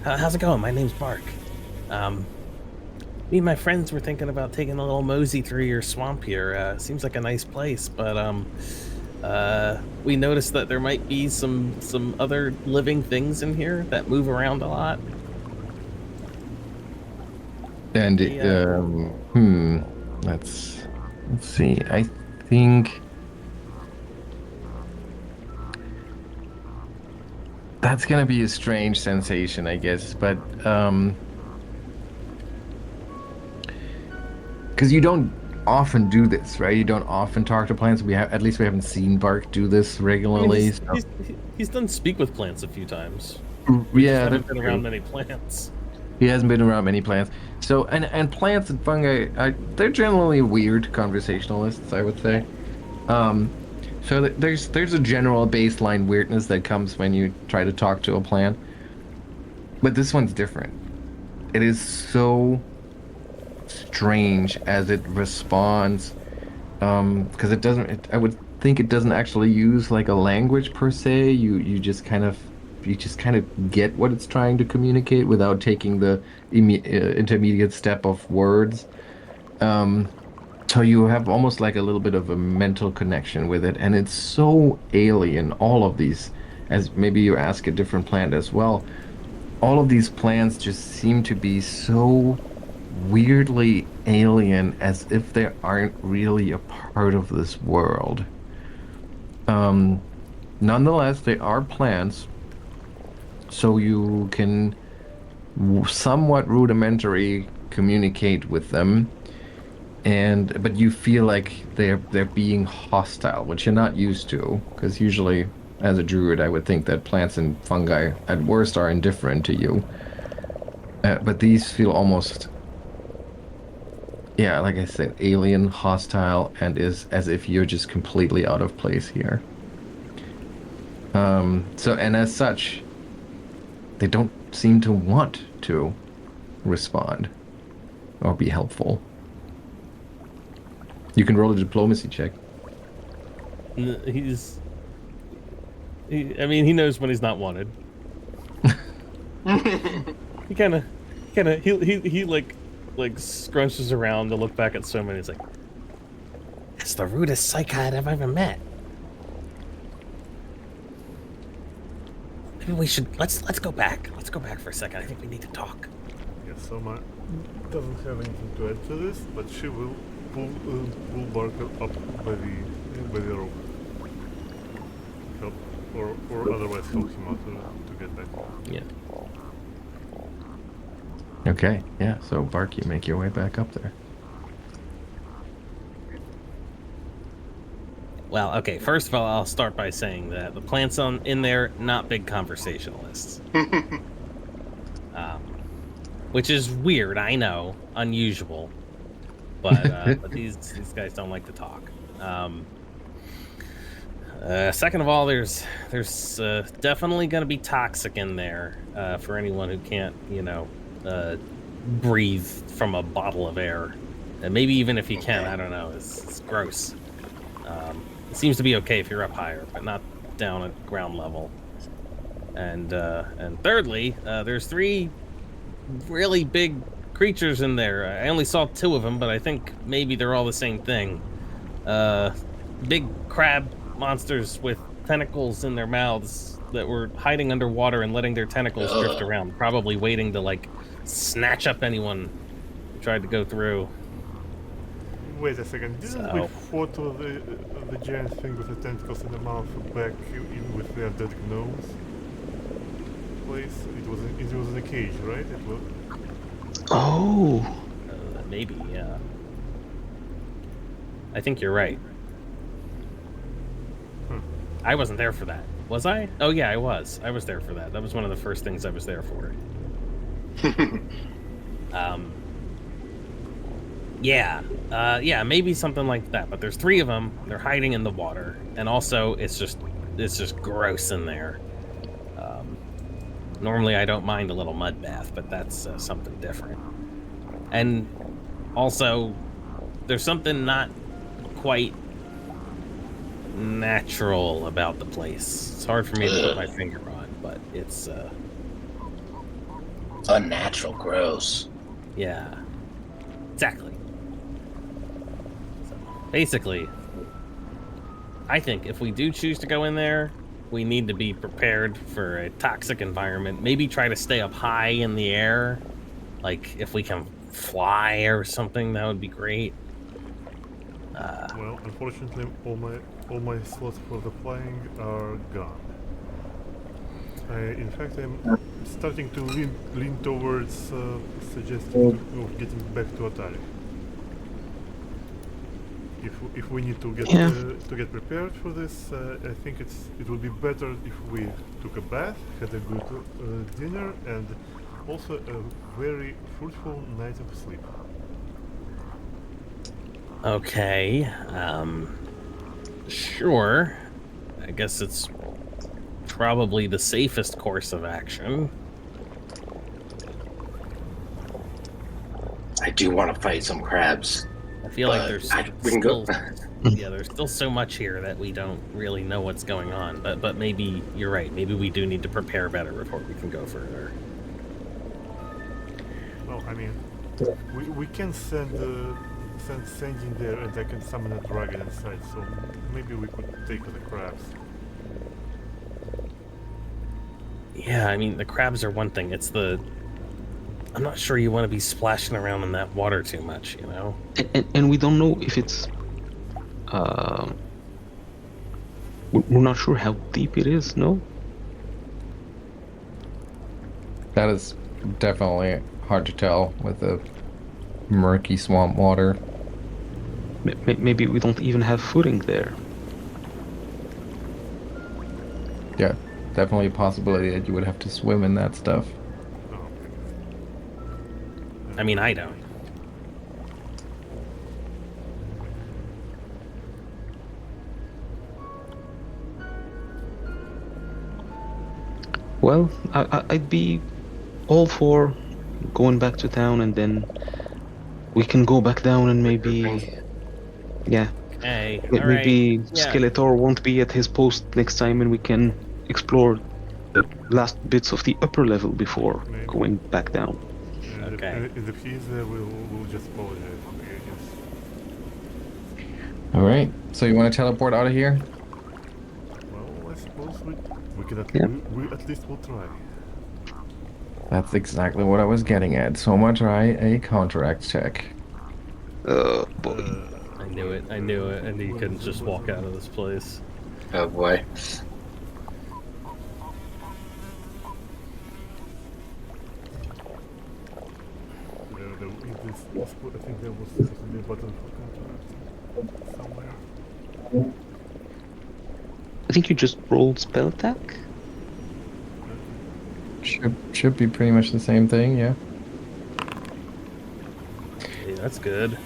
how's it going? My name's Bark. Me and my friends were thinking about taking a little mosey through your swamp here. Seems like a nice place, but we noticed that there might be some other living things in here that move around a lot. And let's see. I think that's gonna be a strange sensation, I guess, but because you don't often do this, right? You don't often talk to plants. At least we haven't seen Bark do this regularly. I mean, he's done Speak with Plants a few times. We Yeah, just haven't that's been true. around many plants. He hasn't been around many plants. So, and plants and fungi, they're generally weird conversationalists, I would say. Um, so there's a general baseline weirdness that comes when you try to talk to a plant, but this one's different. It is so strange as it responds, because it doesn't. I would think it doesn't actually use like a language per se. You just kind of get what it's trying to communicate without taking the intermediate step of words. Um, so you have almost like a little bit of a mental connection with it, and it's so alien. All of these, as maybe you ask a different plant as well, all of these plants just seem to be so weirdly alien, as if they aren't really a part of this world. Um, Nonetheless, they are plants, so you can somewhat rudimentary communicate with them, and but you feel like they're being hostile, which you're not used to, because usually as a druid I would think that plants and fungi at worst are indifferent to you. But these feel almost, yeah, like I said, alien, hostile, and is as if you're just completely out of place here. So, and as such, they don't seem to want to respond or be helpful. You can roll a diplomacy check. He's. I mean, he knows when he's not wanted. He kind of, he like scrunches around to look back at Souma, and he's like, "That's the rudest psychopath I've ever met." Maybe we should let's go back. Let's go back for a second. I think we need to talk. Yes, Soma doesn't have anything to add to this, but she will pull Birke up by the rope. Help, or otherwise help him out to get back. Yeah. Okay, yeah, so Bark, you make your way back up there. Well, okay. First of all, I'll start by saying that the plants in there not big conversationalists, which is weird. I know, unusual, but these guys don't like to talk. Second of all, there's definitely going to be toxic in there for anyone who can't, breathe from a bottle of air. And maybe even if you can, I don't know. It's gross. It seems to be okay if you're up higher, but not down at ground level. And thirdly, there's 3 really big creatures in there. I only saw 2 of them, but I think maybe they're all the same thing. Big crab monsters with tentacles in their mouths that were hiding underwater and letting their tentacles drift around, probably waiting to snatch up anyone who tried to go through. Wait a second, didn't we photo the giant thing with the tentacles in the mouth back with their dead gnomes place? It was in a cage, right? It was. Oh. Maybe, yeah. I think you're right. I wasn't there for that. Was I? Oh yeah, I was. I was there for that. That was one of the first things I was there for. Yeah, maybe something like that. But there's 3 of them. They're hiding in the water, and also it's just gross in there. Normally I don't mind a little mud bath, but that's something different. And also, there's something not quite natural about the place. It's hard for me to put my finger on, but it's unnatural, gross. Yeah, exactly. So basically, I think if we do choose to go in there, we need to be prepared for a toxic environment. Maybe try to stay up high in the air. Like if we can fly or something, that would be great. Well, unfortunately, all my slots for the flying are gone. In fact, I'm starting to lean towards suggesting of getting back to Ottardo. if we need to Yeah. get prepared for this, I think it would be better if we took a bath, had a good dinner, and also a very fruitful night of sleep. Okay. Sure. I guess it's probably the safest course of action. I do want to fight some crabs. I feel like there's we can go. yeah, there's still so much here that we don't really know what's going on. But maybe you're right. Maybe we do need to prepare better before we can go further. Well, I mean, we can send in there, and I can summon a dragon inside. So maybe we could take the crabs. Yeah, I mean the crabs are one thing. It's the I'm not sure you want to be splashing around in that water too much, you know? And we don't know if it's we're not sure how deep it is, no? That is definitely hard to tell with the murky swamp water. Maybe we don't even have footing there. Yeah, definitely a possibility that you would have to swim in that stuff. Oh, I mean, I don't. Well, I'd be all for going back to town, and then we can go back down and maybe, yeah, Hey, maybe right. Yeah. Skeletor won't be at his post next time, and we can explore the last bits of the upper level before Maybe. going back down. and Okay. if he's there, we'll just apologize. I guess. All right, so you want to teleport out of here? Well, I suppose we can Yeah. we at least will try. That's exactly what I was getting at. Souma, try a counteract check. Boy. I knew it. I knew it. I knew you couldn't just walk out of this place. Oh boy. I think there was a button for contract somewhere. I think you just rolled spell attack. Should be pretty much the same thing, yeah. Hey, that's good.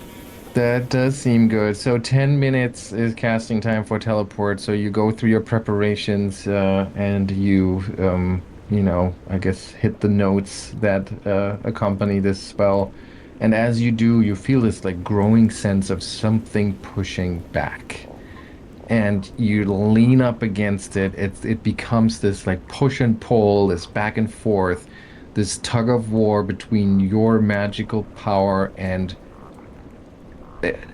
That does seem good. So 10 minutes is casting time for teleport. So you go through your preparations and you, I guess hit the notes that accompany this spell. And as you do, you feel this like growing sense of something pushing back. And you lean up against it. It becomes this like push and pull, this back and forth, this tug of war between your magical power and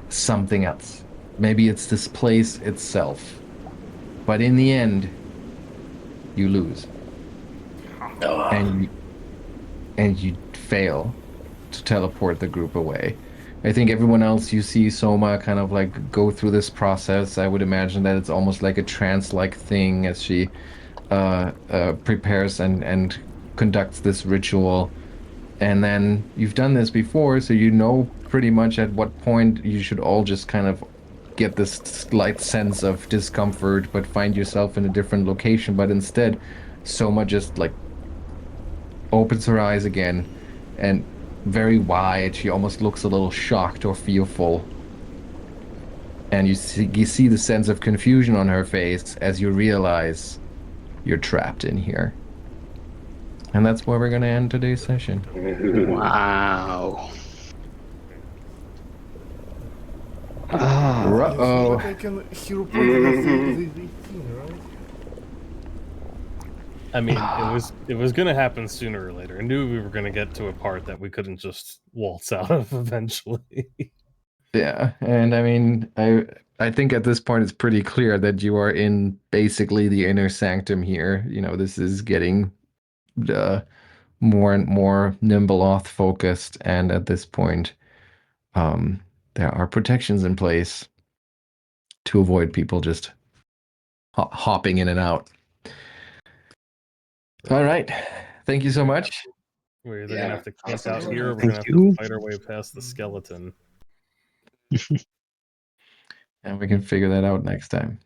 something else. Maybe it's this place itself. But in the end, you lose. And you fail to teleport the group away. I think everyone else, you see Souma kind of like go through this process. I would imagine that it's almost like a trance-like thing as she prepares and conducts this ritual. And then you've done this before, so you know pretty much at what point you should all just kind of get this slight sense of discomfort, but find yourself in a different location. But instead, Soma just like opens her eyes again, and very wide. She almost looks a little shocked or fearful. And you see the sense of confusion on her face as you realize you're trapped in here. And that's where we're going to end today's session. Wow. Uh-oh. I can hero point the 18, right? I mean, it was gonna happen sooner or later. I knew we were gonna get to a part that we couldn't just waltz out of eventually. Yeah, and I mean, I think at this point it's pretty clear that you are in basically the inner sanctum here. You know, this is getting more and more Nimbleoth focused, and at this point, there are protections in place to avoid people just hopping in and out. All right, thank you so much. We're either gonna have to camp awesome. out here, or we're Thank gonna have you. to fight our way past the skeleton. And we can figure that out next time.